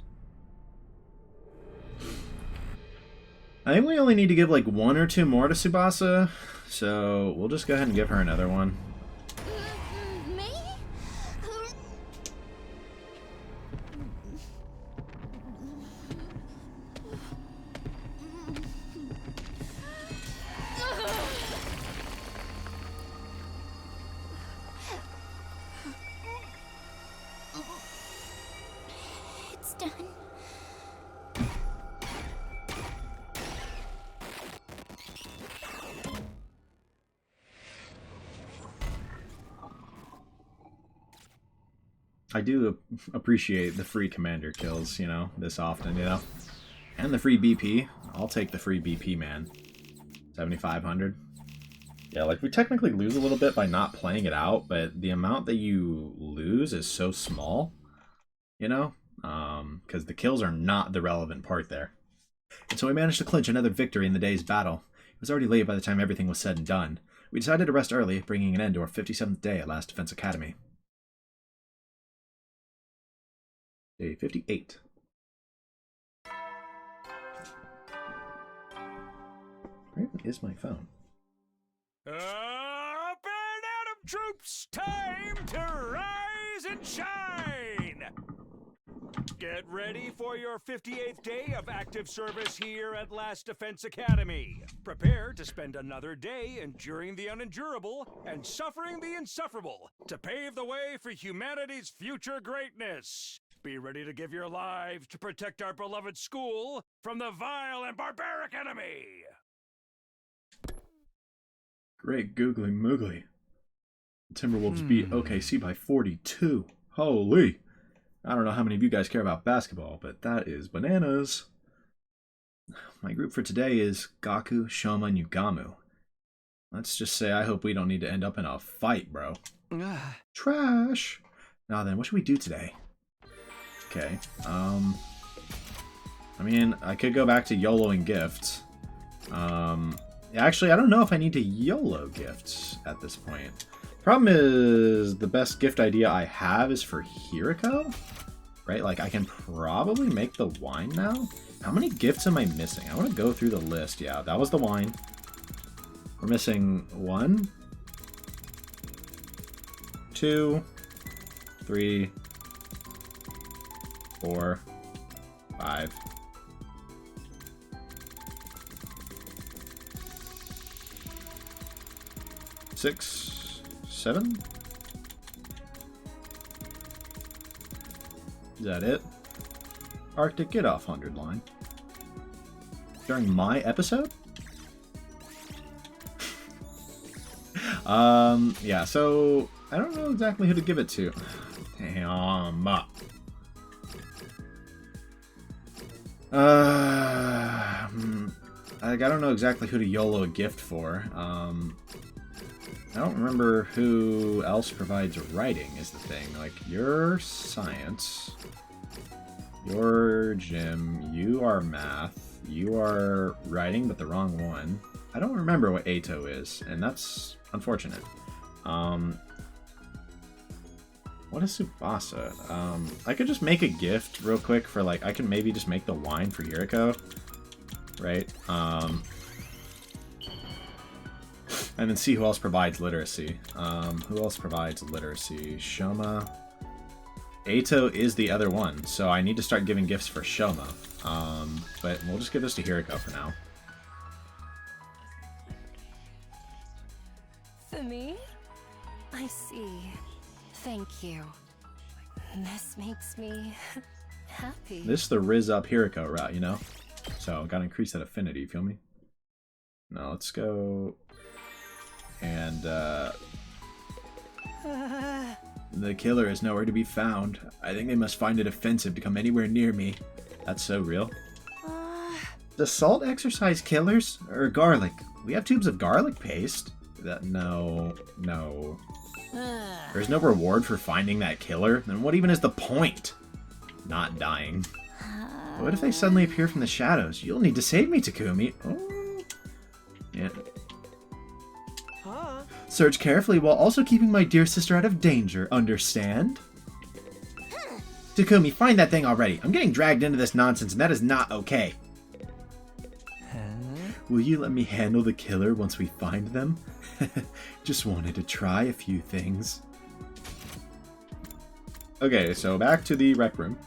I think we only need to give like 1 or 2 more to Tsubasa, so we'll just go ahead and give her another one. Me? It's done. I do appreciate the free commander kills, you know, this often, you know. And the free BP. I'll take the free BP, man. 7,500. Yeah, like, we technically lose a little bit by not playing it out, but the amount that you lose is so small, you know? Because the kills are not the relevant part there. And so we managed to clinch another victory in the day's battle. It was already late by the time everything was said and done. We decided to rest early, bringing an end to our 57th day at Last Defense Academy. Day 58. Where is my phone? Up and Atom troops, time to rise and shine! Get ready for your 58th day of active service here at Last Defense Academy. Prepare to spend another day enduring the unendurable and suffering the insufferable to pave the way for humanity's future greatness. Be ready to give your lives to protect our beloved school from the vile and barbaric enemy. Great googly moogly. The Timberwolves beat OKC by 42. Holy. I don't know how many of you guys care about basketball, but that is bananas. My group for today is Gaku, Shoma, and Yugamu. Let's just say I hope we don't need to end up in a fight, bro. Trash. Now then, what should we do today? Okay. I mean, I could go back to YOLOing gifts. Actually, I don't know if I need to YOLO gifts at this point. Problem is, the best gift idea I have is for Hiriko, right? Like, I can probably make the wine now. How many gifts am I missing? I want to go through the list. Yeah, that was the wine. We're missing 1, 2, 3, 4, 5. 6, 7. Is that it? Arctic, get off 100 line. During my episode? Yeah, so I don't know exactly who to give it to. Damn. I don't know exactly who to YOLO a gift for. I don't remember who else provides writing is the thing. Like, you're science, you're gym, you are math, you are writing, but the wrong one. I don't remember what Ato is, and that's unfortunate. What is Tsubasa? I could just make a gift real quick for, like, I can maybe just make the wine for Hiriko, right? And then see who else provides literacy. Who else provides literacy? Shoma. Ato is the other one, so I need to start giving gifts for Shoma. But we'll just give this to Hiriko for now. For me? I see. Thank you. This makes me happy. This is the Riz up Hiriko route, you know? So, gotta increase that affinity, feel me? Now, let's go... And, the killer is nowhere to be found. I think they must find it offensive to come anywhere near me. That's so real. Does salt exorcise killers? Or garlic? We have tubes of garlic paste. No. There's no reward for finding that killer. Then what even is the point? Not dying. What if they suddenly appear from the shadows? You'll need to save me, Takumi. Oh. Yeah. Search carefully while also keeping my dear sister out of danger. Understand? Takumi, find that thing already. I'm getting dragged into this nonsense, and that is not okay. Will you let me handle the killer once we find them? Just wanted to try a few things. Okay, so back to the rec room.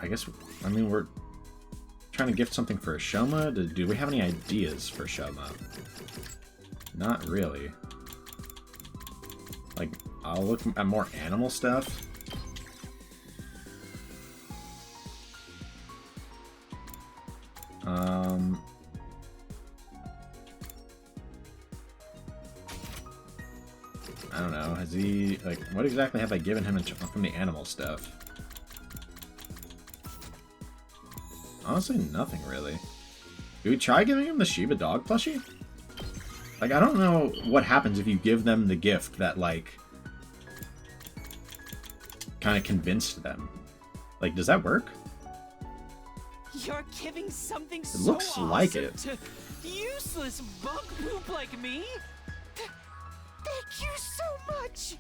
I guess, I mean, we're trying to gift something for Shoma. Do we have any ideas for Shoma? Not really. Like, I'll look at more animal stuff. I don't know. Has he, like, what exactly have I given him from the animal stuff? Honestly, nothing really. Do we try giving him the Shiba dog plushie? Like, I don't know what happens if you give them the gift that, like, kind of convinced them. Like, does that work? You're giving something so It looks awesome like it. to useless bug poop like me? Thank you so much!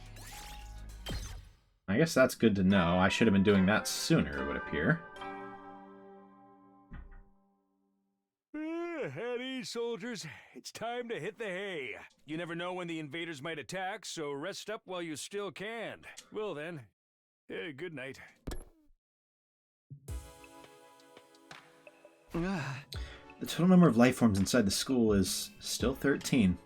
I guess that's good to know. I should have been doing that sooner, it would appear. At ease, soldiers. It's time to hit the hay. You never know when the invaders might attack, so rest up while you still can. Well then, good night. The total number of life forms inside the school is still 13.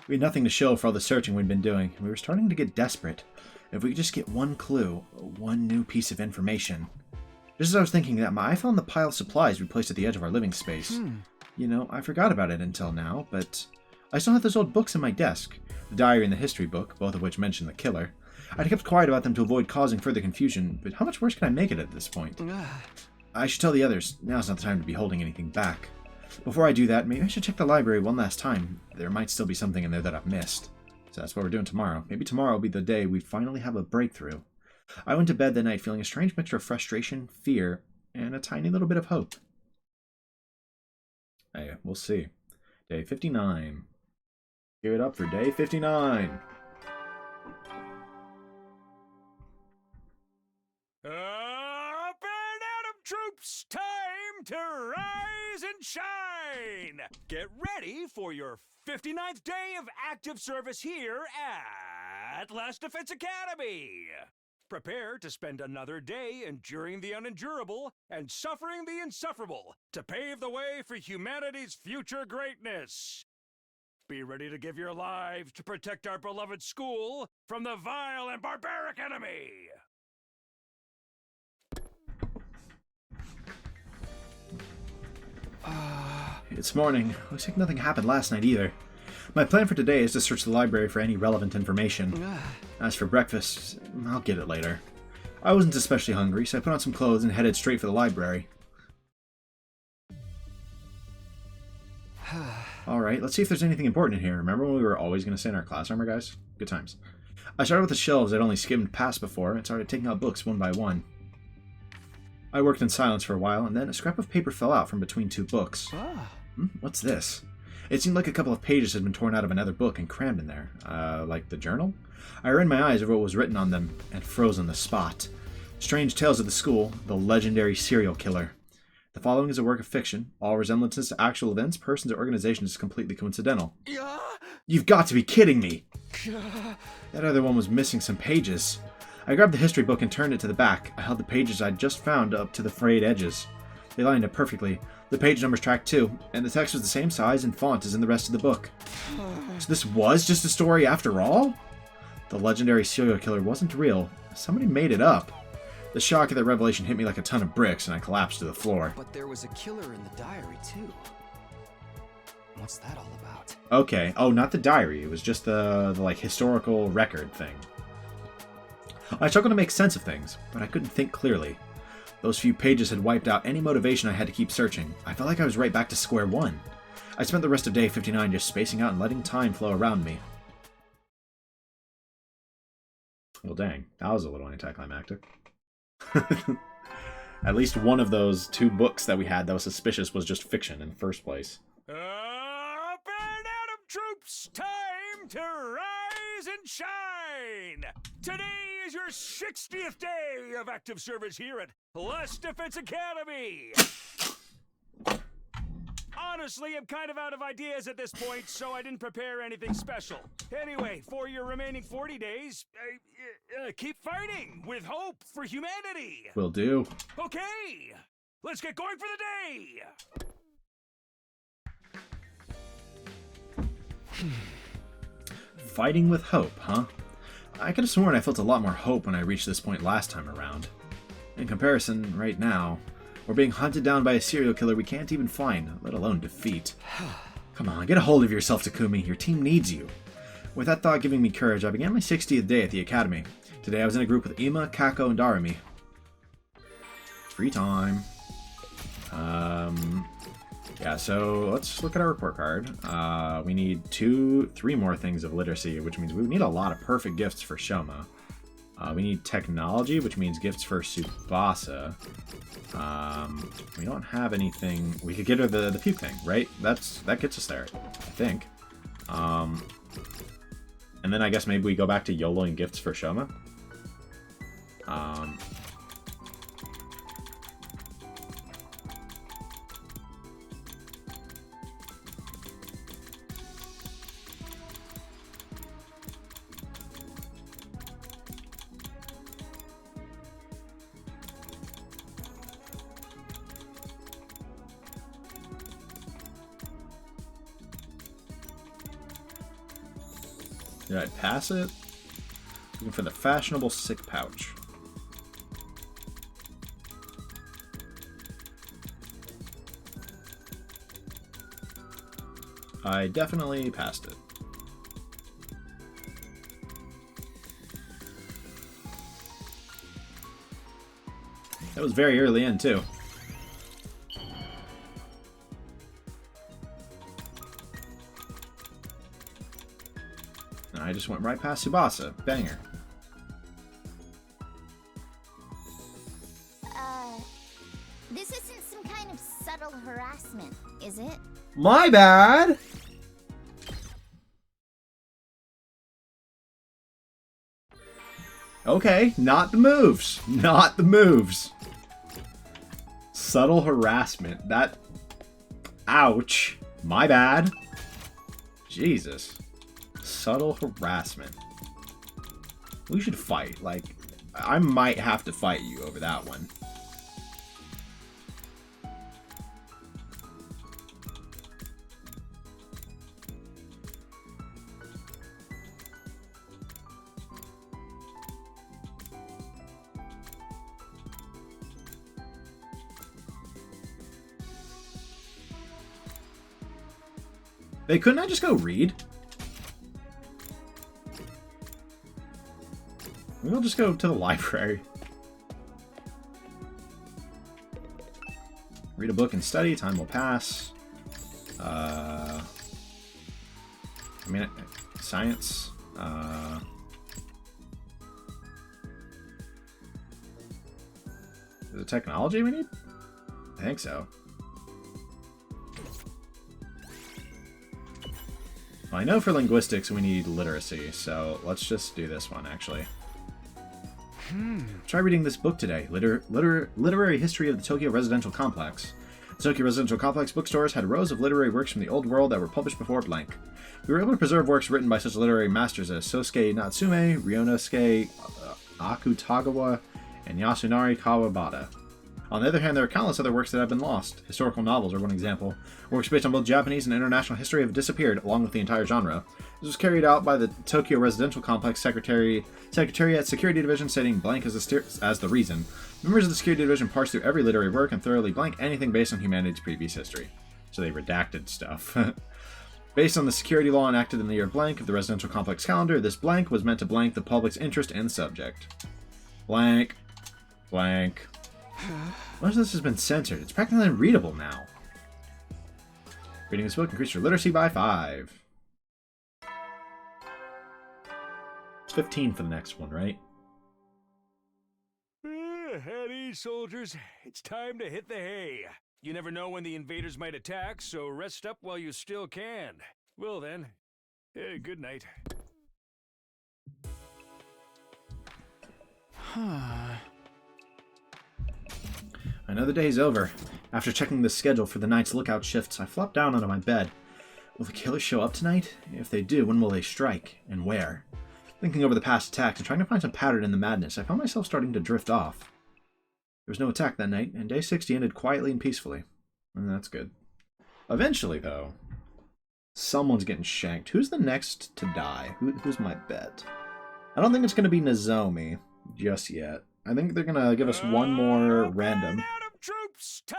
We had nothing to show for all the searching we'd been doing, and we were starting to get desperate. If we could just get one clue, one new piece of information. Just as I was thinking that, I found the pile of supplies we placed at the edge of our living space. You know, I forgot about it until now, but I still have those old books in my desk. The diary and the history book, both of which mention the killer. I'd kept quiet about them to avoid causing further confusion, but how much worse can I make it at this point? I should tell the others, now's not the time to be holding anything back. Before I do that, maybe I should check the library one last time. There might still be something in there that I've missed. So that's what we're doing tomorrow. Maybe tomorrow will be the day we finally have a breakthrough. I went to bed that night feeling a strange mixture of frustration, fear, and a tiny little bit of hope. Hey, we'll see. Day 59. Give it up for day 59. Up and Atom troops, time to rise and shine! Get ready for your 59th day of active service here at Last Defense Academy! Prepare to spend another day enduring the unendurable and suffering the insufferable to pave the way for humanity's future greatness. Be ready to give your lives to protect our beloved school from the vile and barbaric enemy! It's morning. Looks like nothing happened last night either. My plan for today is to search the library for any relevant information. As for breakfast, I'll get it later. I wasn't especially hungry, so I put on some clothes and headed straight for the library. Alright, let's see if there's anything important in here. Remember when we were always going to stay in our class armor, guys? Good times. I started with the shelves I'd only skimmed past before and started taking out books one by one. I worked in silence for a while, and then a scrap of paper fell out from between two books. What's this? It seemed like a couple of pages had been torn out of another book and crammed in there. Like the journal? I ran my eyes over what was written on them and froze on the spot. Strange Tales of the School, the legendary serial killer. The following is a work of fiction. All resemblances to actual events, persons, or organizations is completely coincidental. You've got to be kidding me! That other one was missing some pages. I grabbed the history book and turned it to the back. I held the pages I'd just found up to the frayed edges. They lined up perfectly. The page numbers tracked too, and the text was the same size and font as in the rest of the book. So this was just a story after all? The legendary serial killer wasn't real. Somebody made it up. The shock of that revelation hit me like a ton of bricks, and I collapsed to the floor. But there was a killer in the diary, too. What's that all about? Okay. Oh, not the diary. It was just the like, historical record thing. I struggled to make sense of things, but I couldn't think clearly. Those few pages had wiped out any motivation I had to keep searching. I felt like I was right back to square one. I spent the rest of day 59 just spacing out and letting time flow around me. Well, dang. That was a little anticlimactic. At least one of those two books that we had that was suspicious was just fiction in the first place. Up and Atom troops, time to rise and shine! Today is your 60th day of active service here at Last Defense Academy! Honestly, I'm kind of out of ideas at this point, so I didn't prepare anything special. Anyway, for your remaining 40 days, keep fighting with hope for humanity! Will do. Okay, let's get going for the day! Fighting with hope, huh? I could have sworn I felt a lot more hope when I reached this point last time around. In comparison, right now, we're being hunted down by a serial killer we can't even find, let alone defeat. Come on, get a hold of yourself, Takumi. Your team needs you. With that thought giving me courage, I began my 60th day at the academy. Today I was in a group with Ima, Kako, and Darumi. Free time. Yeah, so let's look at our report card. We need 3 more things of literacy, which means we need a lot of perfect gifts for Shoma. We need technology, which means gifts for Tsubasa. We don't have anything. We could get her the puke thing, right? That gets us there, I think. And then I guess maybe we go back to YOLOing gifts for Shoma. Did I pass it? Looking for the fashionable sick pouch. I definitely passed it. That was very early in, too. I just went right past Tsubasa. Banger. This isn't some kind of subtle harassment, is it? My bad! Okay, not the moves. Not the moves. Subtle harassment. That... Ouch. My bad. Jesus. Subtle harassment. We should fight. Like, I might have to fight you over that one. Hey, couldn't I just go read? Maybe I'll just go to the library. Read a book and study, time will pass. I mean, science. Is it technology we need? I think so. Well, I know for linguistics we need literacy, so let's just do this one, actually. Try reading this book today. Literary History of the Tokyo Residential Complex. The Tokyo Residential Complex bookstores had rows of literary works from the old world that were published before blank. We were able to preserve works written by such literary masters as Sosuke Natsume, Ryonosuke Akutagawa, and Yasunari Kawabata. On the other hand, there are countless other works that have been lost. Historical novels are one example. Works based on both Japanese and international history have disappeared, along with the entire genre. This was carried out by the Tokyo Residential Complex Secretariat Security Division, stating blank as the reason. Members of the Security Division parsed through every literary work and thoroughly blank anything based on humanity's previous history. So they redacted stuff. Based on the security law enacted in the year blank of the Residential Complex calendar, this blank was meant to blank the public's interest in the subject. Blank. Blank. Most of this has been censored. It's practically unreadable now. Reading this book increased your literacy by 5. It's 15 for the next one, right? At ease, soldiers. It's time to hit the hay. You never know when the invaders might attack, so rest up while you still can. Well then, good night. Another day's over. After checking the schedule for the night's lookout shifts, I flop down onto my bed. Will the killers show up tonight? If they do, when will they strike? And where? Thinking over the past attacks and trying to find some pattern in the madness, I found myself starting to drift off. There was no attack that night, and day 60 ended quietly and peacefully. And that's good. Eventually, though, someone's getting shanked. Who's the next to die? Who's my bet? I don't think it's going to be Nozomi just yet. I think they're going to give us one more random. Troops, time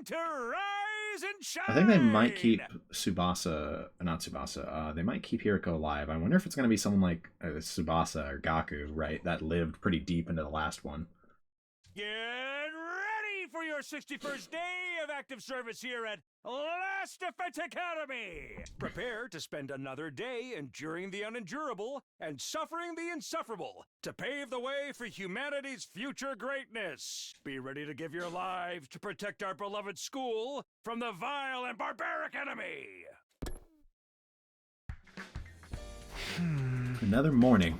to rise and shine. I think they might keep not Tsubasa. They might keep Hiriko alive. I wonder if it's going to be someone like Tsubasa or Gaku, right? That lived pretty deep into the last one. Get ready for your 61st day of active service here at Last Defense Academy. Prepare to spend another day enduring the unendurable and suffering the insufferable to pave the way for humanity's future greatness. Be ready to give your lives to protect our beloved school from the vile and barbaric enemy. Another morning.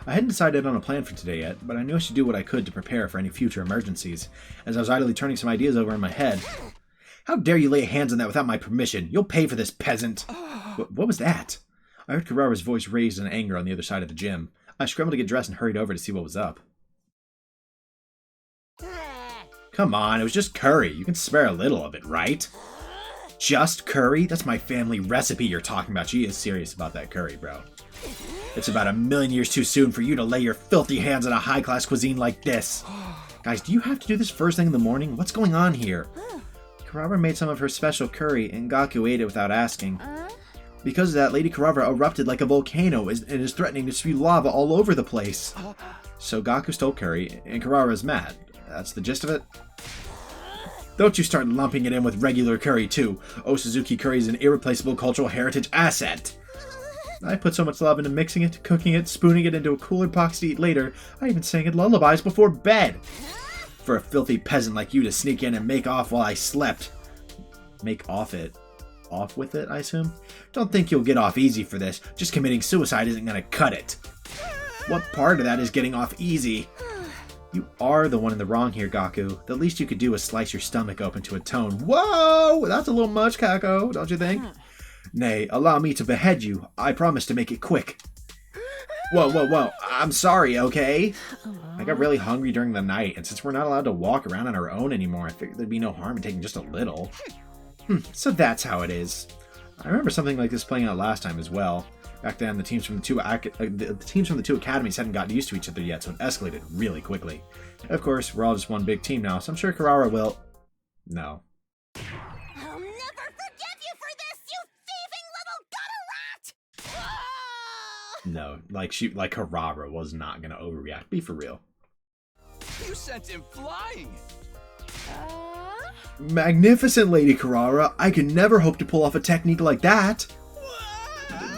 I hadn't decided on a plan for today yet, but I knew I should do what I could to prepare for any future emergencies, as I was idly turning some ideas over in my head. How dare you lay hands on that without my permission? You'll pay for this, peasant! What was that? I heard Kurara's voice raised in anger on the other side of the gym. I scrambled to get dressed and hurried over to see what was up. Come on, it was just curry. You can spare a little of it, right? Just curry? That's my family recipe you're talking about. She is serious about that curry, bro. It's about 1,000,000 years too soon for you to lay your filthy hands on a high-class cuisine like this. Guys, do you have to do this first thing in the morning? What's going on here? Kurara made some of her special curry, and Gaku ate it without asking. Because of that, Lady Kurara erupted like a volcano and is threatening to spew lava all over the place. So Gaku stole curry, and Kurara is mad. That's the gist of it? Don't you start lumping it in with regular curry, too. Osuzuki curry is an irreplaceable cultural heritage asset. I put so much love into mixing it, cooking it, spooning it into a cooler box to eat later. I even sang it lullabies before bed. For a filthy peasant like you to sneak in and make off while I slept. Make off it. Off with it, I assume? Don't think you'll get off easy for this. Just committing suicide isn't gonna cut it. What part of that is getting off easy? You are the one in the wrong here, Gaku. The least you could do is slice your stomach open to atone. Whoa! That's a little much, Kako, don't you think? Nay, allow me to behead you. I promise to make it quick. Whoa. I'm sorry, okay? I got really hungry during the night, and since we're not allowed to walk around on our own anymore, I figured there'd be no harm in taking just a little. So that's how it is. I remember something like this playing out last time as well. Back then, the teams from the two academies hadn't gotten used to each other yet, so it escalated really quickly. Of course, we're all just one big team now, so I'm sure Kirara will... No. I'll never forgive you for this, you thieving little gutter rat! No, like Kirara was not gonna overreact. Be for real. You sent him flying! Magnificent, Lady Kirara. I could never hope to pull off a technique like that.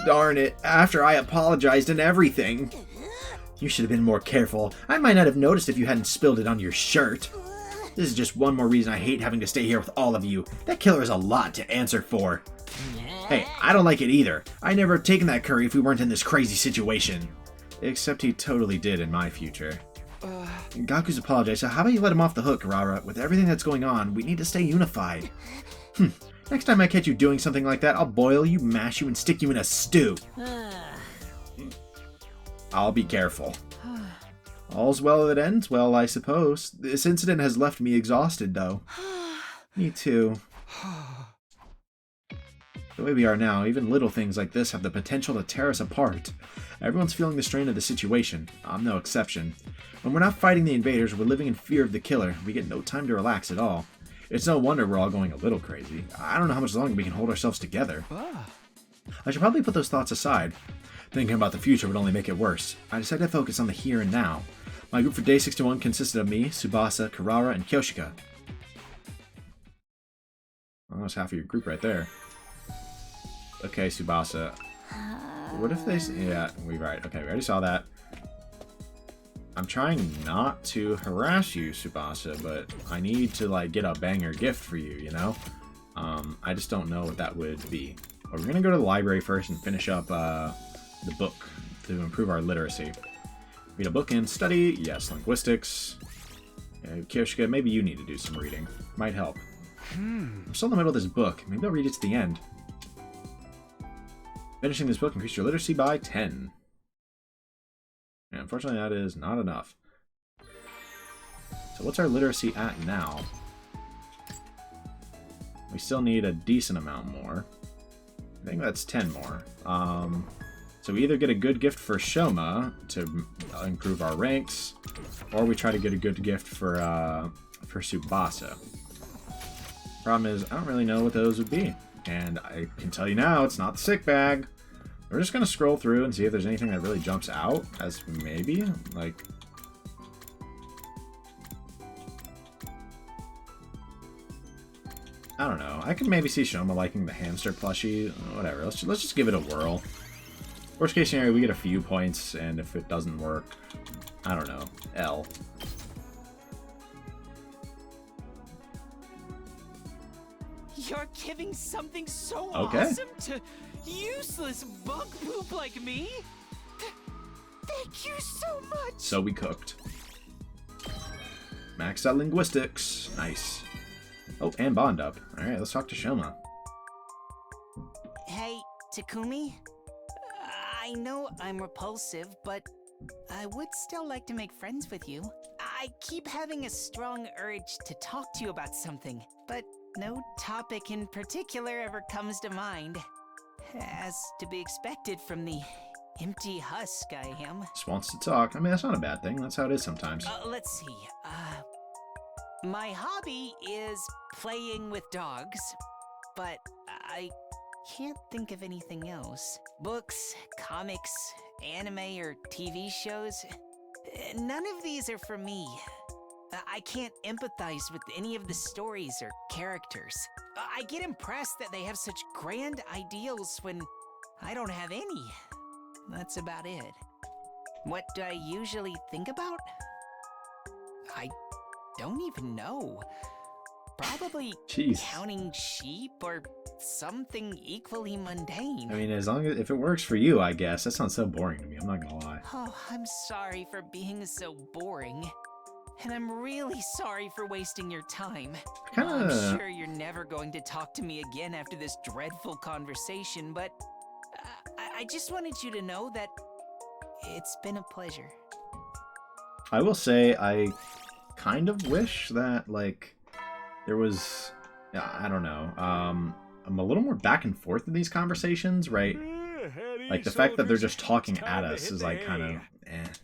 Darn it, after I apologized and everything. You should have been more careful. I might not have noticed if you hadn't spilled it on your shirt. This is just one more reason I hate having to stay here with all of you. That killer is a lot to answer for. Hey, I don't like it either. I'd never have taken that curry if we weren't in this crazy situation. Except he totally did in my future. Gaku's apologized, so how about you let him off the hook, Kirara? With everything that's going on, we need to stay unified. Next time I catch you doing something like that, I'll boil you, mash you, and stick you in a stew. I'll be careful. All's well that ends well, I suppose. This incident has left me exhausted, though. Me too. The way we are now, even little things like this have the potential to tear us apart. Everyone's feeling the strain of the situation. I'm no exception. When we're not fighting the invaders, we're living in fear of the killer. We get no time to relax at all. It's no wonder we're all going a little crazy. I don't know how much longer we can hold ourselves together. I should probably put those thoughts aside. Thinking about the future would only make it worse. I decided to focus on the here and now. My group for Day 61 consisted of me, Tsubasa, Kirara, and Kyoshika. Almost half of your group right there. Okay, Tsubasa. What if they... Yeah, we're right. Okay, we already saw that. I'm trying not to harass you, Tsubasa, but I need to, like, get a banger gift for you, you know? I just don't know what that would be. But we're gonna go to the library first and finish up, the book to improve our literacy. Read a book and study. Yes, linguistics. Kyoshika, maybe you need to do some reading. Might help. I'm still in the middle of this book. Maybe I'll read it to the end. Finishing this book increased your literacy by 10. And unfortunately, that is not enough. So what's our literacy at now? We still need a decent amount more. I think that's 10 more. So we either get a good gift for Shoma to improve our ranks, or we try to get a good gift for Tsubasa. Problem is, I don't really know what those would be. And I can tell you now, it's not the sick bag. We're just going to scroll through and see if there's anything that really jumps out as maybe, like... I don't know. I could maybe see Shoma liking the hamster plushie. Whatever. Let's just give it a whirl. Worst case scenario, we get a few points, and if it doesn't work, I don't know. L. You're giving something so awesome to useless bug poop like me? Thank you so much! So we cooked. Maxed out linguistics. Nice. Oh, and bond up. Alright, let's talk to Shoma. Hey, Takumi? I know I'm repulsive, but I would still like to make friends with you. I keep having a strong urge to talk to you about something, but no topic in particular ever comes to mind. As to be expected from the empty husk I am. Just wants to talk. I mean, that's not a bad thing. That's how it is sometimes. Let's see. My hobby is playing with dogs, but I can't think of anything else. Books, comics, anime, or TV shows. None of these are for me. I can't empathize with any of the stories or characters. I get impressed that they have such grand ideals when I don't have any. that's about it. What do I usually think about? I don't even know. Probably Jeez. counting sheep or something equally mundane. I mean, as long as if it works for you, I guess. That sounds so boring to me. I'm not gonna lie. Oh, I'm sorry for being so boring. And I'm really sorry for wasting your time. I'm sure you're never going to talk to me again after this dreadful conversation, but I just wanted you to know that it's been a pleasure. I will say I kind of wish that, like, there was, I don't know, I'm a little more back and forth in these conversations, right? Like, the fact that they're just talking at us is, like, kind of,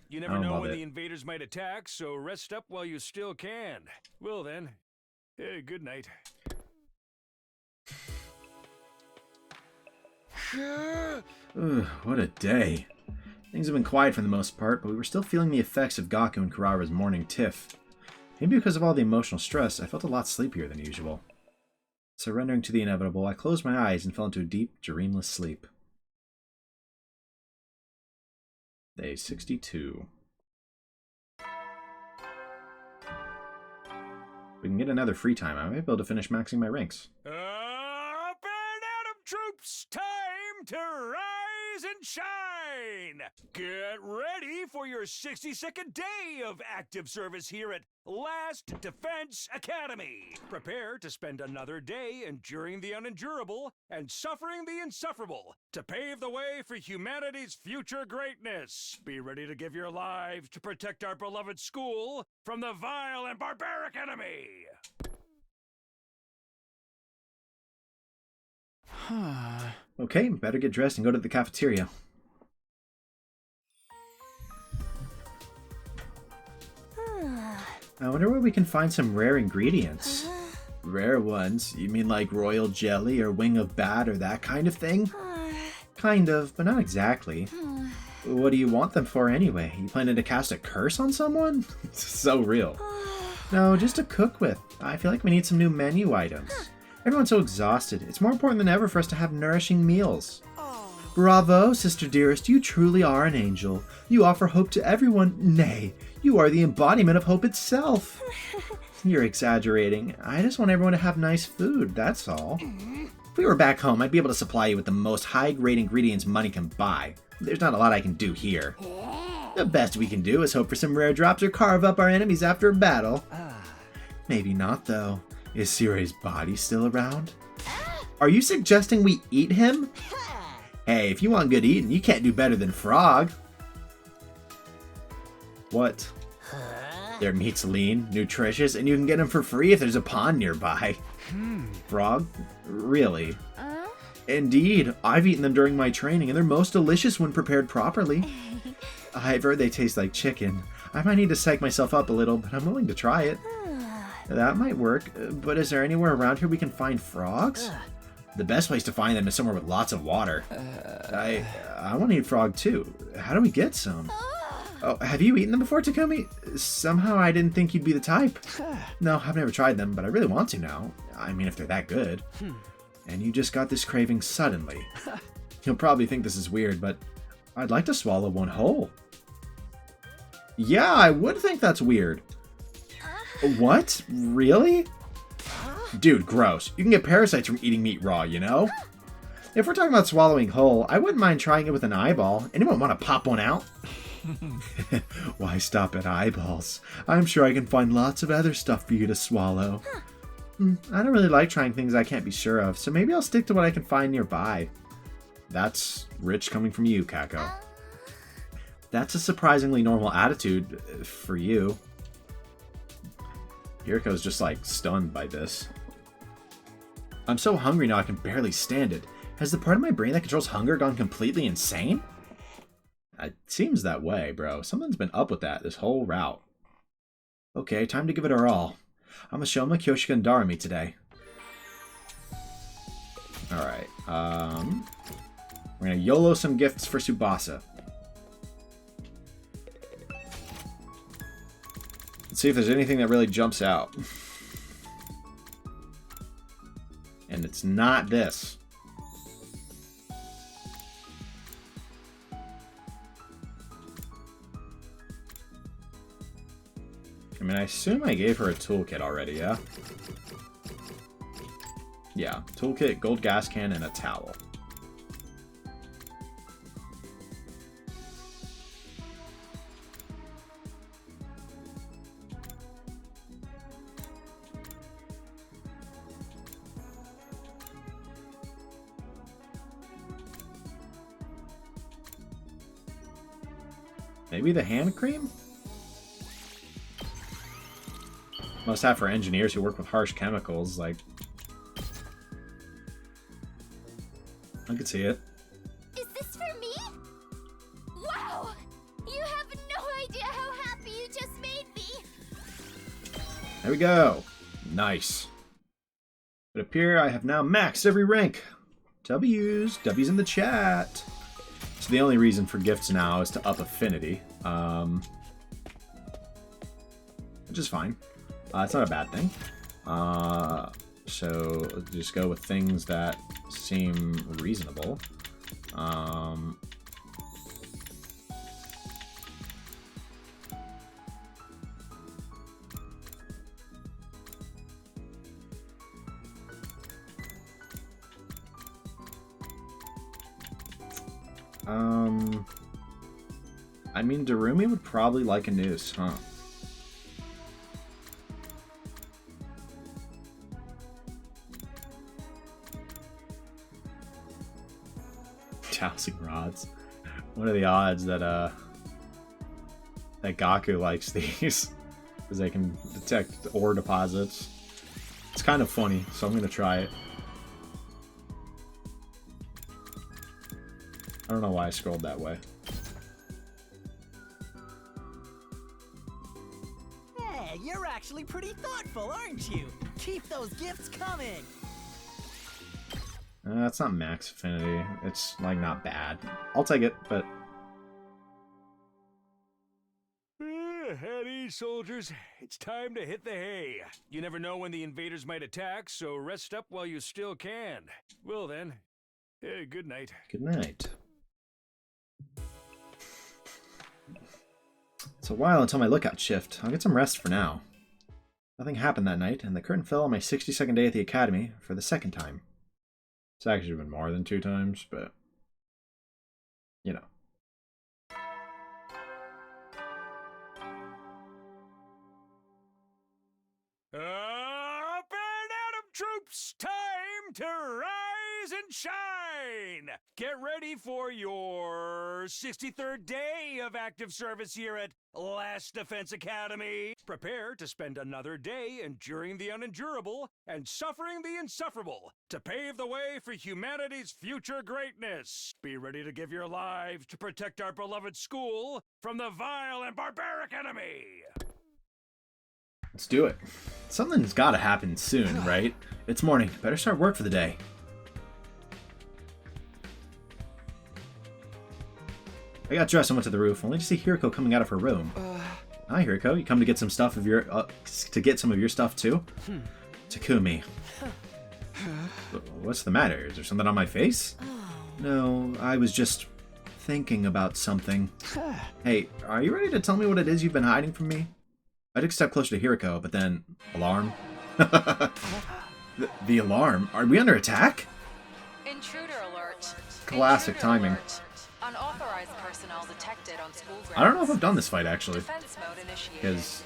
You I never don't know love when it. the invaders might attack, so rest up while you still can. Well then, good night. Ugh, what a day. Things have been quiet for the most part, but we were still feeling the effects of Gaku and Kurara's morning tiff. Maybe because of all the emotional stress, I felt a lot sleepier than usual. Surrendering to the inevitable, I closed my eyes and fell into a deep, dreamless sleep. Day 62. We can get another free time. I might be able to finish maxing my ranks. Up and Atom troops! Time to rise and shine! Get ready for your 62nd day of active service here at Last Defense Academy. Prepare to spend another day enduring the unendurable and suffering the insufferable to pave the way for humanity's future greatness. Be ready to give your lives to protect our beloved school from the vile and barbaric enemy. Okay, better get dressed and go to the cafeteria. I wonder where we can find some rare ingredients. Rare ones? You mean like royal jelly or wing of bat or that kind of thing? Kind of, but not exactly. What do you want them for anyway? You planning to cast a curse on someone? So real. No, just to cook with. I feel like we need some new menu items. Everyone's so exhausted. It's more important than ever for us to have nourishing meals. Bravo, sister dearest. You truly are an angel. You offer hope to everyone. Nay, you are the embodiment of hope itself. You're exaggerating. I just want everyone to have nice food, that's all. If we were back home, I'd be able to supply you with the most high-grade ingredients money can buy. There's not a lot I can do here. The best we can do is hope for some rare drops or carve up our enemies after a battle. Maybe not, though. Is Sire's body still around? Are you suggesting we eat him? Hey, if you want good eating, you can't do better than Frog. What? Their meat's lean, nutritious, and you can get them for free if there's a pond nearby. Frog? Really? Indeed, I've eaten them during my training, and they're most delicious when prepared properly. I've heard they taste like chicken. I might need to psych myself up a little, but I'm willing to try it. That might work, but is there anywhere around here we can find frogs? The best place to find them is somewhere with lots of water. I want to eat frog too. How do we get some? Oh, have you eaten them before, Takumi? Somehow I didn't think you'd be the type. No, I've never tried them, but I really want to now. I mean, if they're that good. And you just got this craving suddenly. You'll probably think this is weird, but I'd like to swallow one whole. Yeah, I would think that's weird. What? Really? Dude, gross. You can get parasites from eating meat raw, you know? If we're talking about swallowing whole, I wouldn't mind trying it with an eyeball. Anyone want to pop one out? Why stop at eyeballs? I'm sure I can find lots of other stuff for you to swallow. I don't really like trying things I can't be sure of, so maybe I'll stick to what I can find nearby. That's rich coming from you, Kako. That's a surprisingly normal attitude for you. Hiriko's just like stunned by this. I'm so hungry now I can barely stand it. Has the part of my brain that controls hunger gone completely insane? It seems that way, bro. Something's been up with that this whole route. Okay, time to give it our all. I'm gonna show Shoma, Kyoshika, and Darumi today. Alright, we're gonna YOLO some gifts for Tsubasa. Let's see if there's anything that really jumps out. And it's not this. I mean, I assume I gave her a toolkit already, yeah? Yeah, toolkit, gold gas can, and a towel. Maybe the hand cream? Must have for engineers who work with harsh chemicals, like... I could see it. Is this for me? Wow! You have no idea how happy you just made me! There we go. Nice. It would appear I have now maxed every rank. W's in the chat. So the only reason for gifts now is to up affinity. Which is fine. It's not a bad thing. So just go with things that seem reasonable. I mean, Darumi would probably like a noose, huh? Dowsing rods. What are the odds that that Gaku likes these? Because they can detect ore deposits. It's kind of funny, so I'm gonna try it. I don't know why I scrolled that way. Hey, you're actually pretty thoughtful, aren't you? Keep those gifts coming. It's not max affinity. It's like not bad. I'll take it, but At ease, soldiers. It's time to hit the hay. You never know when the invaders might attack, so rest up while you still can. Well then, good night. Good night. It's a while until my lookout shift. I'll get some rest for now. Nothing happened that night, and the curtain fell on my 62nd day at the academy for the second time. It's actually been more than 2 times, but you know. Up and Atom troops! Time to rise and shine! Get ready for your 63rd day of active service here at Last Defense Academy. Prepare to spend another day enduring the unendurable and suffering the insufferable to pave the way for humanity's future greatness. Be ready to give your lives to protect our beloved school from the vile and barbaric enemy. Let's do it. Something's gotta happen soon, right? It's morning. Better start work for the day. I got dressed and went to the roof, only to see Hiriko coming out of her room. Hi, Hiriko. You come to get some stuff of your to get some of your stuff too? Takumi. What's the matter? Is there something on my face? No, I was just thinking about something. Hey, are you ready to tell me what it is you've been hiding from me? I took a step closer to Hiriko, but then... Alarm? the alarm? Are we under attack? Intruder alert. Classic timing. Alert. Unauthorized personnel detected on school grounds. I don't know if I've done this fight, actually. Defense mode initiated. Because...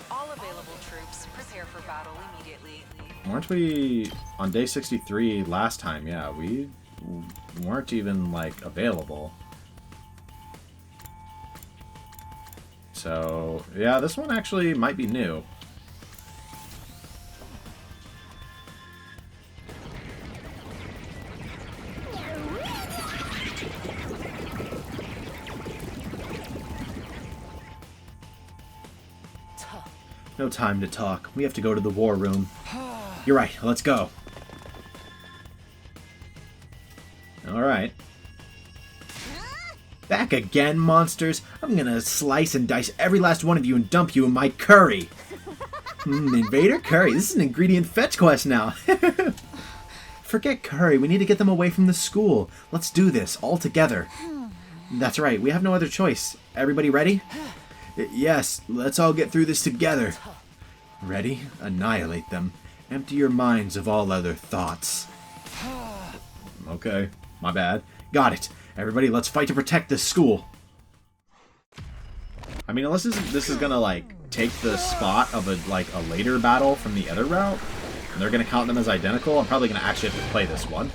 All available troops prepare for battle immediately. weren't we on day 63 last time? Yeah, we weren't even, like, available. So, yeah, this one actually might be new. No time to talk. We have to go to the war room. You're right, let's go. Alright. Back again, monsters! I'm gonna slice and dice every last one of you and dump you in my curry! Invader curry, this is an ingredient fetch quest now! Forget curry, we need to get them away from the school. Let's do this, all together. That's right, we have no other choice. Everybody ready? Yes, let's all get through this together. Ready? Annihilate them. Empty your minds of all other thoughts. Okay, my bad. Got it. Everybody, let's fight to protect this school. I mean, unless this is gonna, like, take the spot of a later battle from the other route, and they're gonna count them as identical, I'm probably gonna actually have to play this one.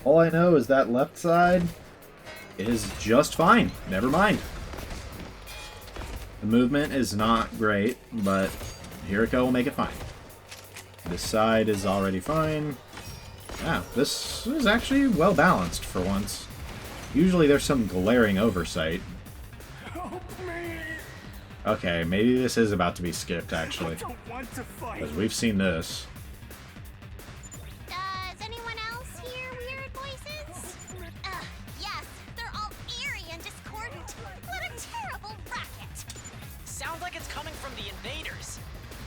All I know is that left side is just fine. Never mind. The movement is not great, but Hiriko will make it fine. This side is already fine. Yeah, this is actually well balanced for once. Usually there's some glaring oversight. Okay, maybe this is about to be skipped, actually. Because we've seen this. Does anyone else hear weird voices? Yes, they're all eerie and discordant. What a terrible racket! Sounds like it's coming from the invaders.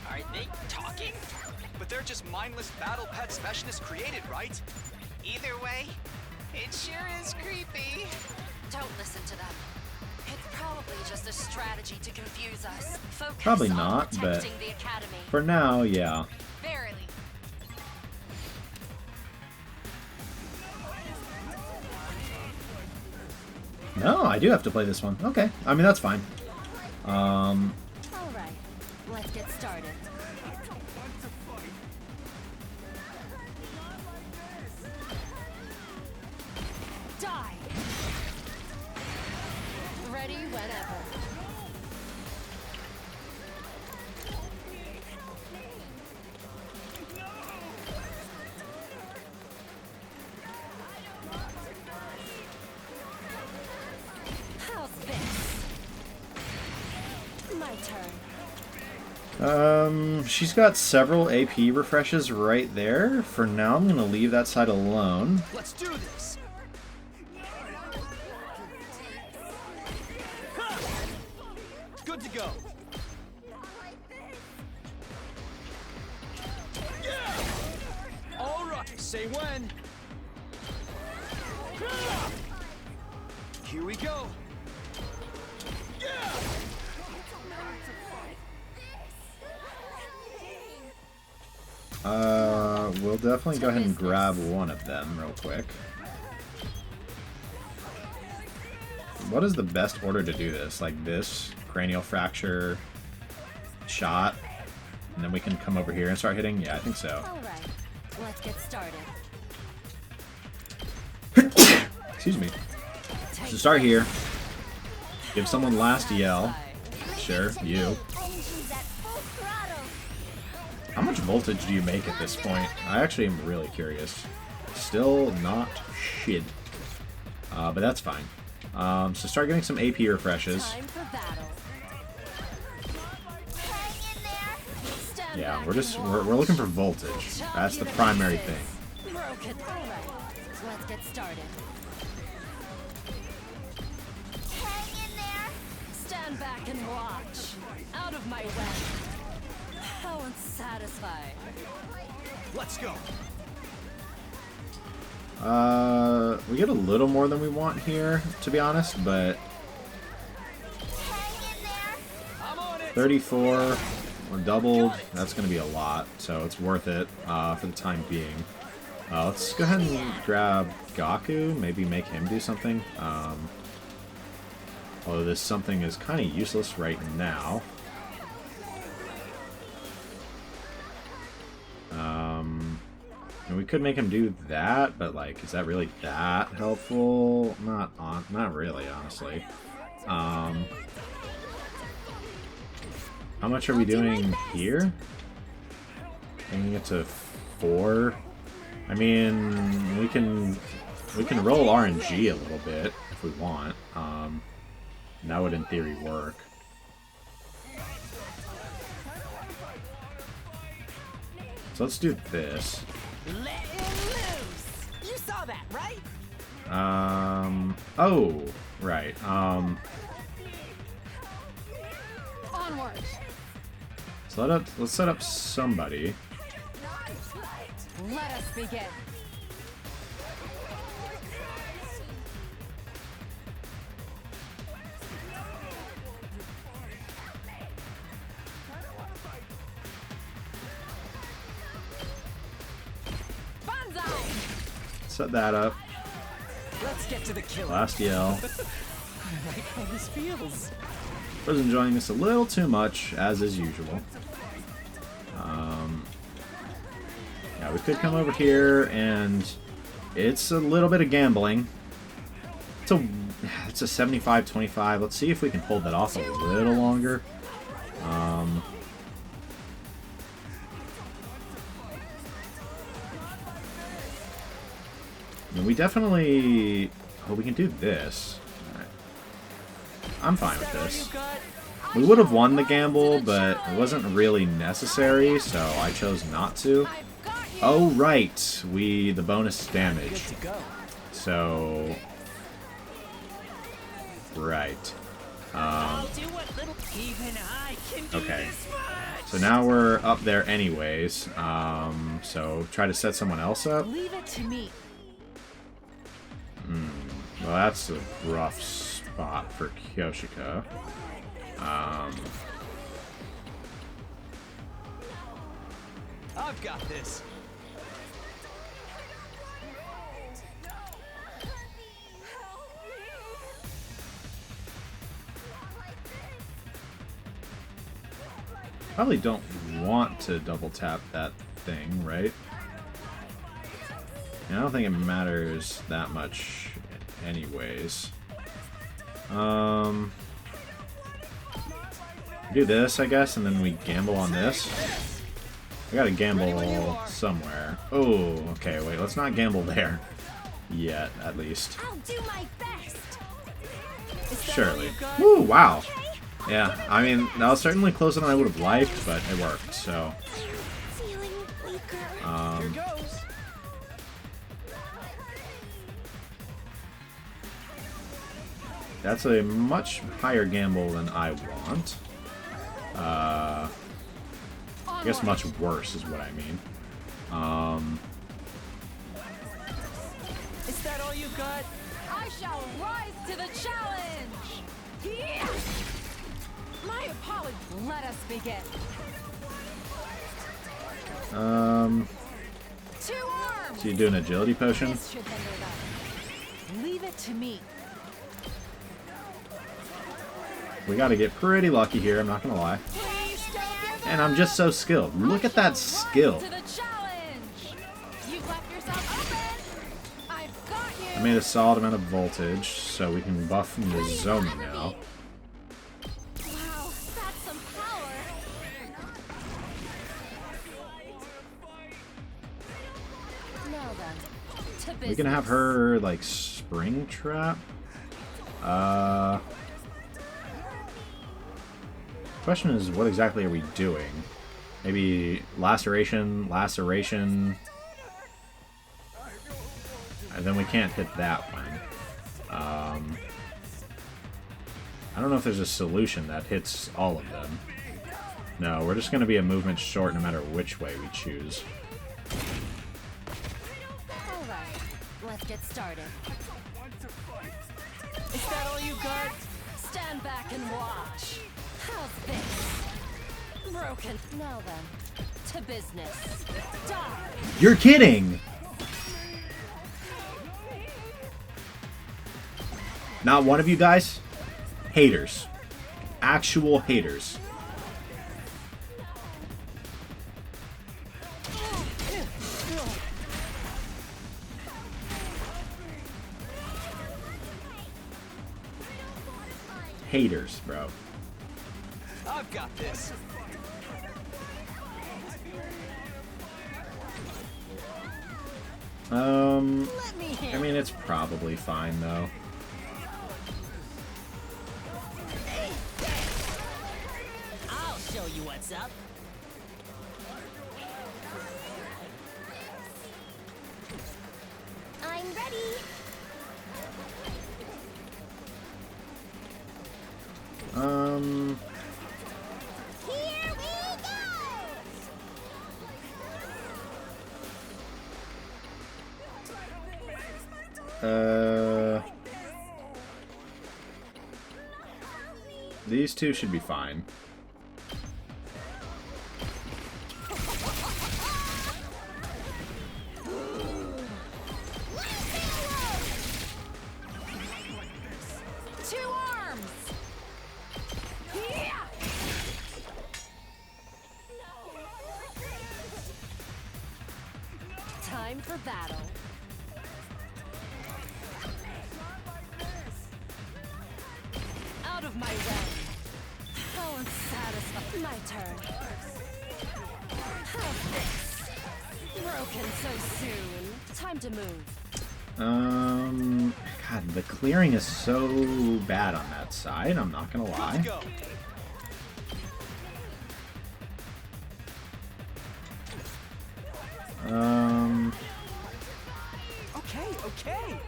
Are they talking? But they're just mindless battle pet specialists created, right? Either way, it sure is creepy. Don't listen to them. It's probably just a strategy to confuse us. Focus Probably on not, but protecting the academy. for now, yeah. Verily. No, I do have to play this one. Okay, I mean, that's fine. All right, let's get started. Die! Ready whenever. How's this? My turn. She's got several AP refreshes right there. For now, I'm gonna leave that side alone. Let's do this! Good to go! Alright, say when! Here we go! We'll definitely go ahead and grab one of them real quick. What is the best order to do this? Like this, cranial fracture, shot, and then we can come over here and start hitting? Yeah, I think so. All right, let's get started. Excuse me. So start here. Give someone last yell. Sure, you. Engines at full throttle. How much voltage do you make at this point? I actually am really curious. Still not shit. But that's fine. So start getting some AP refreshes. Time for battle. Hang in there. Stand Yeah, back we're just and we're watch. looking for voltage. That's the primary thing. Broken. All right, let's get started. Hang in there. Stand back and watch. Out of my way. How unsatisfying. Let's go! We get a little more than we want here, to be honest, but Hang in there. I'm on it! 34 or doubled, that's going to be a lot, so it's worth it for the time being. Let's go ahead and grab Gaku, maybe make him do something. Although this something is kind of useless right now. And we could make him do that, but like, is that really that helpful? Not really, honestly. How much are we doing here? Bringing it to 4. I mean, we can roll RNG a little bit if we want. That would in theory work. So let's do this. Let him loose! You saw that, right? Oh, right. Onward. So let's set up somebody. Let us begin. Set that up. Let's get to the killing. Last yell. I like how this feels. Was enjoying this a little too much, as is usual. Yeah, we could come over here, and it's a little bit of gambling. It's a 75-25. Let's see if we can hold that off a little longer. And we definitely... Oh, we can do this. Alright. I'm fine with this. We would have won the gamble, but it wasn't really necessary, so I chose not to. Oh, right. The bonus damage. So... Right. Okay. So now we're up there anyways. So try to set someone else up. Leave it to me. Well, that's a rough spot for Kyoshika. I've got this. Probably don't want to double tap that thing, right? I don't think it matters that much anyways. Do this, I guess, and then we gamble on this. I gotta gamble somewhere. Oh, okay, wait, let's not gamble there. Yet, at least. I'll do my best. Surely. Woo, wow. Yeah, I mean, that was certainly closer than I would have liked, but it worked, so... Feeling weaker. Here goes. That's a much higher gamble than I want. I guess much worse is what I mean. Is that all you got? I shall rise to the challenge. Yeah. My apologies. Let us begin. Two arms. So you do an agility potion? This should hinder them. Leave it to me. We gotta get pretty lucky here, I'm not gonna lie. And I'm just so skilled. Look at that skill. To the challenge. You've left yourself open. I've got you. I made a solid amount of voltage, so we can buff Nozomi now. Wow, that's some power. Now then, to We can have her, like, spring trap? Question is, what exactly are we doing? Maybe laceration, and then we can't hit that one. I don't know if there's a solution that hits all of them. No, we're just going to be a movement short no matter which way we choose. Alright, let's get started. Is that all you got? stand back and watch. How's this? Broken. Now then, to business. Die. You're kidding! Not one of you guys? Haters. Actual haters. Haters, bro. I've I've got this. I mean, it's probably fine though. I'll show you what's up. I'm ready. Here we go. These two should be fine. Two arms! Yeah! Time for battle. Out of my way. How unsatisfying. My turn. How's this? Broken so soon. Time to move. God, the clearing is so bad on that side, I'm not gonna lie. Go. Okay.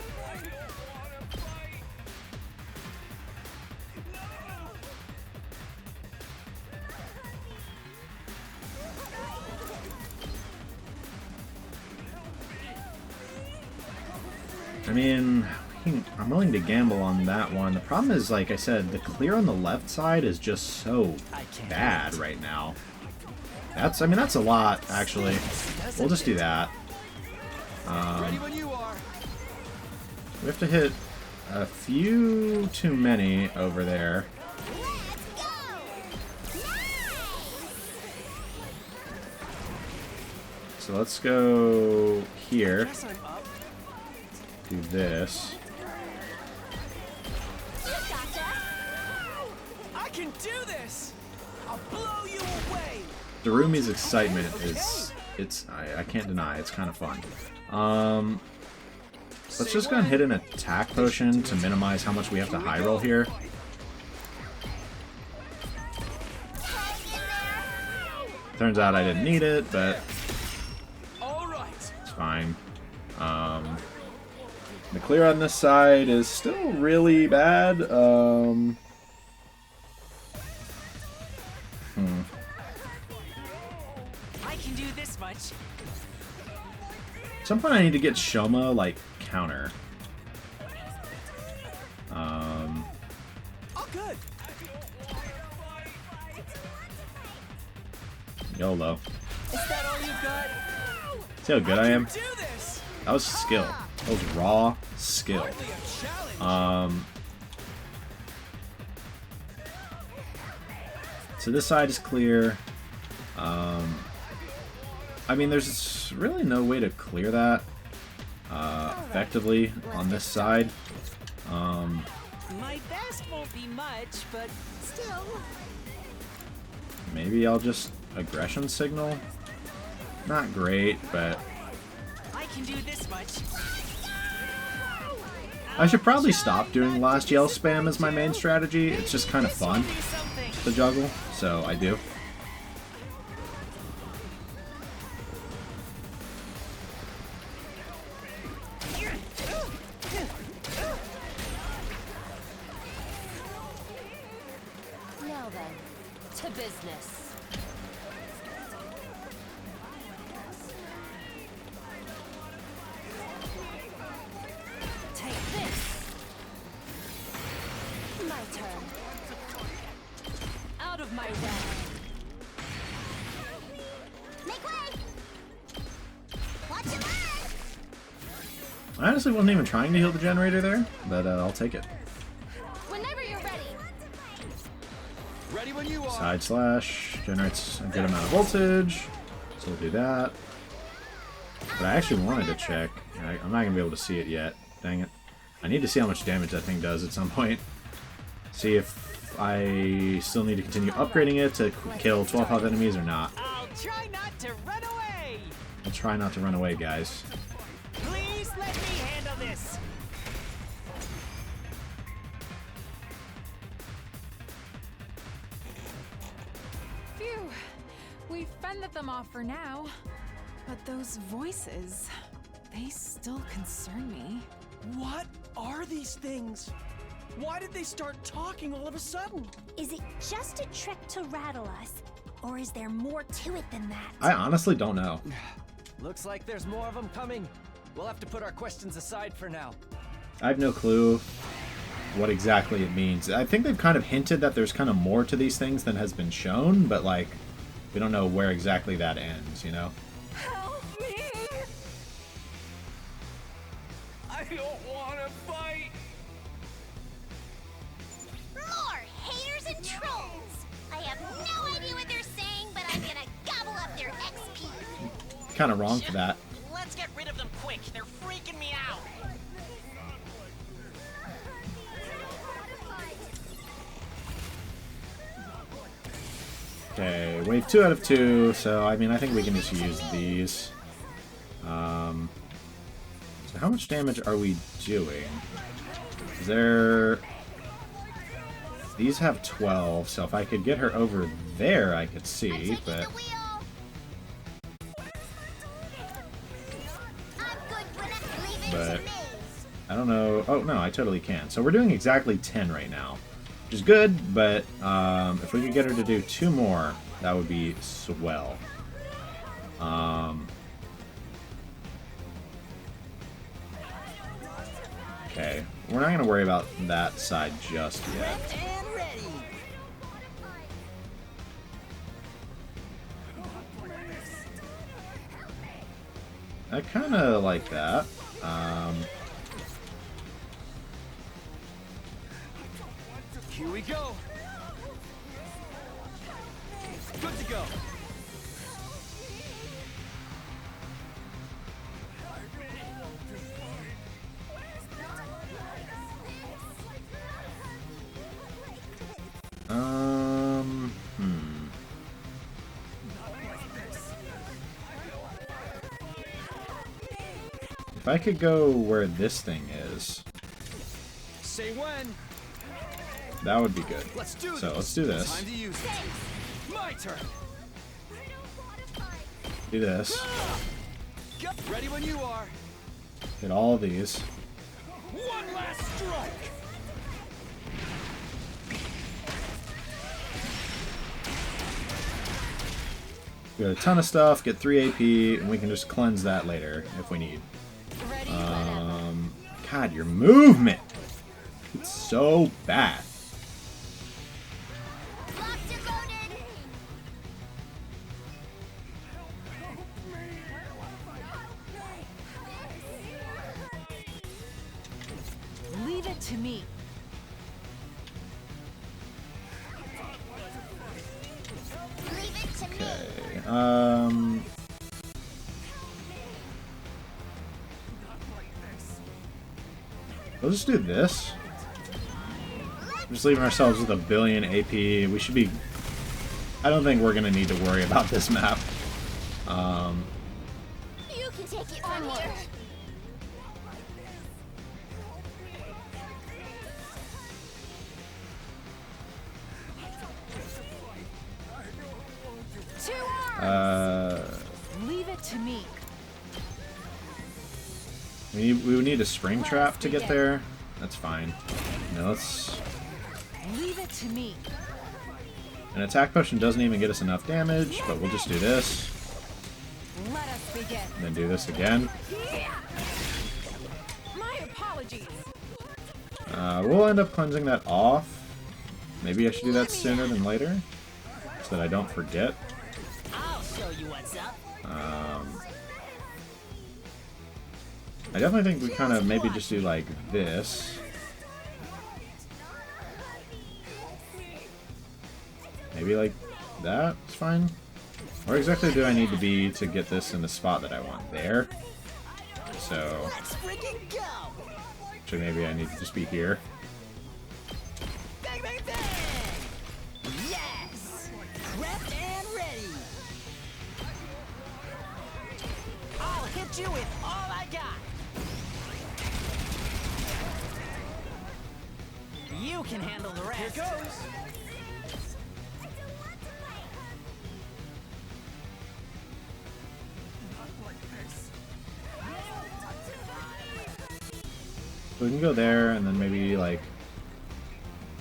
I mean, I'm willing to gamble on that one. The problem is, like I said, the clear on the left side is just so bad right now. That's a lot, actually. We'll just do that. Ready when you are. We have to hit a few too many over there. So let's go here. Guess I'm up. Do this. I can do this. I'll blow you away. Darumi's excitement is, I can't deny, it's kind of fun. Let's just go and hit an attack potion to minimize how much we have to high roll here. Turns out I didn't need it, but All right. it's fine. The clear on this side is still really bad. I can do this much. At some point I need to get Shoma, like, counter. Oh, good. YOLO. Is that all you got? See how good I am? Do this. That was skill. That was raw skill. Hardly a challenge. So this side is clear. I mean, there's really no way to clear that effectively on this side. My best won't be much, but Still. Maybe I'll just aggression signal. Not great, but I can do this much. I should probably stop doing last yell spam as my main strategy. It's just kind of fun Do something. to juggle, so I do. Now then, to business. Take this. My turn. Out of my way. Make way. Watch your back. I honestly wasn't even trying to heal the generator there, but I'll take it. Whenever you're ready. Ready when you are. Side slash generates a good amount of voltage, so we'll do that. But I actually wanted to check. I'm not gonna be able to see it yet. Dang it! I need to see how much damage that thing does at some point. See if I still need to continue upgrading it to kill 12 health enemies or not. I'll try not to run away. I'll try not to run away, guys. Please let me handle this. Phew. We've fended them off for now. But those voices, they still concern me. What are these things? Why did they start talking all of a sudden? Is it just a trick to rattle us? Or is there more to it than that? I honestly don't know. Looks like there's more of them coming. We'll have to put our questions aside for now. I have no clue what exactly it means. I think they've kind of hinted that there's kind of more to these things than has been shown, but like, we don't know where exactly that ends, you know? Help me! I don't want to fight. More haters and trolls! I have no idea what they're saying, but I'm gonna gobble up their XP. Kind of wrong for that. Let's get rid of them quick. They're freaking me out. Okay, wave 2 out of 2, so I mean, I think we can just use these. So how much damage are we doing? Is there... These have 12, so if I could get her over there, I could see, but... But I don't know. Oh, no, I totally can. So we're doing exactly 10 right now, which is good, but if we could get her to do 2 more, that would be swell. Okay, we're not going to worry about that side just yet. I kind of like that. Here we go. Good to go. If I could go where this thing is, Say when. that would be good. Let's do So this. let's do this. Time to use it. My turn. Do this. Go. Ready when you are. Hit all of these. One last strike. We got a ton of stuff, get 3 AP, and we can just cleanse that later if we need. God, your movement! It's so bad. Leave it to me. Okay, we'll just do this. Just leaving ourselves with 1 billion AP. We should be... I don't think we're going to need to worry about this map. You can take it from here. Leave it to me. We would need a spring trap to get there. That's fine. Now let's... Leave it to me. An attack potion doesn't even get us enough damage, but we'll just do this. Let us begin. And then do this again. My apologies. We'll end up cleansing that off. Maybe I should do that sooner than later, so that I don't forget. I'll show you what's up. I definitely think we kind of maybe just do like this. Maybe like that. It's fine. Where exactly do I need to be to get this in the spot that I want? There. So... Let's freaking go! Actually, maybe I need to just be here. Bang, bang, bang! hit you with all I got. You can handle the rest. Here goes. We can go there and then maybe like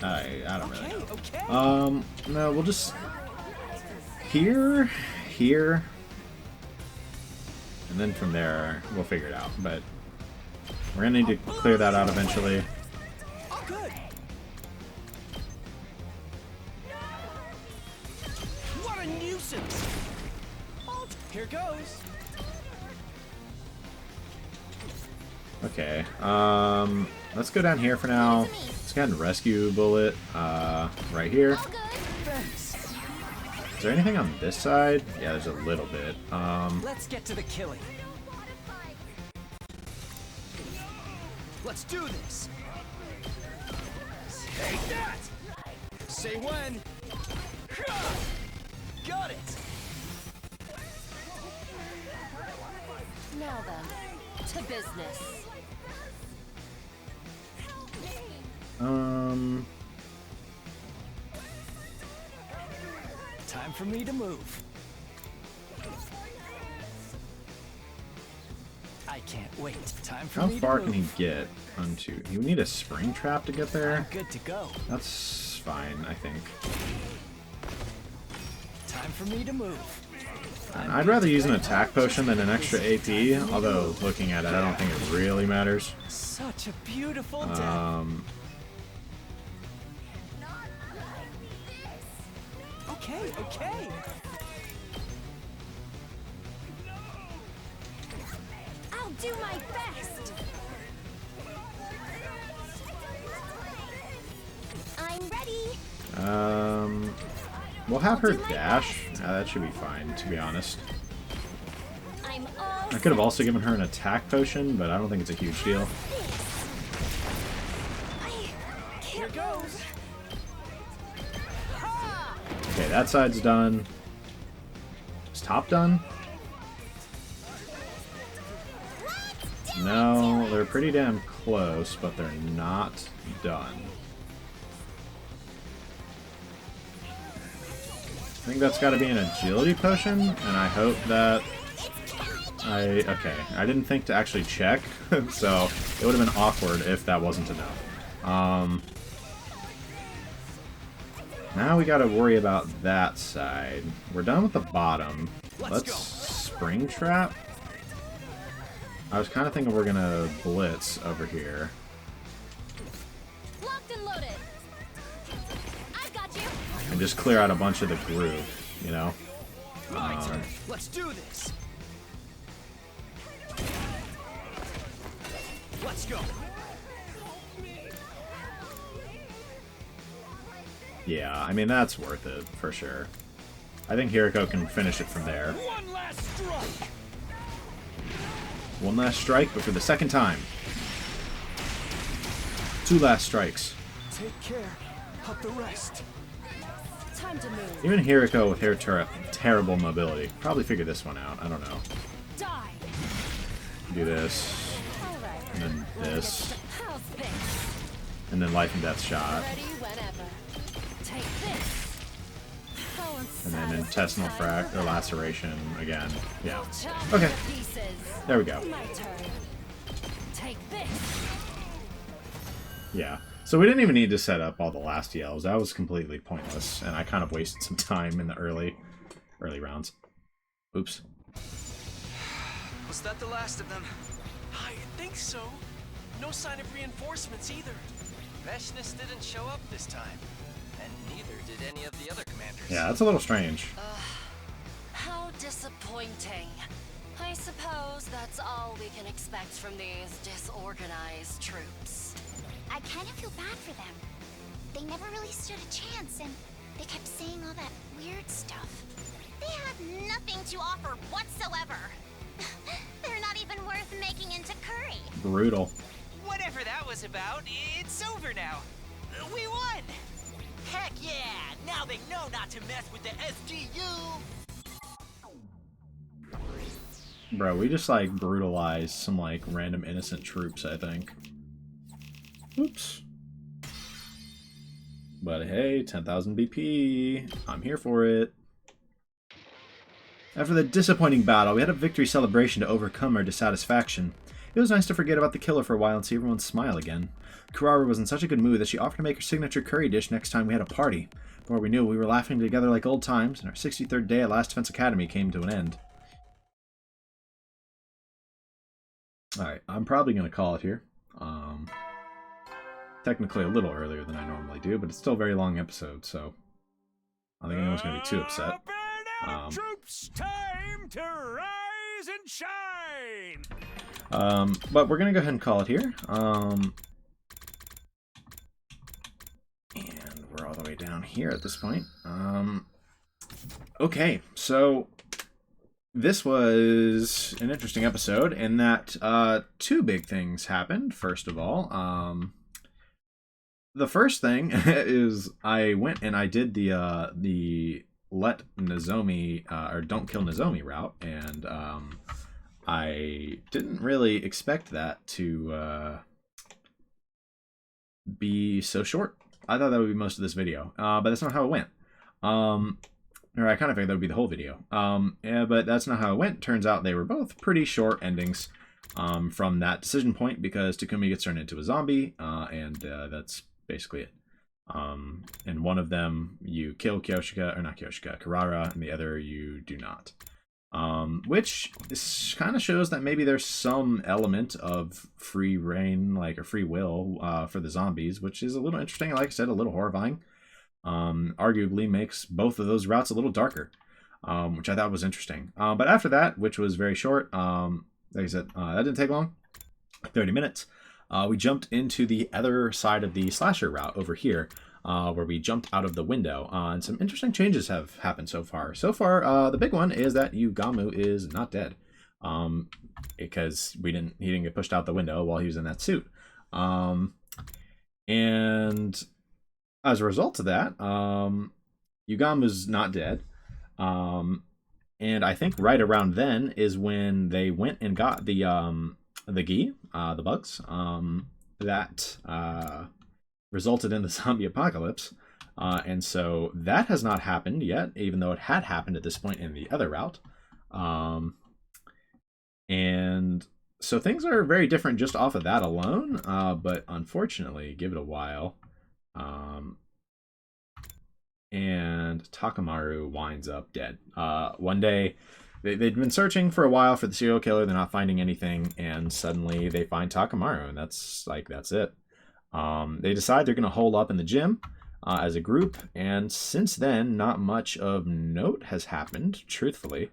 I don't really know. No, we'll just here, and then from there we'll figure it out. But we're gonna need to clear that out eventually. Oh, good. What a nuisance! Here goes. Okay, let's go down here for now. Let's go ahead and rescue Bullet, right here. Is there anything on this side? Yeah, there's a little bit. Let's get to the killing. Let's do this. Take that! Say when. Got it! Now then, to business. Time for me to move. I can't wait. Time for How me to far move. can he get onto? You need a spring trap to get there? I'm good to go. That's fine, I think. Time for me to move. And I'd rather use an attack potion than an extra AP, although looking at it, I don't think it really matters. Such a beautiful day. Okay. I'll do my best. I'm ready. We'll have her dash. That should be fine, to be honest. I'm all I could have also given her an attack potion, but I don't think it's a huge deal. Here goes. Okay, that side's done. Is top done? No, they're pretty damn close, but they're not done. I think that's got to be an agility potion, and I hope that okay, I didn't think to actually check, so it would have been awkward if that wasn't enough. Now we got to worry about that side. We're done with the bottom. Let's spring trap. I was kind of thinking we're gonna blitz over here. locked and loaded. I've got you. And just clear out a bunch of the groove, you know? My turn. Let's do this. Let's go. Yeah, I mean, that's worth it, for sure. I think Hiriko can finish it from there. One last strike. One last strike, but for the second time. 2 last strikes. Take care of the rest. Time to move. Even Hiriko with her terrible mobility probably figured this one out. I don't know. Die. Do this, and then this, How's this? and then life and death shot, Ready whenever. Take this. How and then intestinal frac or laceration again. Yeah. chop Okay. to pieces. There we go. My turn. Take this. Yeah. So we didn't even need to set up all the last yells. That was completely pointless, and I kind of wasted some time in the early rounds. Oops. Was that the last of them? I think so. No sign of reinforcements either. Veshnus didn't show up this time, and neither did any of the other commanders. Yeah, that's a little strange. How disappointing. I suppose that's all we can expect from these disorganized troops. I kind of feel bad for them. They never really stood a chance, and they kept saying all that weird stuff. They have nothing to offer whatsoever. They're not even worth making into curry. Brutal. Whatever that was about, it's over now. We won! Heck yeah! Now they know not to mess with the SGU! Bro, we just, like, brutalized some, like, random innocent troops, I think. Oops. But hey, 10,000 BP. I'm here for it. After the disappointing battle, we had a victory celebration to overcome our dissatisfaction. It was nice to forget about the killer for a while and see everyone smile again. Kurara was in such a good mood that she offered to make her signature curry dish next time we had a party. Before we knew it, we were laughing together like old times, and our 63rd day at Last Defense Academy came to an end. Alright, I'm probably going to call it here. Technically a little earlier than I normally do, but it's still a very long episode, so I don't think anyone's going to be too upset. Troops, time to rise and shine! But we're going to go ahead and call it here. And we're all the way down here at this point. Okay, so this was an interesting episode in that two big things happened, first of all. The first thing is I went and I did the let Nozomi, or don't kill Nozomi route, and I didn't really expect that to be so short. I thought that would be most of this video, but that's not how it went. Or I kind of figured that would be the whole video. Yeah, but that's not how it went. Turns out they were both pretty short endings from that decision point, because Takumi gets turned into a zombie, and that's basically it. And one of them you kill Kyoshika, or not Kyoshika, Kurara, and the other you do not. Which kind of shows that maybe there's some element of free reign, like, or free will for the zombies, which is a little interesting. Like I said, a little horrifying. Arguably makes both of those routes a little darker, which I thought was interesting. But after that, which was very short, like I said, that didn't take long, 30 minutes. We jumped into the other side of the slasher route over here, where we jumped out of the window, and some interesting changes have happened so far. The big one is that Yugamu is not dead, because he didn't get pushed out the window while he was in that suit, and as a result of that, Yugamu's not dead, and I think right around then is when they went and got the Gi, the bugs, that resulted in the zombie apocalypse. And so that has not happened yet, even though it had happened at this point in the other route. And so things are very different just off of that alone, but unfortunately, give it a while. And Takamaru winds up dead. One day, they'd been searching for a while for the serial killer. They're not finding anything, and suddenly they find Takamaru, and that's it. They decide they're going to hole up in the gym as a group, and since then, not much of note has happened, truthfully.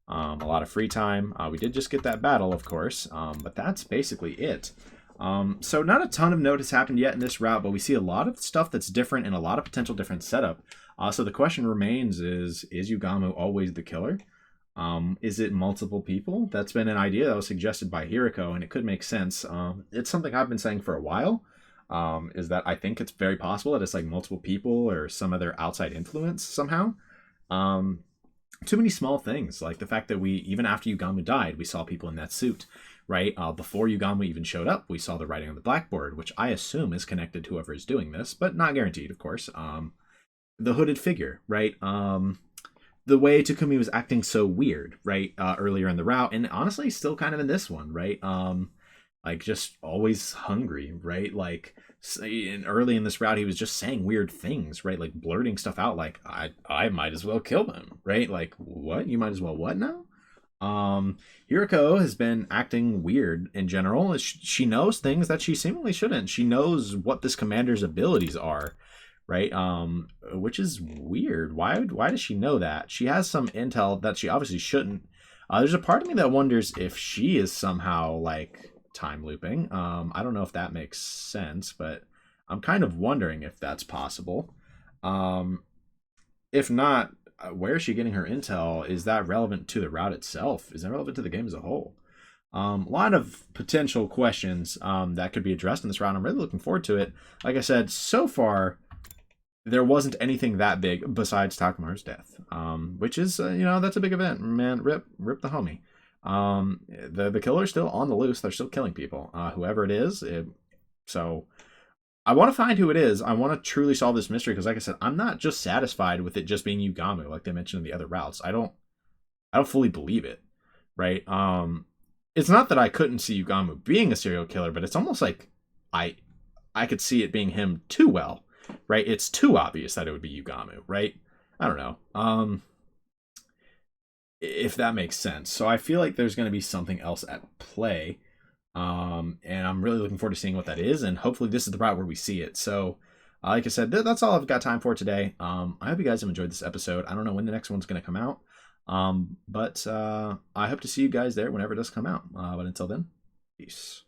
A lot of free time. We did just get that battle, of course, but that's basically it. So not a ton of note has happened yet in this route, but we see a lot of stuff that's different and a lot of potential different setup. So the question remains is Yugamu always the killer? Is it multiple people? That's been an idea that was suggested by Hiriko, and it could make sense. It's something I've been saying for a while, is that I think it's very possible that it's like multiple people or some other outside influence somehow. Too many small things, like the fact that even after Yugamu died, we saw people in that suit, right? Before Yugamu even showed up, we saw the writing on the blackboard, which I assume is connected to whoever is doing this, but not guaranteed, of course. The hooded figure, right? The way Takumi was acting so weird, right? Earlier in the route, and honestly, still kind of in this one, right? Like just always hungry, right? Like early in this route, he was just saying weird things, right? Like blurting stuff out, like I might as well kill him, right? Like what? You might as well what now? Hiriko has been acting weird in general. She knows things that she seemingly shouldn't. She knows what this commander's abilities are, right? Which is weird. Why does she know that? She has some intel that she obviously shouldn't. There's a part of me that wonders if she is somehow like time looping. I don't know if that makes sense, but I'm kind of wondering if that's possible. If not, where is she getting her intel? Is that relevant to the route itself? Is that relevant to the game as a whole? A lot of potential questions that could be addressed in this round. I'm really looking forward to it. Like I said, so far, there wasn't anything that big besides Takamaru's death, which is, that's a big event, man. Rip the homie. The killer's still on the loose. They're still killing people. Whoever it is. So I want to find who it is. I want to truly solve this mystery because, like I said, I'm not just satisfied with it just being Yugamu, like they mentioned in the other routes. I don't fully believe it, right? It's not that I couldn't see Yugamu being a serial killer, but it's almost like I could see it being him too well, right? It's too obvious that it would be Yugamu, right? I don't know. If that makes sense. So I feel like there's going to be something else at play. And I'm really looking forward to seeing what that is. And hopefully this is the route where we see it. So like I said, that's all I've got time for today. I hope you guys have enjoyed this episode. I don't know when the next one's going to come out. But I hope to see you guys there whenever it does come out. But until then, peace.